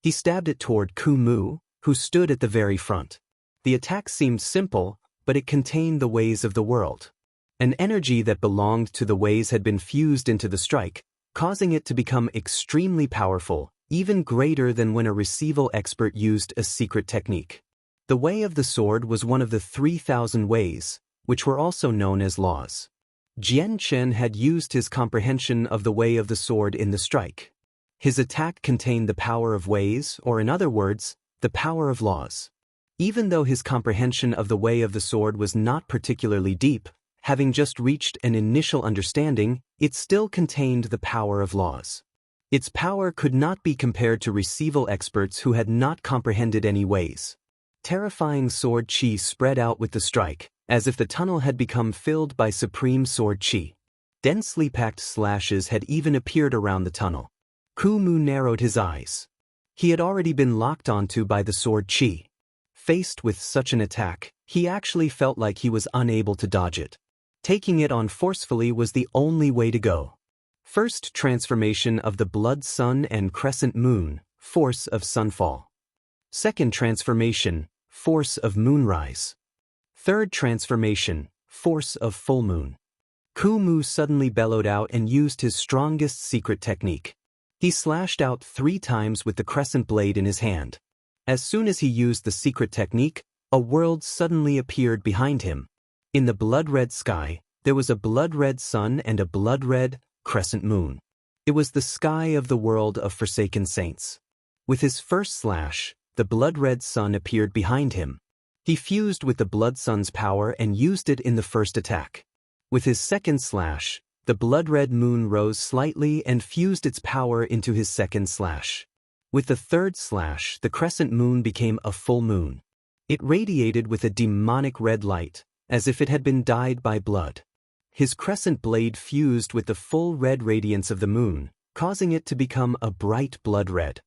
He stabbed it toward Kumu, who stood at the very front. The attack seemed simple, but it contained the ways of the world. An energy that belonged to the ways had been fused into the strike, causing it to become extremely powerful, even greater than when a receival expert used a secret technique. The way of the sword was one of the 3,000 ways, which were also known as laws. Jianqin had used his comprehension of the way of the sword in the strike. His attack contained the power of ways, or in other words, the power of laws. Even though his comprehension of the way of the sword was not particularly deep, having just reached an initial understanding, it still contained the power of laws. Its power could not be compared to receival experts who had not comprehended any ways. Terrifying sword chi spread out with the strike, as if the tunnel had become filled by supreme sword chi. Densely packed slashes had even appeared around the tunnel. Kumu narrowed his eyes. He had already been locked onto by the sword chi. Faced with such an attack, he actually felt like he was unable to dodge it. Taking it on forcefully was the only way to go. First transformation of the blood sun and crescent moon, force of sunfall. Second transformation, force of moonrise. Third transformation, force of full moon. Kumu suddenly bellowed out and used his strongest secret technique. He slashed out 3 times with the crescent blade in his hand. As soon as he used the secret technique, a world suddenly appeared behind him. In the blood-red sky, there was a blood-red sun and a blood-red crescent moon. It was the sky of the world of forsaken saints. With his first slash, the blood-red sun appeared behind him. He fused with the blood sun's power and used it in the first attack. With his second slash, the blood-red moon rose slightly and fused its power into his second slash. With the third slash, the crescent moon became a full moon. It radiated with a demonic red light, as if it had been dyed by blood. His crescent blade fused with the full red radiance of the moon, causing it to become a bright blood red.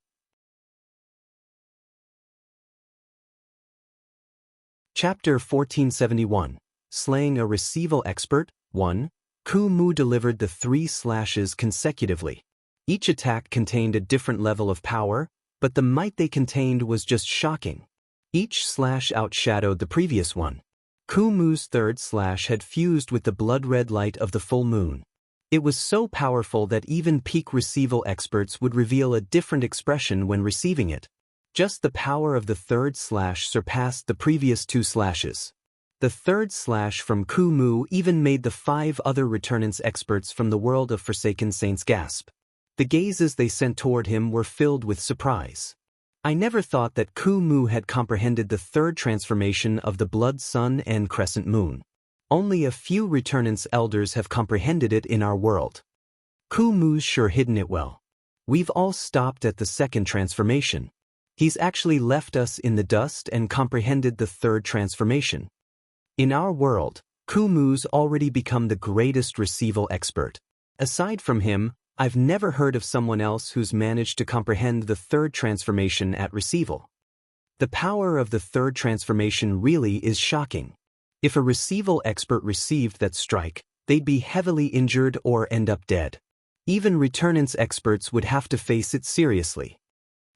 Chapter 1471. Slaying a Receival Expert. 1. Kumu delivered the 3 slashes consecutively. Each attack contained a different level of power, but the might they contained was just shocking. Each slash outshadowed the previous one. Kumu's third slash had fused with the blood-red light of the full moon. It was so powerful that even peak Receival experts would reveal a different expression when receiving it. Just the power of the third slash surpassed the previous 2 slashes. The third slash from Kumu even made the 5 other Returnance experts from the world of Forsaken Saints gasp. The gazes they sent toward him were filled with surprise. I never thought that Kumu had comprehended the third transformation of the blood sun and crescent moon. Only a few Returnance elders have comprehended it in our world. Kumu's sure hidden it well. We've all stopped at the second transformation. He's actually left us in the dust and comprehended the third transformation. In our world, Kumu's already become the greatest Receival expert. Aside from him, I've never heard of someone else who's managed to comprehend the third transformation at Receival. The power of the third transformation really is shocking. If a Receival expert received that strike, they'd be heavily injured or end up dead. Even Returnance experts would have to face it seriously.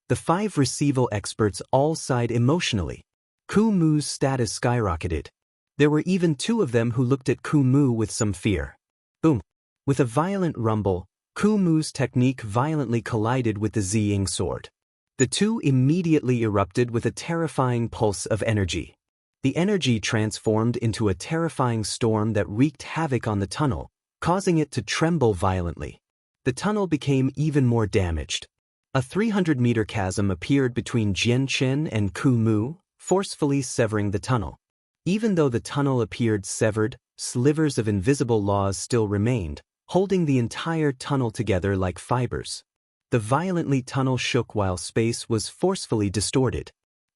The 5 Receival experts all sighed emotionally. Kumu's status skyrocketed. There were even 2 of them who looked at Kumu with some fear. Boom! With a violent rumble, Kumu's technique violently collided with the Ziying sword. The 2 immediately erupted with a terrifying pulse of energy. The energy transformed into a terrifying storm that wreaked havoc on the tunnel, causing it to tremble violently. The tunnel became even more damaged. A 300-meter chasm appeared between Jianchen and Kumu, forcefully severing the tunnel. Even though the tunnel appeared severed, slivers of invisible laws still remained, holding the entire tunnel together like fibers. The violently tunnel shook while space was forcefully distorted.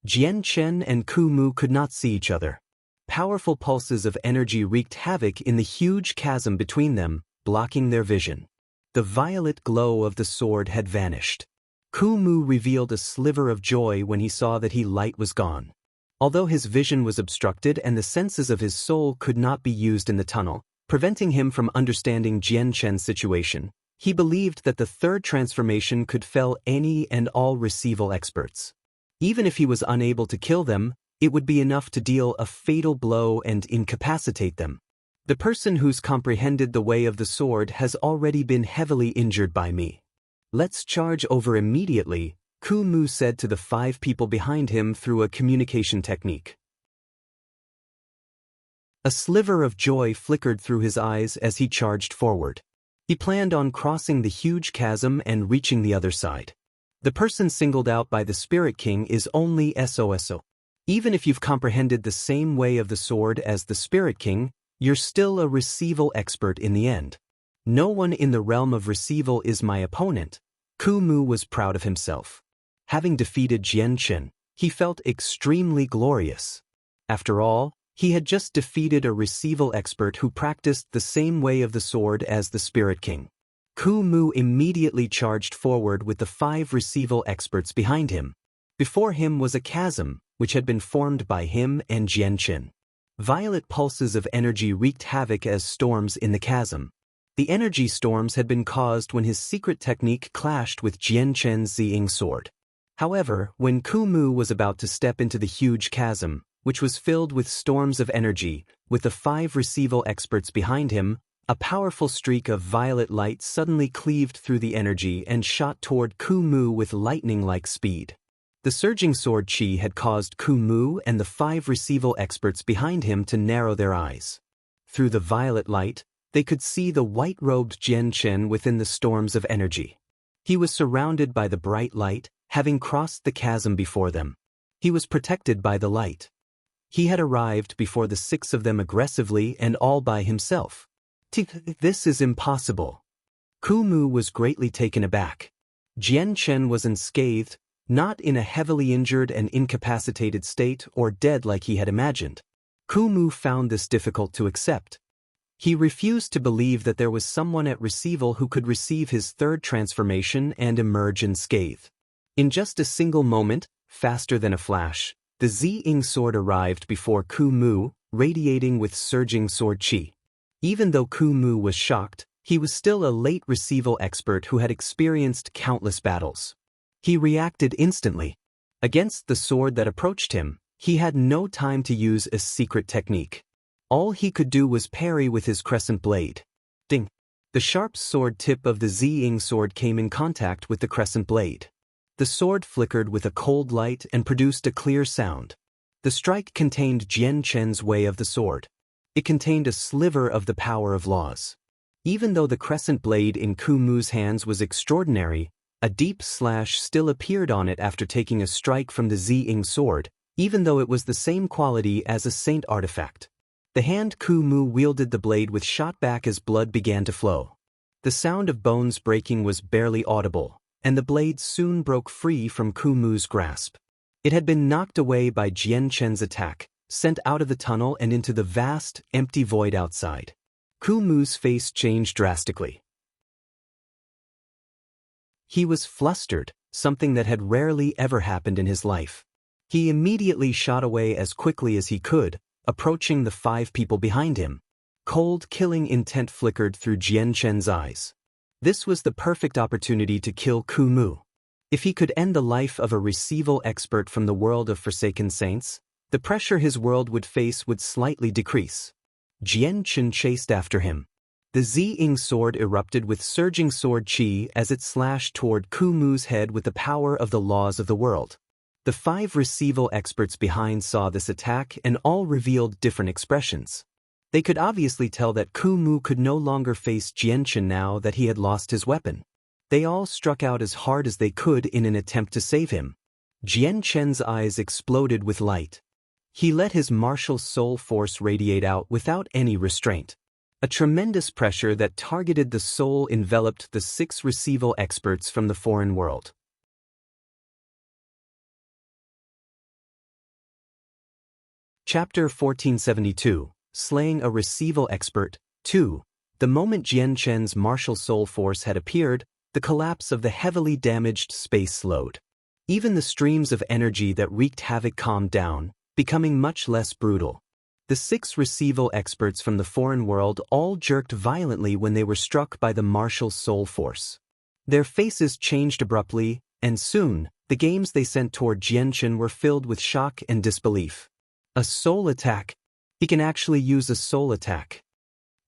Jianchen and Kumu could not see each other. Powerful pulses of energy wreaked havoc in the huge chasm between them, blocking their vision. The violet glow of the sword had vanished. Kumu revealed a sliver of joy when he saw that his light was gone. Although his vision was obstructed and the senses of his soul could not be used in the tunnel, preventing him from understanding Jianchen's situation, he believed that the third transformation could fell any and all Receival experts. Even if he was unable to kill them, it would be enough to deal a fatal blow and incapacitate them. The person who's comprehended the way of the sword has already been heavily injured by me. Let's charge over immediately, Kumu said to the 5 people behind him through a communication technique. A sliver of joy flickered through his eyes as he charged forward. He planned on crossing the huge chasm and reaching the other side. The person singled out by the Spirit King is only SOSO. Even if you've comprehended the same way of the sword as the Spirit King, you're still a Receival expert in the end. No one in the realm of Receival is my opponent. Kumu was proud of himself. Having defeated Jianchen, he felt extremely glorious. After all, he had just defeated a Receival expert who practiced the same way of the sword as the Spirit King. Kumu immediately charged forward with the 5 Receival experts behind him. Before him was a chasm, which had been formed by him and Jianchen. Violet pulses of energy wreaked havoc as storms in the chasm. The energy storms had been caused when his secret technique clashed with Jian Chen's Ziying sword. However, when Ku Mu was about to step into the huge chasm, which was filled with storms of energy, with the 5 receival experts behind him, a powerful streak of violet light suddenly cleaved through the energy and shot toward Ku Mu with lightning-like speed. The surging sword chi had caused Ku Mu and the 5 receival experts behind him to narrow their eyes. Through the violet light, they could see the white-robed Jian Chen within the storms of energy. He was surrounded by the bright light, having crossed the chasm before them. He was protected by the light. He had arrived before the 6 of them aggressively and all by himself. This is impossible. Ku Mu was greatly taken aback. Jian Chen was unscathed, not in a heavily injured and incapacitated state or dead like he had imagined. Ku Mu found this difficult to accept. He refused to believe that there was someone at receival who could receive his 3rd transformation and emerge unscathed. In just a single moment, faster than a flash, the Ziying sword arrived before Ku Mu, radiating with surging sword chi. Even though Ku Mu was shocked, he was still a late receival expert who had experienced countless battles. He reacted instantly. Against the sword that approached him, he had no time to use a secret technique. All he could do was parry with his crescent blade. Ding! The sharp sword tip of the Ziying sword came in contact with the crescent blade. The sword flickered with a cold light and produced a clear sound. The strike contained Jian Chen's way of the sword. It contained a sliver of the power of laws. Even though the crescent blade in Ku Mu's hands was extraordinary, a deep slash still appeared on it after taking a strike from the Ziying sword, even though it was the same quality as a saint artifact. The hand Ku Mu wielded the blade with shot back as blood began to flow. The sound of bones breaking was barely audible, and the blade soon broke free from Ku Mu's grasp. It had been knocked away by Jian Chen's attack, sent out of the tunnel and into the vast, empty void outside. Ku Mu's face changed drastically. He was flustered, something that had rarely ever happened in his life. He immediately shot away as quickly as he could, approaching the 5 people behind him. Cold, killing intent flickered through Jian Chen's eyes. This was the perfect opportunity to kill Ku Mu. If he could end the life of a receival expert from the world of Forsaken Saints, the pressure his world would face would slightly decrease. Jian Chen chased after him. The Ziying sword erupted with surging sword chi as it slashed toward Ku Mu's head with the power of the laws of the world. The 5 receival experts behind saw this attack and all revealed different expressions. They could obviously tell that Ku Mu could no longer face Jian Chen now that he had lost his weapon. They all struck out as hard as they could in an attempt to save him. Jian Chen's eyes exploded with light. He let his martial soul force radiate out without any restraint. A tremendous pressure that targeted the soul enveloped the 6 receival experts from the foreign world. Chapter 1472, Slaying a Receival Expert, 2. The moment Jian Chen's martial soul force had appeared, the collapse of the heavily damaged space slowed. Even the streams of energy that wreaked havoc calmed down, becoming much less brutal. The 6 receival experts from the foreign world all jerked violently when they were struck by the martial soul force. Their faces changed abruptly, and soon, the games they sent toward Jian Chen were filled with shock and disbelief. A soul attack? He can actually use a soul attack.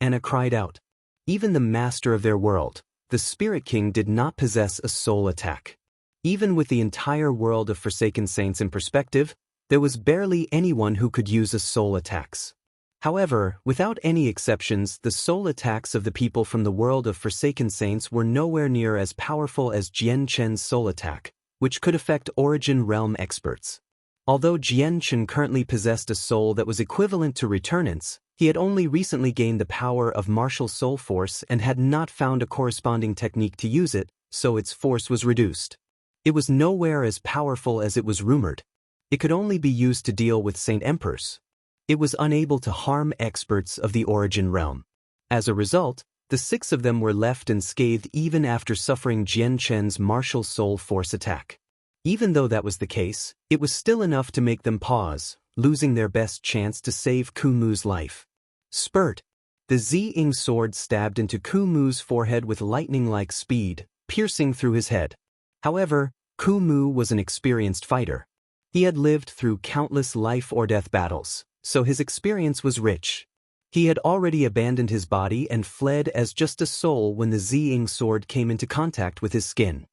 Anna cried out. Even the master of their world, the Spirit King, did not possess a soul attack. Even with the entire world of Forsaken Saints in perspective, there was barely anyone who could use a soul attacks. However, without any exceptions, the soul attacks of the people from the world of Forsaken Saints were nowhere near as powerful as Jian Chen's soul attack, which could affect Origin Realm experts. Although Jian Chen currently possessed a soul that was equivalent to Returnance, he had only recently gained the power of martial soul force and had not found a corresponding technique to use it, so its force was reduced. It was nowhere as powerful as it was rumored. It could only be used to deal with Saint Emperors. It was unable to harm experts of the Origin Realm. As a result, the 6 of them were left unscathed even after suffering Jian Chen's martial soul force attack. Even though that was the case, it was still enough to make them pause, losing their best chance to save Kumu's life. Spurt! The Zing sword stabbed into Kumu's forehead with lightning-like speed, piercing through his head. However, Kumu was an experienced fighter. He had lived through countless life-or-death battles, so his experience was rich. He had already abandoned his body and fled as just a soul when the Zing sword came into contact with his skin.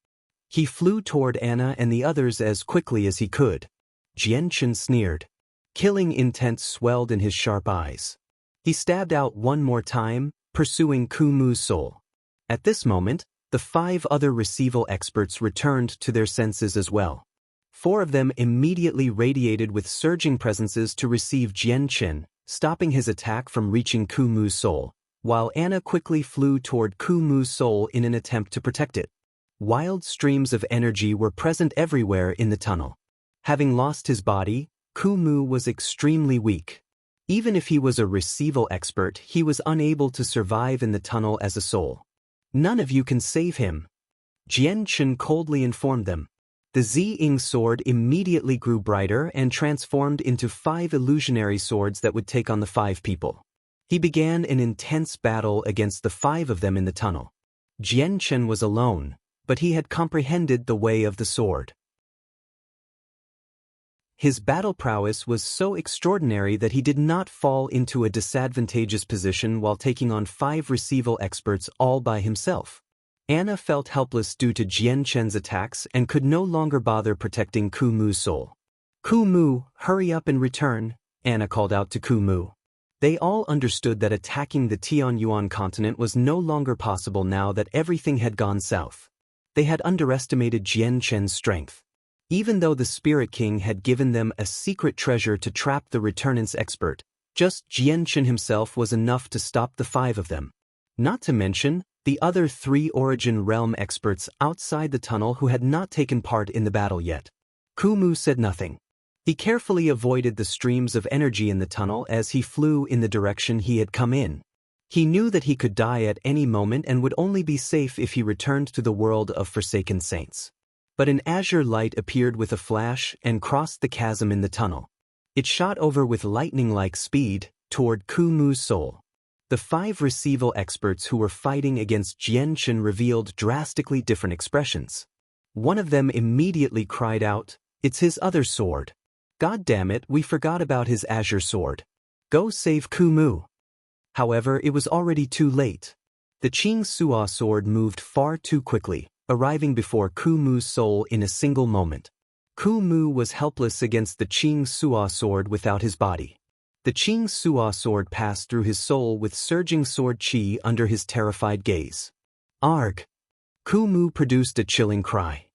He flew toward Anna and the others as quickly as he could. Jianchen sneered. Killing intent swelled in his sharp eyes. He stabbed out one more time, pursuing Kumu's soul. At this moment, the 5 other receival experts returned to their senses as well. 4 of them immediately radiated with surging presences to receive Jianchen, stopping his attack from reaching Kumu's soul, while Anna quickly flew toward Kumu's soul in an attempt to protect it. Wild streams of energy were present everywhere in the tunnel. Having lost his body, Kumu was extremely weak. Even if he was a receival expert, he was unable to survive in the tunnel as a soul. None of you can save him, Jianchen coldly informed them. The Zing sword immediately grew brighter and transformed into 5 illusionary swords that would take on the 5 people. He began an intense battle against the 5 of them in the tunnel. Jianchen was alone, but he had comprehended the way of the sword. His battle prowess was so extraordinary that he did not fall into a disadvantageous position while taking on 5 receival experts all by himself. Anna felt helpless due to Jianchen's attacks and could no longer bother protecting Kumu's soul. Kumu, hurry up and return, Anna called out to Kumu. They all understood that attacking the Tianyuan continent was no longer possible now that everything had gone south. They had underestimated Jianchen's strength. Even though the Spirit King had given them a secret treasure to trap the Returnance expert, just Jianchen himself was enough to stop the 5 of them. Not to mention the other 3 Origin Realm experts outside the tunnel who had not taken part in the battle yet. Kumu said nothing. He carefully avoided the streams of energy in the tunnel as he flew in the direction he had come in. He knew that he could die at any moment and would only be safe if he returned to the world of Forsaken Saints. But an azure light appeared with a flash and crossed the chasm in the tunnel. It shot over with lightning-like speed toward Kumu's soul. The 5 receival experts who were fighting against Jianchen revealed drastically different expressions. One of them immediately cried out, "It's his other sword. God damn it, we forgot about his azure sword. Go save Kumu." However, it was already too late. The Qing Suo sword moved far too quickly, arriving before Kumu's soul in a single moment. Kumu was helpless against the Qing Suo sword without his body. The Qing Suo sword passed through his soul with surging sword qi under his terrified gaze. Arg! Kumu produced a chilling cry.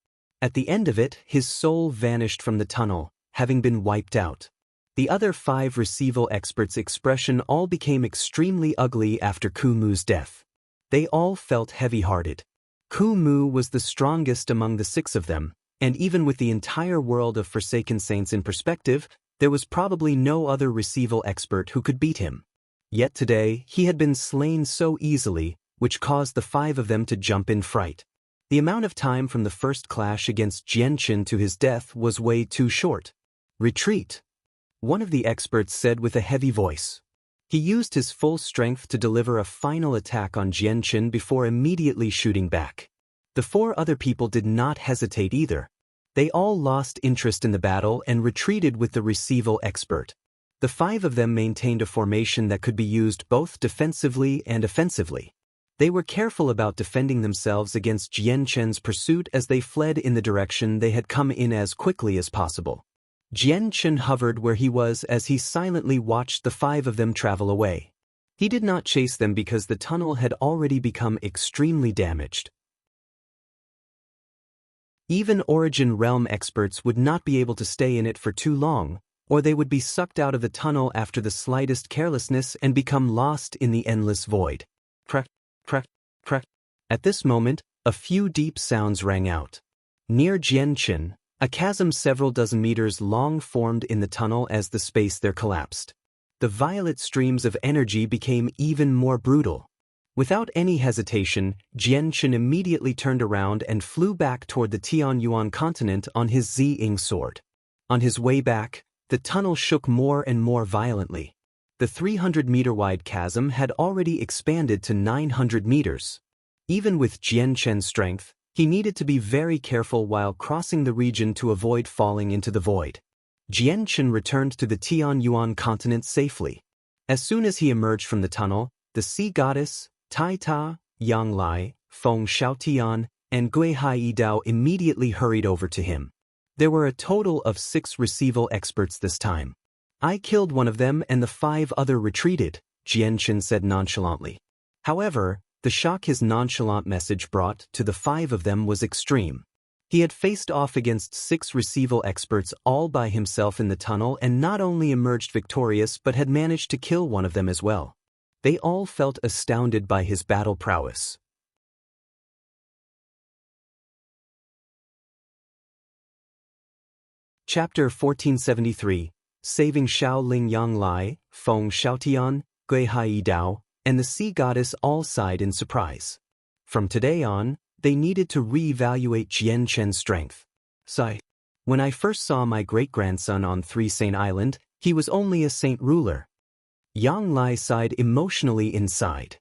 At the end of it, his soul vanished from the tunnel, having been wiped out. The other 5 receival experts' expression all became extremely ugly after Kumu's death. They all felt heavy-hearted. Kumu was the strongest among the 6 of them, and even with the entire world of Forsaken Saints in perspective, there was probably no other receival expert who could beat him. Yet today, he had been slain so easily, which caused the 5 of them to jump in fright. The amount of time from the first clash against Jianchen to his death was way too short. "Retreat," one of the experts said with a heavy voice. He used his full strength to deliver a final attack on Jianchen before immediately shooting back. The 4 other people did not hesitate either. They all lost interest in the battle and retreated with the receival expert. The 5 of them maintained a formation that could be used both defensively and offensively. They were careful about defending themselves against Jianchen's pursuit as they fled in the direction they had come in as quickly as possible. Jianchen hovered where he was as he silently watched the 5 of them travel away. He did not chase them because the tunnel had already become extremely damaged. Even Origin Realm experts would not be able to stay in it for too long, or they would be sucked out of the tunnel after the slightest carelessness and become lost in the endless void. Crack, crack, crack. At this moment, a few deep sounds rang out. Near Jianchen, a chasm several dozen meters long formed in the tunnel as the space there collapsed. The violet streams of energy became even more brutal. Without any hesitation, Jianchen immediately turned around and flew back toward the Tianyuan continent on his Zing sword. On his way back, the tunnel shook more and more violently. The 300-meter-wide chasm had already expanded to 900 meters. Even with Jian Chen's strength, he needed to be very careful while crossing the region to avoid falling into the void. Jian Chen returned to the Tianyuan continent safely. As soon as he emerged from the tunnel, the sea goddess, Tai Ta, Yang Lai, Feng Xiaotian, and Gui Hai Dao immediately hurried over to him. There were a total of 6 receival experts this time. I killed one of them and the 5 other retreated, Jian Chen said nonchalantly. However, the shock his nonchalant message brought to the 5 of them was extreme. He had faced off against 6 receival experts all by himself in the tunnel and not only emerged victorious but had managed to kill one of them as well. They all felt astounded by his battle prowess. Chapter 1473, Saving Xiaoling. Yang Lai, Feng Xiaotian, Gui Hai Dao, and the sea goddess all sighed in surprise. From today on, they needed to re-evaluate Jian Chen's strength. Sigh. When I first saw my great-grandson on 3 Saint Island, he was only a saint ruler. Yang Lai sighed emotionally inside.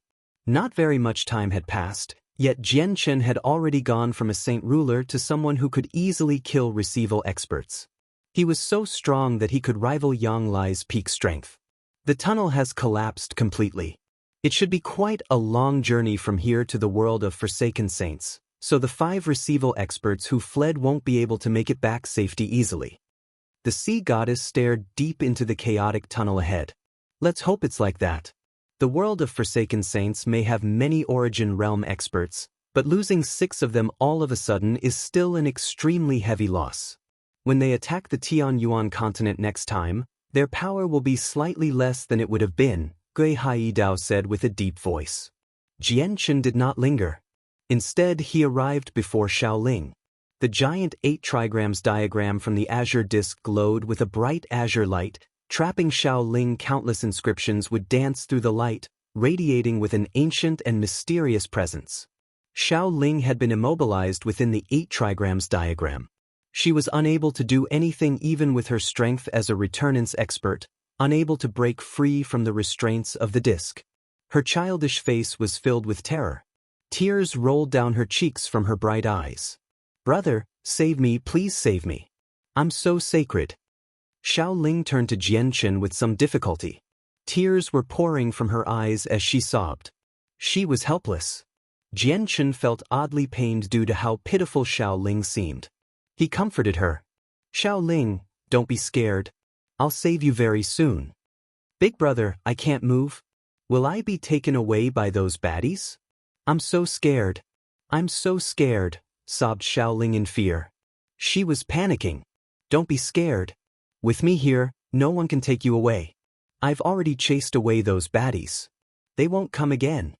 Not very much time had passed, yet Jian Chen had already gone from a saint ruler to someone who could easily kill receival experts. He was so strong that he could rival Yang Lai's peak strength. The tunnel has collapsed completely. It should be quite a long journey from here to the world of Forsaken Saints, so the 5 receival experts who fled won't be able to make it back safety easily. The sea goddess stared deep into the chaotic tunnel ahead. Let's hope it's like that. The world of Forsaken Saints may have many Origin Realm experts, but losing 6 of them all of a sudden is still an extremely heavy loss. When they attack the Tianyuan continent next time, their power will be slightly less than it would have been, Gui Hai Dao said with a deep voice. Jian Chen did not linger. Instead, he arrived before Xiaoling. The giant 8 trigrams diagram from the azure disk glowed with a bright azure light, trapping Xiaoling. Countless inscriptions would dance through the light, radiating with an ancient and mysterious presence. Xiaoling had been immobilized within the 8 trigrams diagram. She was unable to do anything even with her strength as a returnance expert, unable to break free from the restraints of the disk. Her childish face was filled with terror. Tears rolled down her cheeks from her bright eyes. "Brother, save me, please save me. I'm so sacred." Xiaoling turned to Jian Chen with some difficulty. Tears were pouring from her eyes as she sobbed. She was helpless. Jian Chen felt oddly pained due to how pitiful Xiaoling seemed. He comforted her. "Xiaoling, don't be scared. I'll save you very soon." "Big brother, I can't move. Will I be taken away by those baddies? I'm so scared. I'm so scared," sobbed Xiaoling in fear. She was panicking. "Don't be scared. With me here, no one can take you away. I've already chased away those baddies. They won't come again,"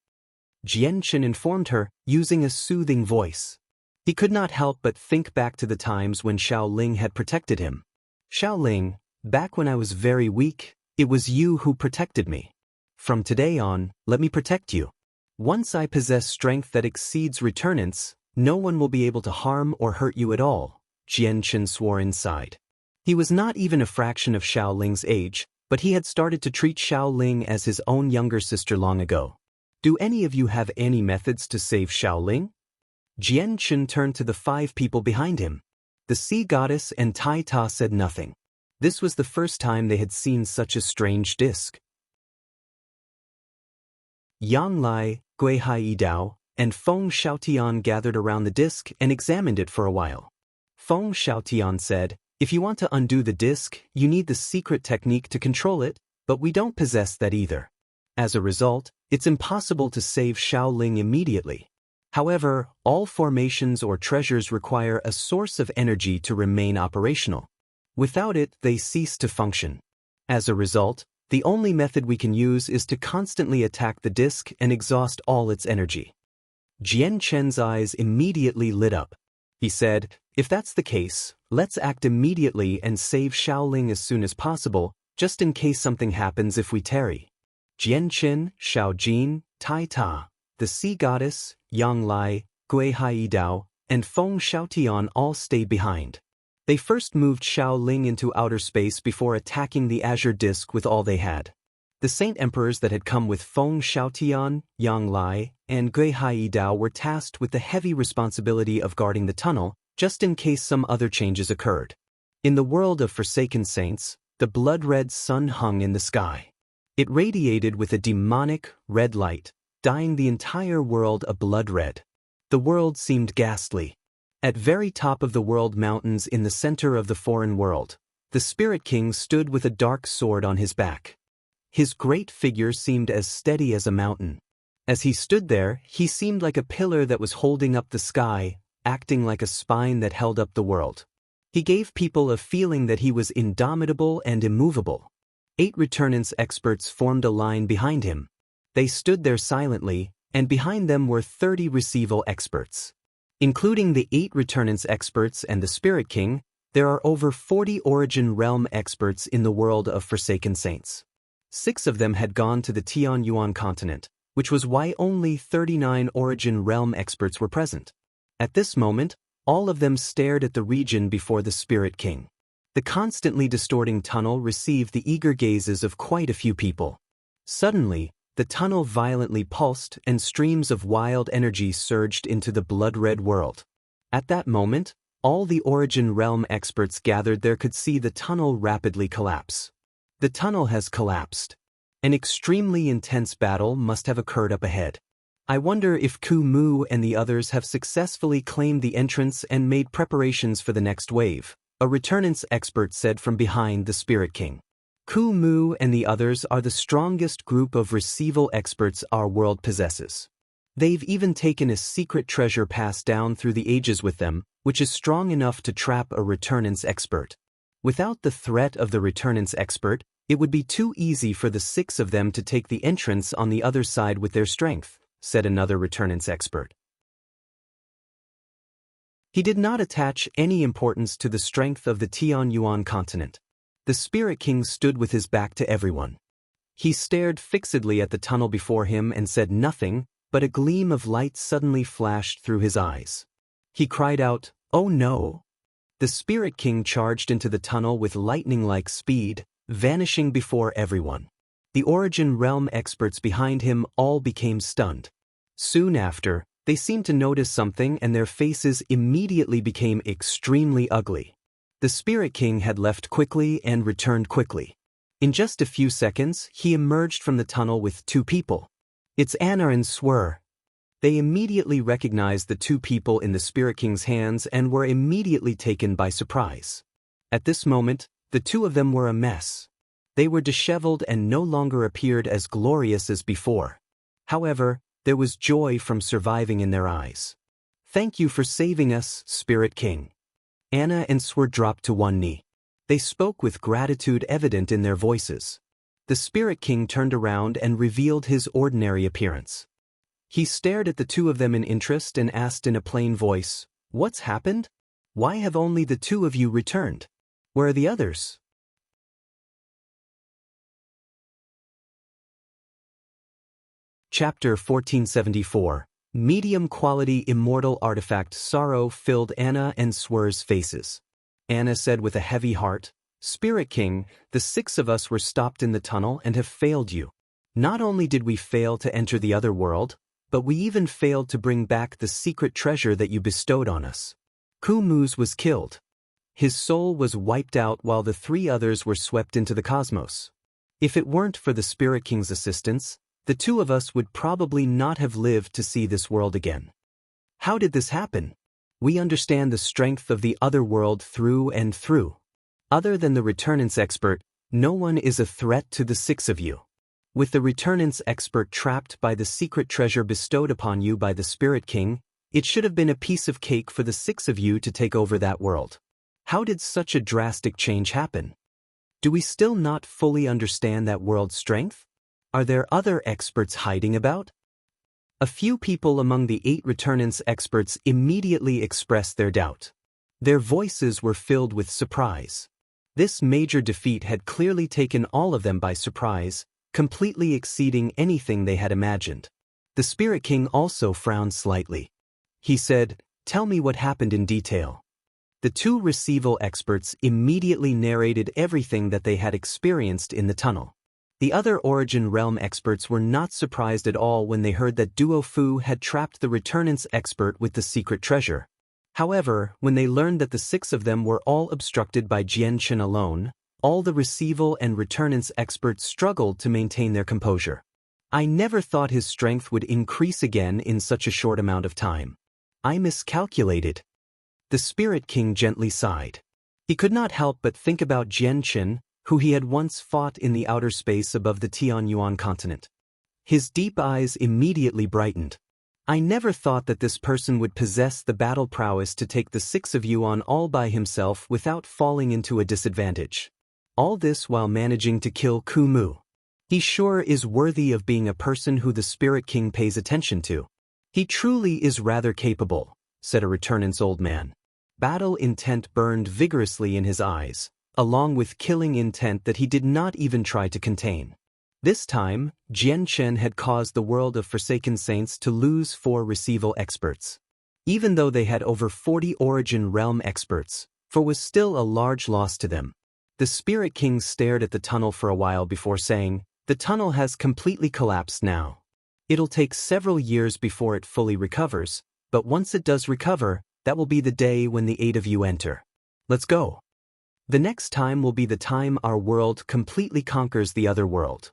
Jian Chen informed her, using a soothing voice. He could not help but think back to the times when Xiaoling had protected him. "Xiaoling, back when I was very weak, it was you who protected me. From today on, let me protect you. Once I possess strength that exceeds returnance, no one will be able to harm or hurt you at all," Jian Chen swore inside. He was not even a fraction of Xiaoling's age, but he had started to treat Xiaoling as his own younger sister long ago. "Do any of you have any methods to save Xiaoling?" Jian Chen turned to the 5 people behind him. The sea goddess and Tai Ta said nothing. This was the first time they had seen such a strange disk. Yang Lai, Gui Hai Dao, and Feng Xiaotian gathered around the disk and examined it for a while. Feng Xiaotian said, "If you want to undo the disk, you need the secret technique to control it, but we don't possess that either. As a result, it's impossible to save Xiaoling immediately. However, all formations or treasures require a source of energy to remain operational. Without it, they cease to function. As a result, the only method we can use is to constantly attack the disk and exhaust all its energy." Jian Chen's eyes immediately lit up. He said, "If that's the case, let's act immediately and save Xiaoling as soon as possible, just in case something happens if we tarry." Jian Chen, Xiaojin, Tai Ta, the sea goddess, Yang Lai, Gui Hai Dao, and Feng Xiaotian all stayed behind. They first moved Xiao Ling into outer space before attacking the azure disk with all they had. The Saint Emperors that had come with Feng Xiaotian, Yang Lai, and Gui Hai Dao were tasked with the heavy responsibility of guarding the tunnel, just in case some other changes occurred. In the world of Forsaken Saints, the blood-red sun hung in the sky. It radiated with a demonic, red light, dyeing the entire world a blood red. The world seemed ghastly. At very top of the world mountains in the center of the foreign world, the Spirit King stood with a dark sword on his back. His great figure seemed as steady as a mountain. As he stood there, he seemed like a pillar that was holding up the sky, acting like a spine that held up the world. He gave people a feeling that he was indomitable and immovable. 8 returnance experts formed a line behind him. They stood there silently, and behind them were 30 receival experts. Including the 8 returnance experts and the Spirit King, there are over 40 Origin Realm experts in the world of Forsaken Saints. 6 of them had gone to the Tianyuan continent, which was why only 39 Origin Realm experts were present. At this moment, all of them stared at the region before the Spirit King. The constantly distorting tunnel received the eager gazes of quite a few people. Suddenly, the tunnel violently pulsed and streams of wild energy surged into the blood-red world. At that moment, all the Origin Realm experts gathered there could see the tunnel rapidly collapse. The tunnel has collapsed. An extremely intense battle must have occurred up ahead. I wonder if Ku Mu and the others have successfully claimed the entrance and made preparations for the next wave, a returnance expert said from behind the Spirit King. Ku Mu and the others are the strongest group of receival experts our world possesses. They've even taken a secret treasure passed down through the ages with them, which is strong enough to trap a returnance expert. Without the threat of the returnance expert, it would be too easy for the 6 of them to take the entrance on the other side with their strength, said another returnance expert. He did not attach any importance to the strength of the Tianyuan continent. The Spirit King stood with his back to everyone. He stared fixedly at the tunnel before him and said nothing, but a gleam of light suddenly flashed through his eyes. He cried out, "Oh no!" The Spirit King charged into the tunnel with lightning-like speed, vanishing before everyone. The Origin Realm experts behind him all became stunned. Soon after, they seemed to notice something and their faces immediately became extremely ugly. The Spirit King had left quickly and returned quickly. In just a few seconds, he emerged from the tunnel with 2 people. It's Anna and Swir. They immediately recognized the 2 people in the Spirit King's hands and were immediately taken by surprise. At this moment, the 2 of them were a mess. They were disheveled and no longer appeared as glorious as before. However, there was joy from surviving in their eyes. "Thank you for saving us, Spirit King." Anna and Swir dropped to one knee. They spoke with gratitude evident in their voices. The Spirit King turned around and revealed his ordinary appearance. He stared at the 2 of them in interest and asked in a plain voice, "What's happened? Why have only the 2 of you returned? Where are the others?" Chapter 1474. Medium-quality immortal artifact. Sorrow filled Anna and Swir's faces. Anna said with a heavy heart, "Spirit King, the 6 of us were stopped in the tunnel and have failed you. Not only did we fail to enter the other world, but we even failed to bring back the secret treasure that you bestowed on us." Ku Mu's was killed. His soul was wiped out while the 3 others were swept into the cosmos. If it weren't for the Spirit King's assistance, the 2 of us would probably not have lived to see this world again. How did this happen? We understand the strength of the other world through and through. Other than the returnance expert, no one is a threat to the 6 of you. With the returnance expert trapped by the secret treasure bestowed upon you by the Spirit King, it should have been a piece of cake for the 6 of you to take over that world. How did such a drastic change happen? Do we still not fully understand that world's strength? Are there other experts hiding about? A few people among the 8 returnance experts immediately expressed their doubt. Their voices were filled with surprise. This major defeat had clearly taken all of them by surprise, completely exceeding anything they had imagined. The Spirit King also frowned slightly. He said, "Tell me what happened in detail." The two receival experts immediately narrated everything that they had experienced in the tunnel. The other Origin Realm experts were not surprised at all when they heard that Duo Fu had trapped the Returnance expert with the secret treasure. However, when they learned that the 6 of them were all obstructed by Jian Chen alone, all the receival and Returnance experts struggled to maintain their composure. I never thought his strength would increase again in such a short amount of time. I miscalculated. The Spirit King gently sighed. He could not help but think about Jian Chen, who he had once fought in the outer space above the Tianyuan continent. His deep eyes immediately brightened. I never thought that this person would possess the battle prowess to take the 6 of you on all by himself without falling into a disadvantage. All this while managing to kill Kumu. He sure is worthy of being a person who the Spirit King pays attention to. He truly is rather capable, said a Returnance old man. Battle intent burned vigorously in his eyes, along with killing intent that he did not even try to contain. This time, Jian Chen had caused the world of Forsaken Saints to lose 4 receival experts. Even though they had over 40 Origin Realm experts, for was still a large loss to them. The Spirit King stared at the tunnel for a while before saying, "The tunnel has completely collapsed now. It'll take several years before it fully recovers, but once it does recover, that will be the day when the 8 of you enter. Let's go. The next time will be the time our world completely conquers the other world."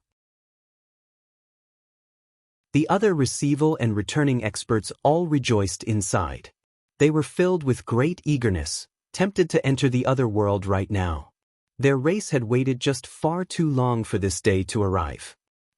The other receival and returning experts all rejoiced inside. They were filled with great eagerness, tempted to enter the other world right now. Their race had waited just far too long for this day to arrive.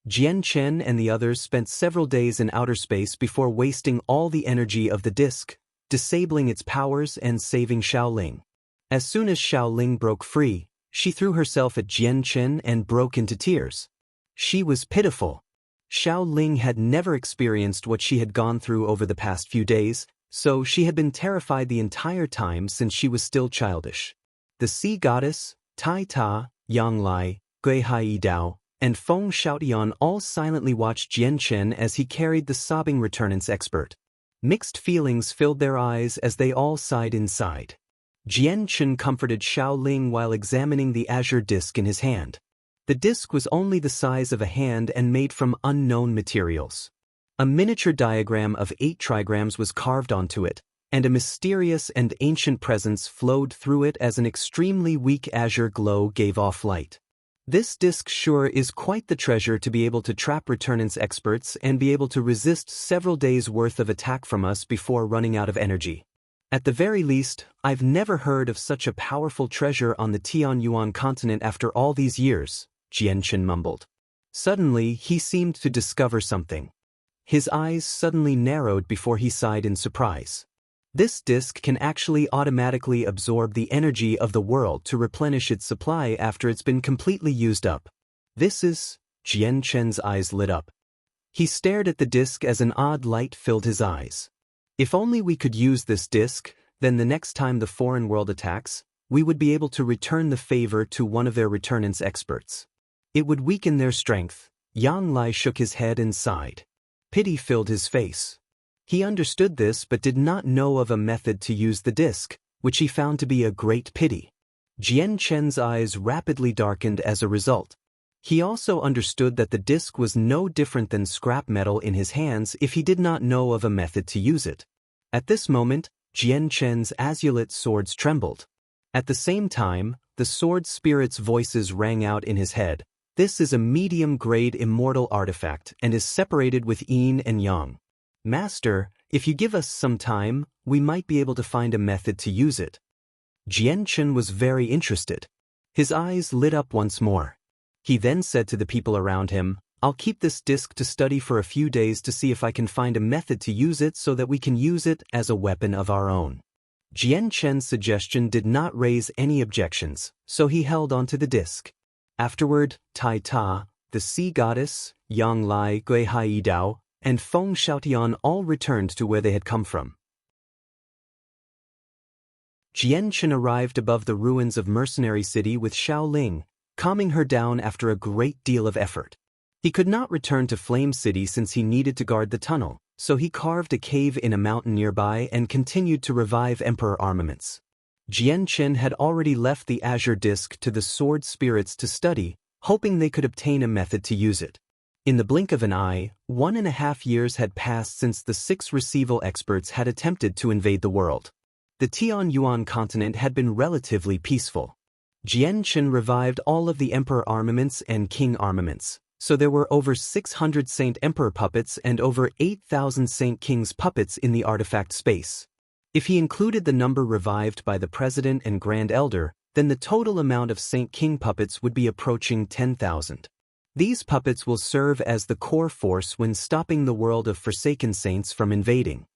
Jian Chen and the others spent several days in outer space before wasting all the energy of the disk, disabling its powers and saving Xiaoling. As soon as Xiaoling broke free, she threw herself at Jian Chen and broke into tears. She was pitiful. Xiaoling had never experienced what she had gone through over the past few days, so she had been terrified the entire time since she was still childish. The sea goddess, Tai Ta, Yang Lai, Gui Hai Dao, and Feng Xiaotian all silently watched Jian Chen as he carried the sobbing Returnance expert. Mixed feelings filled their eyes as they all sighed inside. Jian Chen comforted Xiaoling while examining the azure disc in his hand. The disc was only the size of a hand and made from unknown materials. A miniature diagram of 8 trigrams was carved onto it, and a mysterious and ancient presence flowed through it as an extremely weak azure glow gave off light. This disc sure is quite the treasure to be able to trap Returnance experts and be able to resist several days' worth of attack from us before running out of energy. At the very least, I've never heard of such a powerful treasure on the Tianyuan continent after all these years, Jian Chen mumbled. Suddenly, he seemed to discover something. His eyes suddenly narrowed before he sighed in surprise. This disc can actually automatically absorb the energy of the world to replenish its supply after it's been completely used up. This is... Jian Chen's eyes lit up. He stared at the disc as an odd light filled his eyes. If only we could use this disc, then the next time the foreign world attacks, we would be able to return the favor to one of their Returnance experts. It would weaken their strength. Yang Lai shook his head and sighed. Pity filled his face. He understood this but did not know of a method to use the disc, which he found to be a great pity. Jian Chen's eyes rapidly darkened as a result. He also understood that the disc was no different than scrap metal in his hands if he did not know of a method to use it. At this moment, Jian Chen's azulate swords trembled. At the same time, the sword spirit's voices rang out in his head. This is a medium-grade immortal artifact and is separated with yin and yang. Master, if you give us some time, we might be able to find a method to use it. Jian Chen was very interested. His eyes lit up once more. He then said to the people around him, "I'll keep this disc to study for a few days to see if I can find a method to use it so that we can use it as a weapon of our own." Jian Chen's suggestion did not raise any objections, so he held onto the disc. Afterward, Tai Ta, the sea goddess, Yang Lai, Gui Hai Dao, and Feng Xiaotian all returned to where they had come from. Jian Chen arrived above the ruins of Mercenary City with Xiaoling, calming her down after a great deal of effort. He could not return to Flame City since he needed to guard the tunnel, so he carved a cave in a mountain nearby and continued to revive Emperor armaments. Jian Qin had already left the azure disk to the sword spirits to study, hoping they could obtain a method to use it. In the blink of an eye, 1.5 years had passed since the 6 receival experts had attempted to invade the world. The Tianyuan continent had been relatively peaceful. Jian Qin revived all of the emperor armaments and king armaments, so there were over 600 Saint Emperor puppets and over 8,000 Saint King's puppets in the artifact space. If he included the number revived by the President and Grand Elder, then the total amount of Saint King puppets would be approaching 10,000. These puppets will serve as the core force when stopping the world of Forsaken Saints from invading.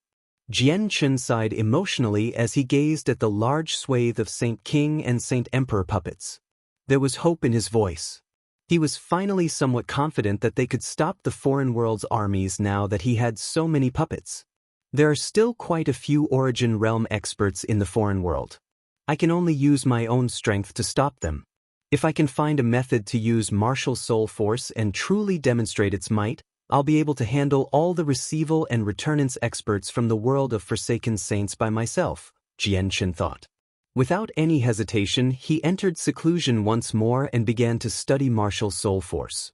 Jian Qin sighed emotionally as he gazed at the large swathe of Saint King and Saint Emperor puppets. There was hope in his voice. He was finally somewhat confident that they could stop the foreign world's armies now that he had so many puppets. There are still quite a few Origin Realm experts in the foreign world. I can only use my own strength to stop them. If I can find a method to use martial soul force and truly demonstrate its might, I'll be able to handle all the receival and returnance experts from the world of Forsaken Saints by myself, Jian Qin thought. Without any hesitation, he entered seclusion once more and began to study martial soul force.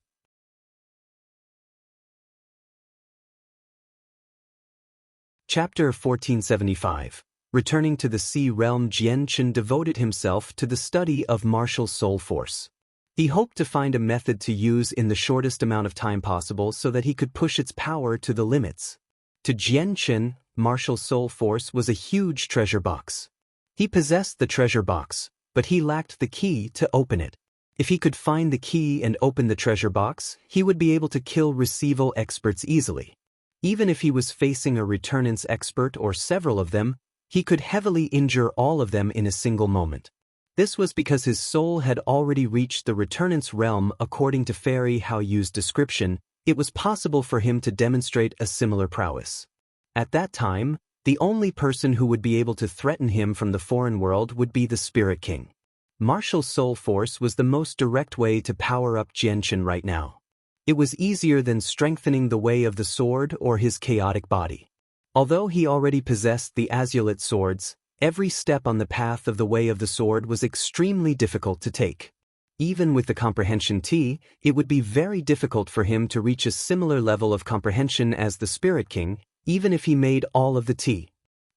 Chapter 1475. Returning to the Sea Realm, Jian Qin devoted himself to the study of martial soul force. He hoped to find a method to use in the shortest amount of time possible so that he could push its power to the limits. To Jian Qin, martial soul force was a huge treasure box. He possessed the treasure box, but he lacked the key to open it. If he could find the key and open the treasure box, he would be able to kill receival experts easily. Even if he was facing a returnance expert or several of them, he could heavily injure all of them in a single moment. This was because his soul had already reached the returnance realm. According to Fairy Hao Yu's description, it was possible for him to demonstrate a similar prowess. At that time, the only person who would be able to threaten him from the foreign world would be the Spirit King. Martial soul force was the most direct way to power up Jian Qin right now. It was easier than strengthening the way of the sword or his chaotic body. Although he already possessed the azulate swords, every step on the path of the way of the sword was extremely difficult to take. Even with the comprehension T, it would be very difficult for him to reach a similar level of comprehension as the Spirit King, even if he made all of the T.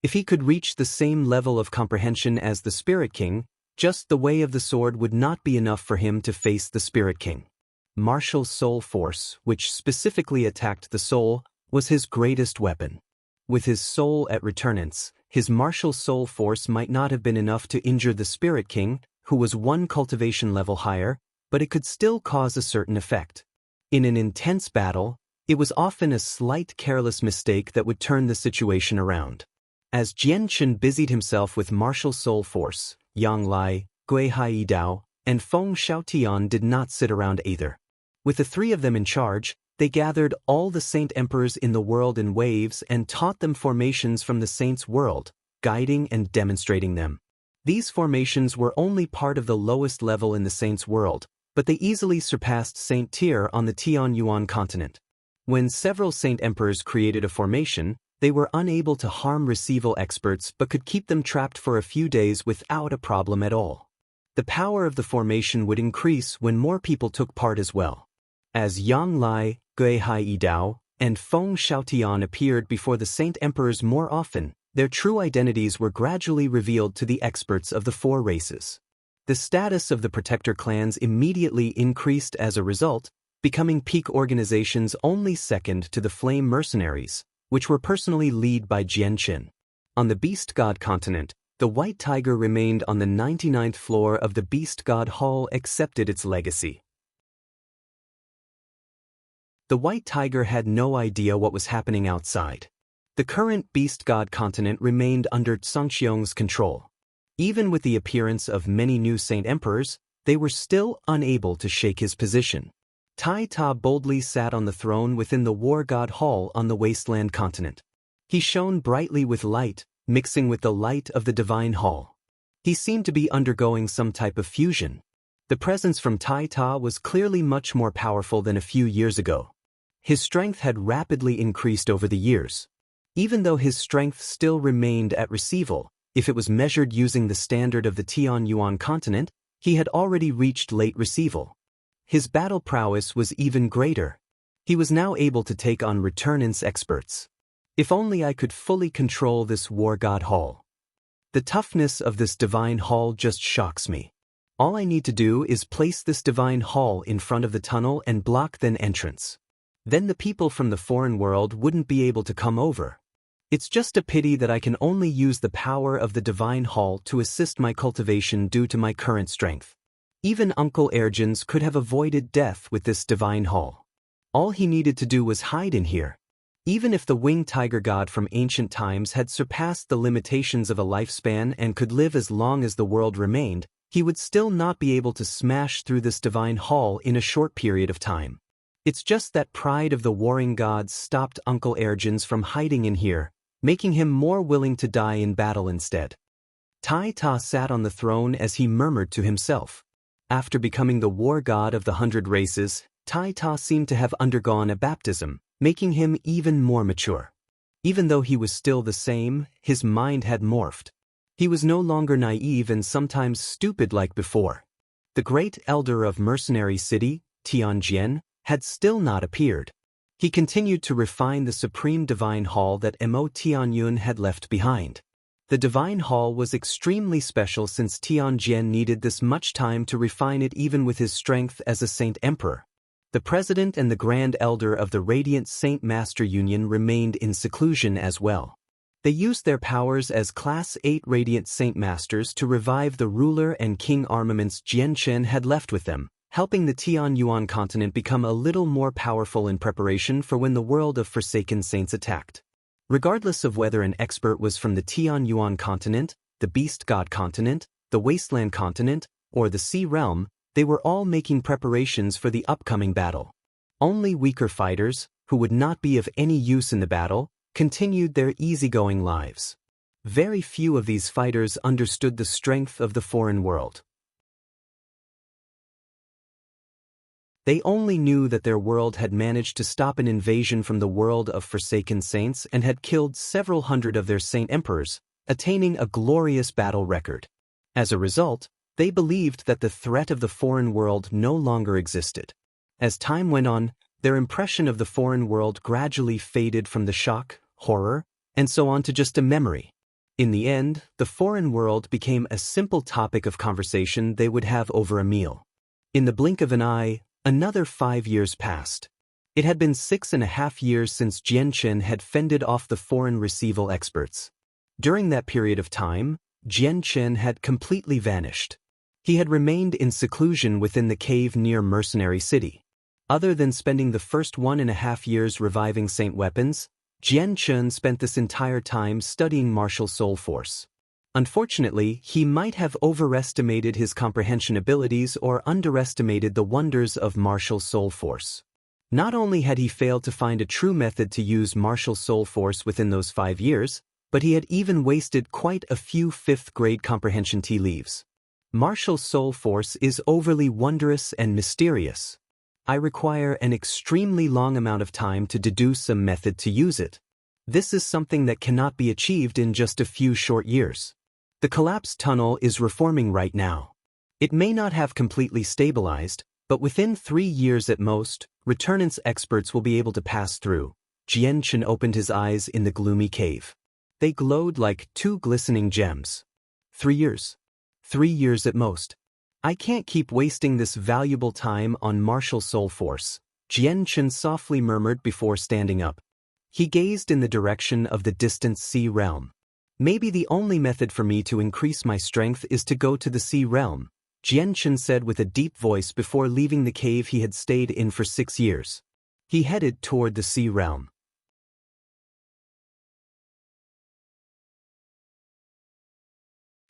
If he could reach the same level of comprehension as the Spirit King, just the way of the sword would not be enough for him to face the Spirit King. Martial soul force, which specifically attacked the soul, was his greatest weapon. With his soul at returnance, his martial soul force might not have been enough to injure the Spirit King, who was 1 cultivation level higher, but it could still cause a certain effect. In an intense battle, it was often a slight careless mistake that would turn the situation around. As Jian Qin busied himself with martial soul force, Yang Lai, Gui Hai Dao, and Feng Xiaotian did not sit around either. With the 3 of them in charge, they gathered all the Saint Emperors in the world in waves and taught them formations from the Saints' world, guiding and demonstrating them. These formations were only part of the lowest level in the Saints' world, but they easily surpassed Saint Tier on the Tianyuan continent. When several Saint Emperors created a formation, they were unable to harm receival experts but could keep them trapped for a few days without a problem at all. The power of the formation would increase when more people took part as well. As Yang Lai, Gui Hai Dao, and Feng Xiaotian appeared before the Saint Emperors more often, their true identities were gradually revealed to the experts of the 4 races. The status of the protector clans immediately increased as a result, becoming peak organizations only second to the Flame Mercenaries, which were personally led by Jian Qin. On the Beast God continent, the White Tiger remained on the 99th floor of the Beast God Hall, accepted its legacy. The White Tiger had no idea what was happening outside. The current Beast God continent remained under Tsangxiong's control. Even with the appearance of many new Saint Emperors, they were still unable to shake his position. Tai Ta boldly sat on the throne within the War God Hall on the Wasteland continent. He shone brightly with light, mixing with the light of the Divine Hall. He seemed to be undergoing some type of fusion. The presence from Tai Ta was clearly much more powerful than a few years ago. His strength had rapidly increased over the years. Even though his strength still remained at receival, If it was measured using the standard of the Tianyuan continent, he had already reached late receival. His battle prowess was even greater. He was now able to take on returnance experts. If only I could fully control this war god hall. The toughness of this divine hall just shocks me. All I need to do is place this divine hall in front of the tunnel and block the entrance. Then the people from the foreign world wouldn't be able to come over. It's just a pity that I can only use the power of the divine hall to assist my cultivation due to my current strength. Even Uncle Ergens could have avoided death with this divine hall. All he needed to do was hide in here. Even if the winged tiger god from ancient times had surpassed the limitations of a lifespan and could live as long as the world remained, he would still not be able to smash through this divine hall in a short period of time. It's just that pride of the warring gods stopped Uncle Ergens from hiding in here, making him more willing to die in battle instead. Tai Ta sat on the throne as he murmured to himself. After becoming the war god of the 100 races, Tai Ta seemed to have undergone a baptism, making him even more mature. Even though he was still the same, his mind had morphed. He was no longer naive and sometimes stupid like before. The great elder of Mercenary City, Tianjian, had still not appeared. He continued to refine the supreme divine hall that Mo Tianyun had left behind. The divine hall was extremely special since Tianjian needed this much time to refine it even with his strength as a Saint Emperor. The president and the grand elder of the Radiant Saint Master Union remained in seclusion as well. They used their powers as Class 8 Radiant Saint Masters to revive the ruler and king armaments Jianchen had left with them, helping the Tianyuan continent become a little more powerful in preparation for when the world of Forsaken Saints attacked. Regardless of whether an expert was from the Tianyuan continent, the Beast God continent, the Wasteland continent, or the Sea Realm, they were all making preparations for the upcoming battle. Only weaker fighters, who would not be of any use in the battle, continued their easygoing lives. Very few of these fighters understood the strength of the foreign world. They only knew that their world had managed to stop an invasion from the world of Forsaken Saints and had killed several hundred of their Saint Emperors, attaining a glorious battle record. As a result, they believed that the threat of the foreign world no longer existed. As time went on, their impression of the foreign world gradually faded from the shock, horror, and so on to just a memory. In the end, the foreign world became a simple topic of conversation they would have over a meal. In the blink of an eye, another 5 years passed. It had been 6.5 years since Jianchen had fended off the foreign receival experts. During that period of time, Jianchen had completely vanished. He had remained in seclusion within the cave near Mercenary City. Other than spending the first 1.5 years reviving Saint weapons, Jianchen spent this entire time studying martial soul force. Unfortunately, he might have overestimated his comprehension abilities or underestimated the wonders of martial soul force. Not only had he failed to find a true method to use martial soul force within those 5 years, but he had even wasted quite a few 5th grade comprehension tea leaves. Martial soul force is overly wondrous and mysterious. I require an extremely long amount of time to deduce a method to use it. This is something that cannot be achieved in just a few short years. The collapsed tunnel is reforming right now. It may not have completely stabilized, but within 3 years at most, returnance experts will be able to pass through. Jianchen opened his eyes in the gloomy cave. They glowed like 2 glistening gems. 3 years. 3 years at most. I can't keep wasting this valuable time on martial soul force, Jianchen softly murmured before standing up. He gazed in the direction of the distant Sea Realm. Maybe the only method for me to increase my strength is to go to the Sea Realm, Jianchen said with a deep voice before leaving the cave he had stayed in for 6 years. He headed toward the Sea Realm.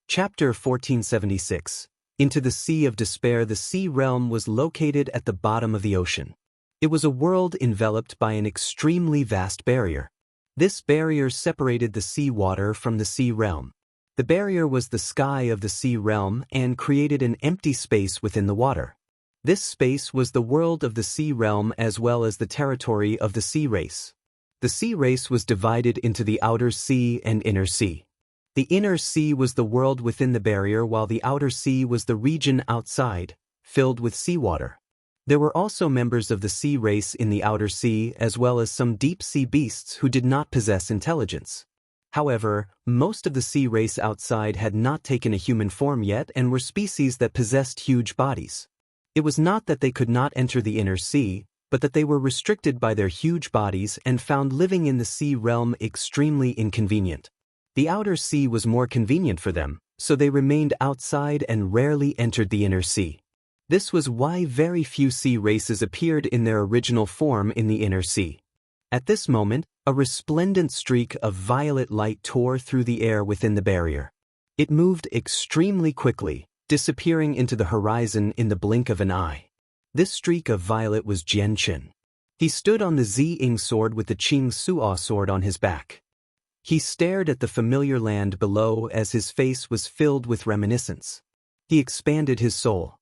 Chapter 1476. Into the Sea of Despair. The Sea Realm was located at the bottom of the ocean. It was a world enveloped by an extremely vast barrier. This barrier separated the sea water from the Sea Realm. The barrier was the sky of the Sea Realm and created an empty space within the water. This space was the world of the Sea Realm as well as the territory of the Sea Race. The Sea Race was divided into the Outer Sea and Inner Sea. The inner sea was the world within the barrier, while the outer sea was the region outside, filled with seawater. There were also members of the sea race in the outer sea, as well as some deep-sea beasts who did not possess intelligence. However, most of the sea race outside had not taken a human form yet and were species that possessed huge bodies. It was not that they could not enter the inner sea, but that they were restricted by their huge bodies and found living in the sea realm extremely inconvenient. The outer sea was more convenient for them, so they remained outside and rarely entered the inner sea. This was why very few sea races appeared in their original form in the inner sea. At this moment, a resplendent streak of violet light tore through the air within the barrier. It moved extremely quickly, disappearing into the horizon in the blink of an eye. This streak of violet was Jianchen. He stood on the Ziying sword with the Qing Suo sword on his back. He stared at the familiar land below as his face was filled with reminiscence. He expanded his soul.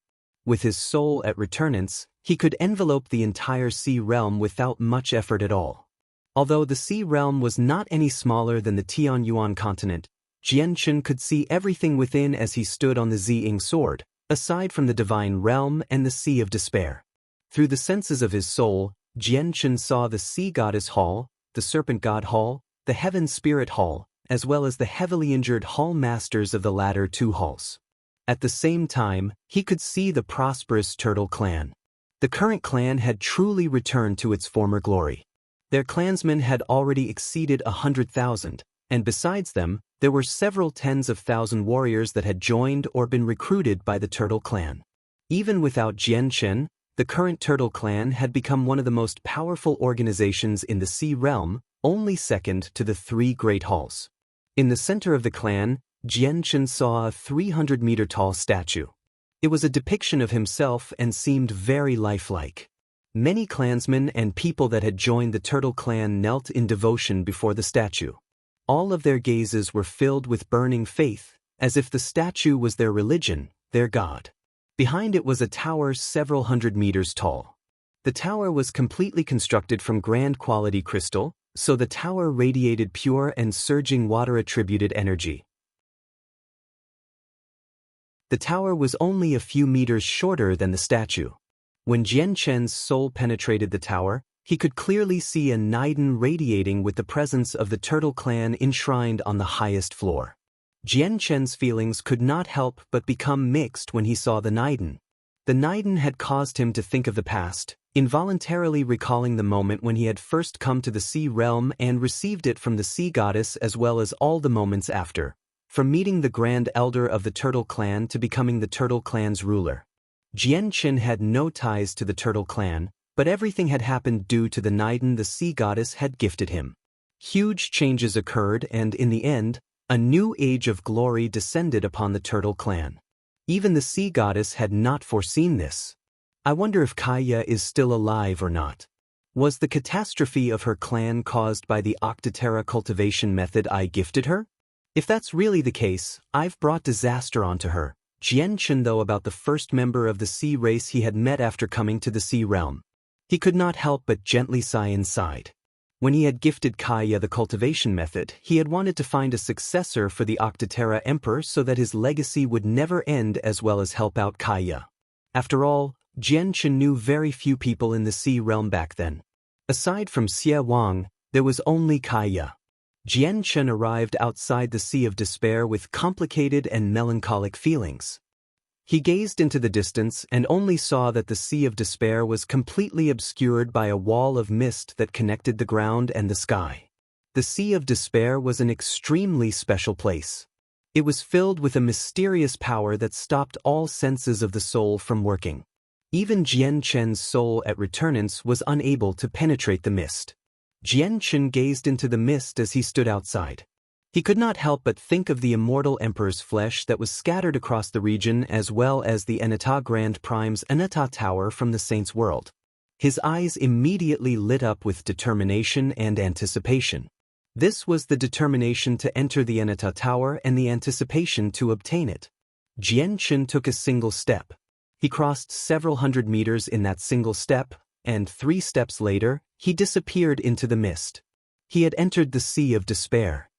With his soul at returnance, he could envelope the entire sea realm without much effort at all. Although the sea realm was not any smaller than the Tianyuan continent, Jianchen could see everything within as he stood on the Ziying sword, aside from the divine realm and the Sea of Despair. Through the senses of his soul, Jianchen saw the Sea Goddess Hall, the Serpent God Hall, the Heaven Spirit Hall, as well as the heavily injured Hall Masters of the latter two halls. At the same time, he could see the prosperous Turtle Clan. The current clan had truly returned to its former glory. Their clansmen had already exceeded 100,000, and besides them, there were several tens of thousand warriors that had joined or been recruited by the Turtle Clan. Even without Jianchen, the current Turtle Clan had become one of the most powerful organizations in the Sea Realm, only second to the three Great Halls. In the center of the clan, Jianchen saw a 300-meter-tall statue. It was a depiction of himself and seemed very lifelike. Many clansmen and people that had joined the Turtle Clan knelt in devotion before the statue. All of their gazes were filled with burning faith, as if the statue was their religion, their god. Behind it was a tower several hundred meters tall. The tower was completely constructed from grand quality crystal, so the tower radiated pure and surging water-attributed energy. The tower was only a few meters shorter than the statue. When Jianchen's soul penetrated the tower, he could clearly see a Naiden radiating with the presence of the Turtle Clan enshrined on the highest floor. Jianchen's feelings could not help but become mixed when he saw the Naiden. The Naiden had caused him to think of the past, involuntarily recalling the moment when he had first come to the sea realm and received it from the sea goddess, as well as all the moments after, from meeting the Grand Elder of the Turtle Clan to becoming the Turtle Clan's ruler. Jianchen had no ties to the Turtle Clan, but everything had happened due to the Naiden the sea goddess had gifted him. Huge changes occurred, and in the end, a new age of glory descended upon the Turtle Clan. Even the sea goddess had not foreseen this. I wonder if Kaya is still alive or not. Was the catastrophe of her clan caused by the Octoterra cultivation method I gifted her? If that's really the case, I've brought disaster onto her. Jianchen though about the first member of the sea race he had met after coming to the sea realm. He could not help but gently sigh inside. When he had gifted Kaya the cultivation method, he had wanted to find a successor for the Octoterra Emperor so that his legacy would never end, as well as help out Kaya. After all, Jianchen knew very few people in the sea realm back then. Aside from Xie Wang, there was only Kaya. Jianchen arrived outside the Sea of Despair with complicated and melancholic feelings. He gazed into the distance and only saw that the Sea of Despair was completely obscured by a wall of mist that connected the ground and the sky. The Sea of Despair was an extremely special place. It was filled with a mysterious power that stopped all senses of the soul from working. Even Jianchen's soul at returnance was unable to penetrate the mist. Jianchen gazed into the mist as he stood outside. He could not help but think of the immortal emperor's flesh that was scattered across the region, as well as the Anata Grand Prime's Anata Tower from the Saint's World. His eyes immediately lit up with determination and anticipation. This was the determination to enter the Anata Tower and the anticipation to obtain it. Jianchen took a single step. He crossed several hundred meters in that single step, and 3 steps later, he disappeared into the mist. He had entered the Sea of Despair.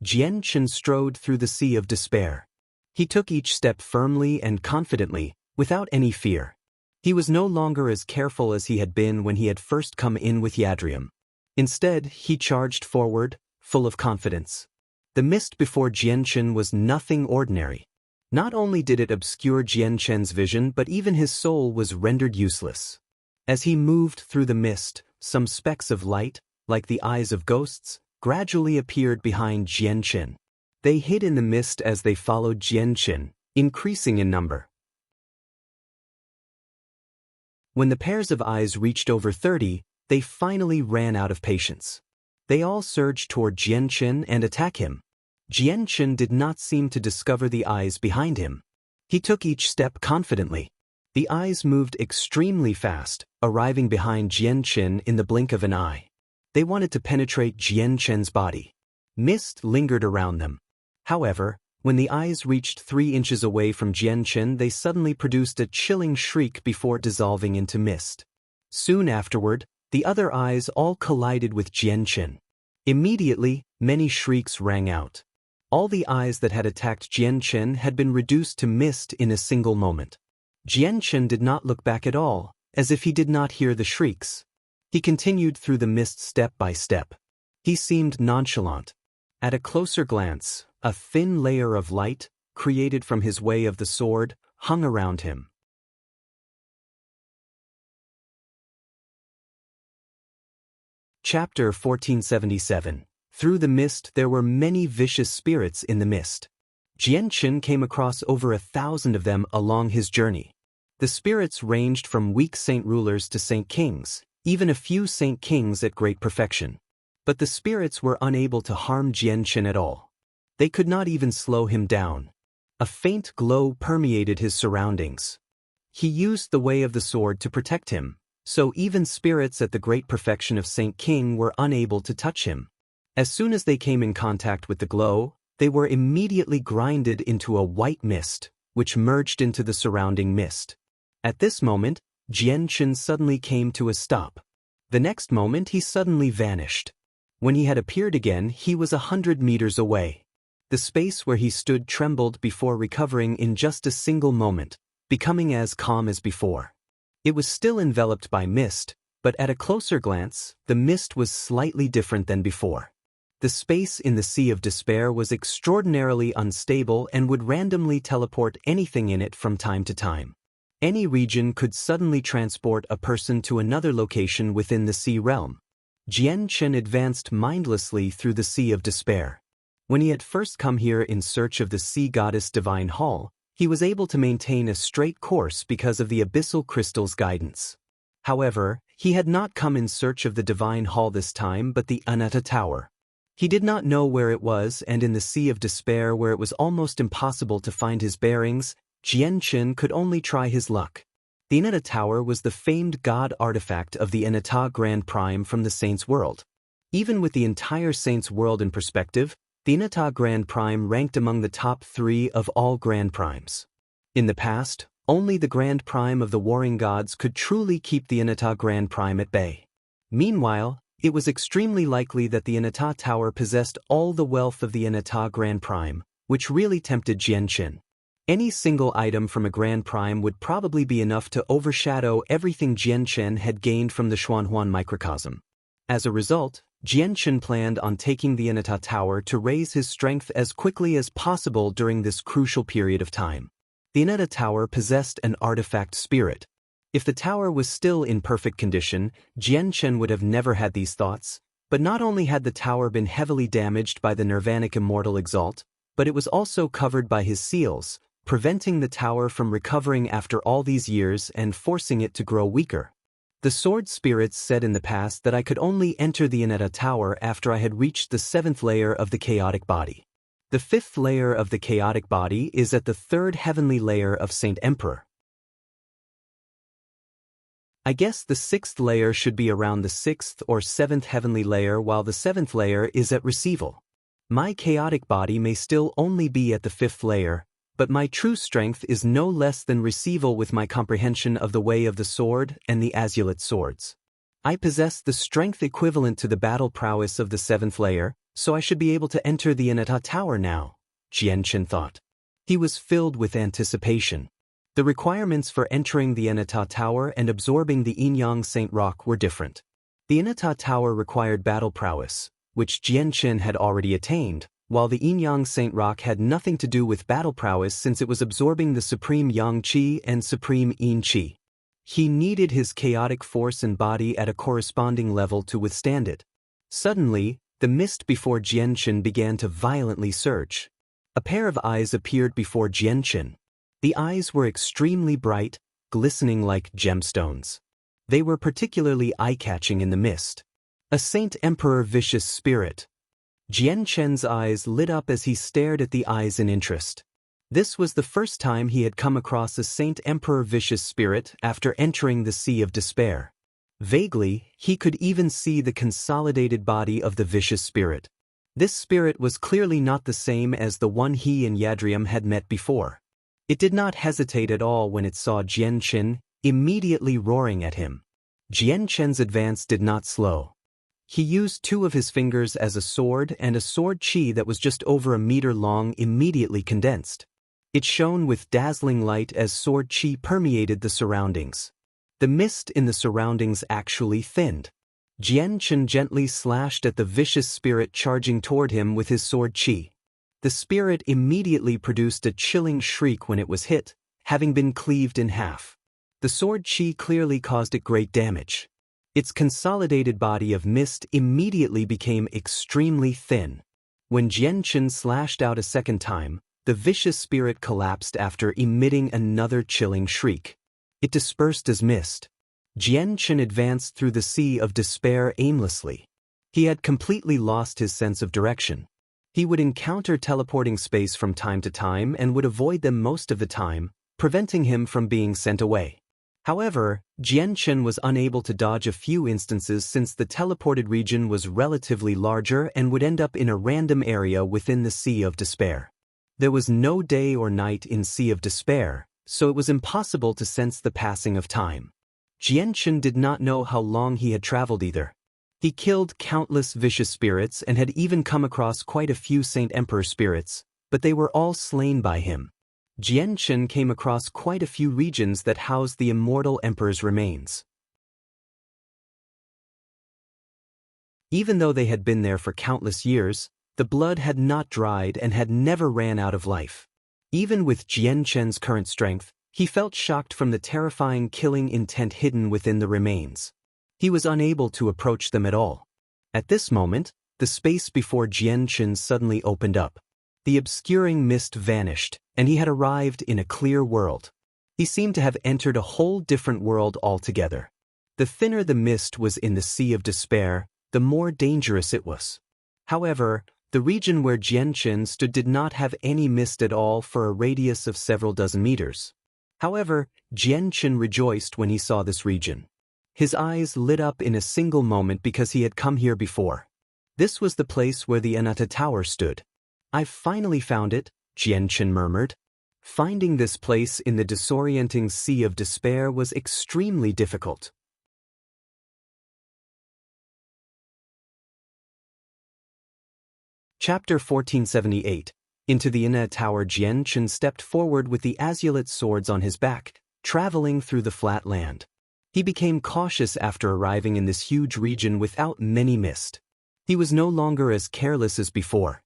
Jian strode through the sea of despair. He took each step firmly and confidently, without any fear. He was no longer as careful as he had been when he had first come in with Yadrium. Instead, he charged forward, full of confidence. The mist before Jian was nothing ordinary. Not only did it obscure Jian vision, but even his soul was rendered useless. As he moved through the mist, some specks of light, like the eyes of ghosts, gradually appeared behind Jian. They hid in the mist as they followed Jian, increasing in number. When the pairs of eyes reached over 30, they finally ran out of patience. They all surged toward Jian and attacked him. Jian did not seem to discover the eyes behind him. He took each step confidently. The eyes moved extremely fast, arriving behind Jian in the blink of an eye. They wanted to penetrate Jian's body. Mist lingered around them. However, when the eyes reached 3 inches away from Jian, they suddenly produced a chilling shriek before dissolving into mist. Soon afterward, the other eyes all collided with Jian. Immediately, many shrieks rang out. All the eyes that had attacked Jian had been reduced to mist in a single moment. Jian did not look back at all, as if he did not hear the shrieks. He continued through the mist step by step. He seemed nonchalant. At a closer glance, a thin layer of light, created from his way of the sword, hung around him. Chapter 1477. Through the mist there were many vicious spirits in the mist. Jian came across over 1,000 of them along his journey. The spirits ranged from weak saint rulers to saint kings, even a few saint kings at great perfection. But the spirits were unable to harm Jian at all. They could not even slow him down. A faint glow permeated his surroundings. He used the way of the sword to protect him, so even spirits at the great perfection of Saint King were unable to touch him. As soon as they came in contact with the glow, they were immediately grinded into a white mist, which merged into the surrounding mist. At this moment, Jian suddenly came to a stop. The next moment he suddenly vanished. When he had appeared again, he was 100 meters away. The space where he stood trembled before recovering in just a single moment, becoming as calm as before. It was still enveloped by mist, but at a closer glance, the mist was slightly different than before. The space in the Sea of Despair was extraordinarily unstable and would randomly teleport anything in it from time to time. Any region could suddenly transport a person to another location within the sea realm. Jian advanced mindlessly through the Sea of Despair. When he had first come here in search of the sea goddess Divine Hall, he was able to maintain a straight course because of the abyssal crystal's guidance. However, he had not come in search of the Divine Hall this time but the Anatta Tower. He did not know where it was, and in the Sea of Despair where it was almost impossible to find his bearings, Jian could only try his luck. The Anatta Tower was the famed god artifact of the Anatta Grand Prime from the Saints' World. Even with the entire Saints' World in perspective, the Anatta Grand Prime ranked among the top 3 of all Grand Primes. In the past, only the Grand Prime of the Warring Gods could truly keep the Anatta Grand Prime at bay. Meanwhile, it was extremely likely that the Anatta Tower possessed all the wealth of the Anatta Grand Prime, which really tempted Jian. Any single item from a Grand Prime would probably be enough to overshadow everything Jian had gained from the Xuanhuan microcosm. As a result, Jian planned on taking the Anatta Tower to raise his strength as quickly as possible during this crucial period of time. The Anatta Tower possessed an artifact spirit. If the tower was still in perfect condition, Jian would have never had these thoughts, but not only had the tower been heavily damaged by the Nirvanic Immortal Exalt, but it was also covered by his seals, preventing the tower from recovering after all these years and forcing it to grow weaker. The sword spirits said in the past that I could only enter the Anatta Tower after I had reached the 7th layer of the chaotic body. The 5th layer of the chaotic body is at the 3rd heavenly layer of Saint Emperor. I guess the 6th layer should be around the 6th or 7th heavenly layer, while the 7th layer is at Receival. My chaotic body may still only be at the 5th layer, but my true strength is no less than Receival with my comprehension of the way of the sword and the azulate swords. I possess the strength equivalent to the battle prowess of the 7th layer, so I should be able to enter the Inata Tower now, Jianchen thought. He was filled with anticipation. The requirements for entering the Inata Tower and absorbing the Inyang Saint Rock were different. The Inata Tower required battle prowess, which Jianchen had already attained, while the Inyang Saint Rock had nothing to do with battle prowess since it was absorbing the supreme Yang Qi and supreme Yin Qi. He needed his chaotic force and body at a corresponding level to withstand it. Suddenly, the mist before Jianchen began to violently surge. A pair of eyes appeared before Jianchen. The eyes were extremely bright, glistening like gemstones. They were particularly eye-catching in the mist. A Saint Emperor vicious spirit. Jianchen's eyes lit up as he stared at the eyes in interest. This was the first time he had come across a Saint Emperor vicious spirit after entering the Sea of Despair. Vaguely, he could even see the consolidated body of the vicious spirit. This spirit was clearly not the same as the one he and Yadrium had met before. It did not hesitate at all when it saw Jianchen, immediately roaring at him. Jianchen's advance did not slow. He used two of his fingers as a sword, and a sword chi that was just over a meter long immediately condensed. It shone with dazzling light as sword chi permeated the surroundings. The mist in the surroundings actually thinned. Jianchen gently slashed at the vicious spirit charging toward him with his sword chi. The spirit immediately produced a chilling shriek when it was hit, having been cleaved in half. The sword chi clearly caused it great damage. Its consolidated body of mist immediately became extremely thin. When Jianchen slashed out a second time, the vicious spirit collapsed after emitting another chilling shriek. It dispersed as mist. Jianchen advanced through the Sea of Despair aimlessly. He had completely lost his sense of direction. He would encounter teleporting space from time to time and would avoid them most of the time, preventing him from being sent away. However, Jianchen was unable to dodge a few instances since the teleported region was relatively larger and would end up in a random area within the Sea of Despair. There was no day or night in Sea of Despair, so it was impossible to sense the passing of time. Jianchen did not know how long he had traveled either. He killed countless vicious spirits and had even come across quite a few Saint Emperor spirits, but they were all slain by him. Jianchen came across quite a few regions that housed the immortal Emperor's remains. Even though they had been there for countless years, the blood had not dried and had never ran out of life. Even with Jianchen's current strength, he felt shocked from the terrifying killing intent hidden within the remains. He was unable to approach them at all. At this moment, the space before Jianchen suddenly opened up. The obscuring mist vanished, and he had arrived in a clear world. He seemed to have entered a whole different world altogether. The thinner the mist was in the Sea of Despair, the more dangerous it was. However, the region where Jianchen stood did not have any mist at all for a radius of several dozen meters. However, Jianchen rejoiced when he saw this region. His eyes lit up in a single moment because he had come here before. This was the place where the Inata Tower stood. "I've finally found it," Jianchen murmured. Finding this place in the disorienting Sea of Despair was extremely difficult. Chapter 1478. Into the Inata Tower. Jianchen stepped forward with the azulate swords on his back, traveling through the flat land. He became cautious after arriving in this huge region without many mist. He was no longer as careless as before.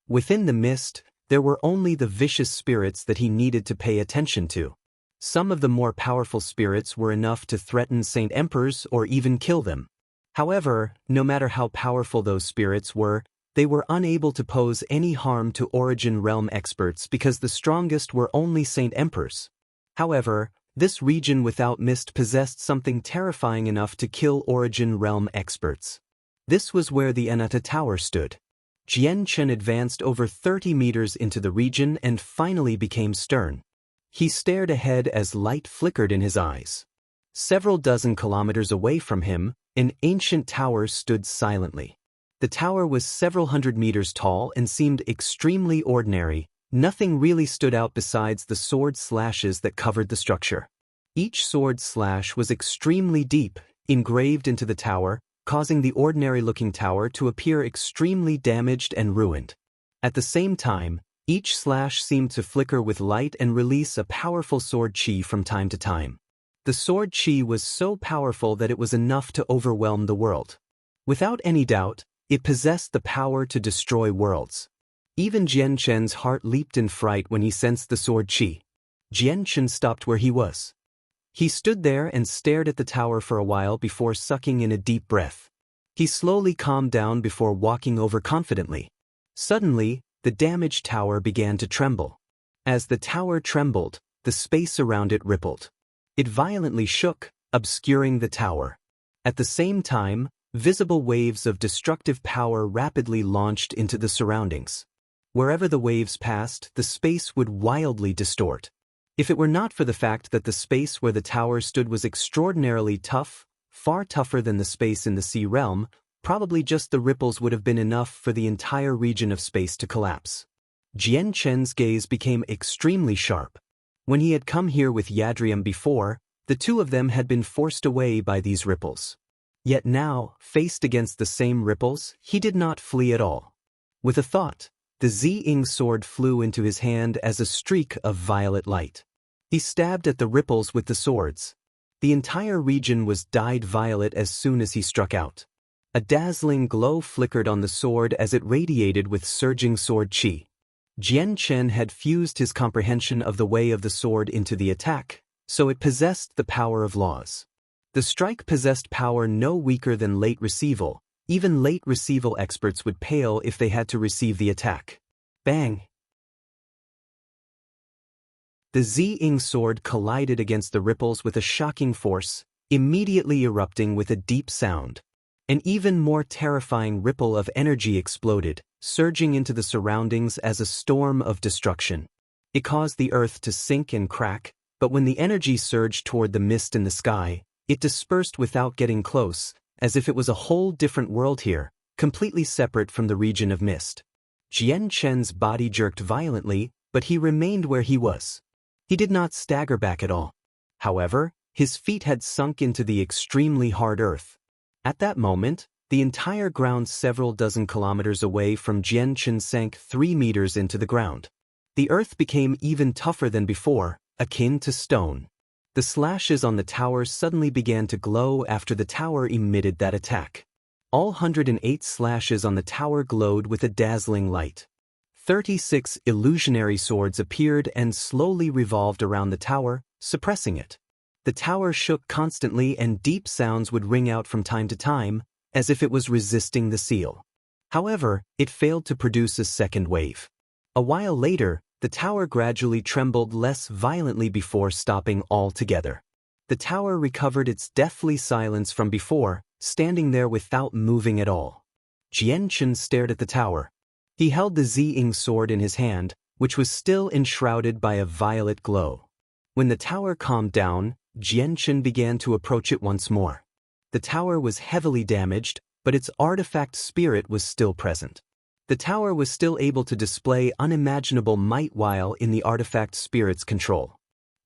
Within the mist, there were only the vicious spirits that he needed to pay attention to. Some of the more powerful spirits were enough to threaten Saint Emperors or even kill them. However, no matter how powerful those spirits were, they were unable to pose any harm to Origin Realm experts because the strongest were only Saint Emperors. However, this region without mist possessed something terrifying enough to kill Origin Realm experts. This was where the Inata Tower stood. Jianchen advanced over 30 meters into the region and finally became stern. He stared ahead as light flickered in his eyes. Several dozen kilometers away from him, an ancient tower stood silently. The tower was several hundred meters tall and seemed extremely ordinary. Nothing really stood out besides the sword slashes that covered the structure. Each sword slash was extremely deep, engraved into the tower, causing the ordinary-looking tower to appear extremely damaged and ruined. At the same time, each slash seemed to flicker with light and release a powerful sword chi from time to time. The sword chi was so powerful that it was enough to overwhelm the world. Without any doubt, it possessed the power to destroy worlds. Even Jian Chen's heart leaped in fright when he sensed the sword chi. Jian Chen stopped where he was. He stood there and stared at the tower for a while before sucking in a deep breath. He slowly calmed down before walking over confidently. Suddenly, the damaged tower began to tremble. As the tower trembled, the space around it rippled. It violently shook, obscuring the tower. At the same time, visible waves of destructive power rapidly launched into the surroundings. Wherever the waves passed, the space would wildly distort. If it were not for the fact that the space where the tower stood was extraordinarily tough, far tougher than the space in the sea realm, probably just the ripples would have been enough for the entire region of space to collapse. Jian Chen's gaze became extremely sharp. When he had come here with Yadrium before, the two of them had been forced away by these ripples. Yet now, faced against the same ripples, he did not flee at all. With a thought, the Ziying sword flew into his hand as a streak of violet light. He stabbed at the ripples with the swords. The entire region was dyed violet as soon as he struck out. A dazzling glow flickered on the sword as it radiated with surging sword chi. Jian Chen had fused his comprehension of the way of the sword into the attack, so it possessed the power of laws. The strike possessed power no weaker than late receival. Even late receival experts would pale if they had to receive the attack. Bang! The Ziying sword collided against the ripples with a shocking force, immediately erupting with a deep sound. An even more terrifying ripple of energy exploded, surging into the surroundings as a storm of destruction. It caused the earth to sink and crack, but when the energy surged toward the mist in the sky, it dispersed without getting close, as if it was a whole different world here, completely separate from the region of mist. Jian Chen's body jerked violently, but he remained where he was. He did not stagger back at all. However, his feet had sunk into the extremely hard earth. At that moment, the entire ground several dozen kilometers away from Jian Chen sank 3 meters into the ground. The earth became even tougher than before, akin to stone. The slashes on the tower suddenly began to glow after the tower emitted that attack. All 108 slashes on the tower glowed with a dazzling light. 36 illusionary swords appeared and slowly revolved around the tower, suppressing it. The tower shook constantly and deep sounds would ring out from time to time, as if it was resisting the seal. However, it failed to produce a second wave. A while later, the tower gradually trembled less violently before stopping altogether. The tower recovered its deathly silence from before, standing there without moving at all. Jian Chen stared at the tower. He held the Ziying sword in his hand, which was still enshrouded by a violet glow. When the tower calmed down, Jian Chen began to approach it once more. The tower was heavily damaged, but its artifact spirit was still present. The tower was still able to display unimaginable might while in the artifact spirit's control.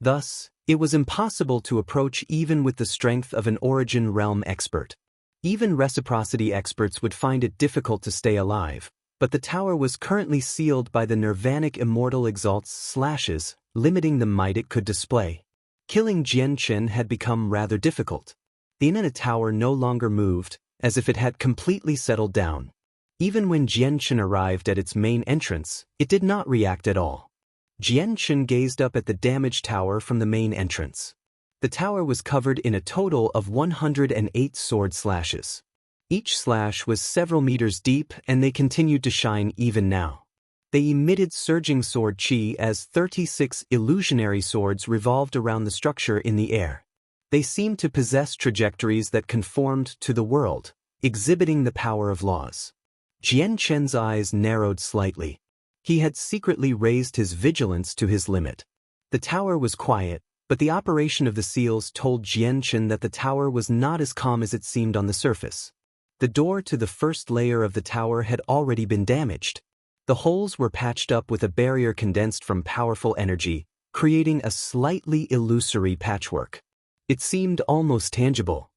Thus, it was impossible to approach even with the strength of an origin realm expert. Even reciprocity experts would find it difficult to stay alive, but the tower was currently sealed by the Nirvanic Immortal Exalt's slashes, limiting the might it could display. Killing Jian Chen had become rather difficult. The Inanna Tower no longer moved, as if it had completely settled down. Even when Jian Chen arrived at its main entrance, it did not react at all. Jian Chen gazed up at the damaged tower from the main entrance. The tower was covered in a total of 108 sword slashes. Each slash was several meters deep and they continued to shine even now. They emitted surging sword chi as 36 illusionary swords revolved around the structure in the air. They seemed to possess trajectories that conformed to the world, exhibiting the power of laws. Jian Chen's eyes narrowed slightly. He had secretly raised his vigilance to his limit. The tower was quiet, but the operation of the seals told Jian Chen that the tower was not as calm as it seemed on the surface. The door to the first layer of the tower had already been damaged. The holes were patched up with a barrier condensed from powerful energy, creating a slightly illusory patchwork. It seemed almost tangible.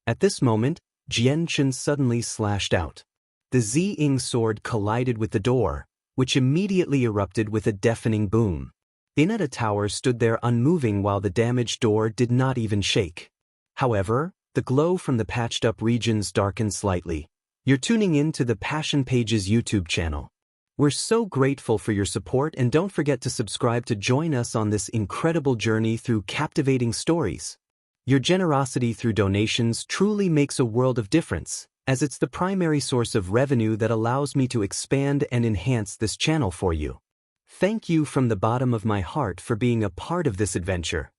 At this moment, Jian Chen suddenly slashed out. The Ziying sword collided with the door, which immediately erupted with a deafening boom. Inetta Tower stood there unmoving while the damaged door did not even shake. However, the glow from the patched-up regions darkened slightly. You're tuning in to the Passion Pages YouTube channel. We're so grateful for your support, and don't forget to subscribe to join us on this incredible journey through captivating stories. Your generosity through donations truly makes a world of difference, as it's the primary source of revenue that allows me to expand and enhance this channel for you. Thank you from the bottom of my heart for being a part of this adventure.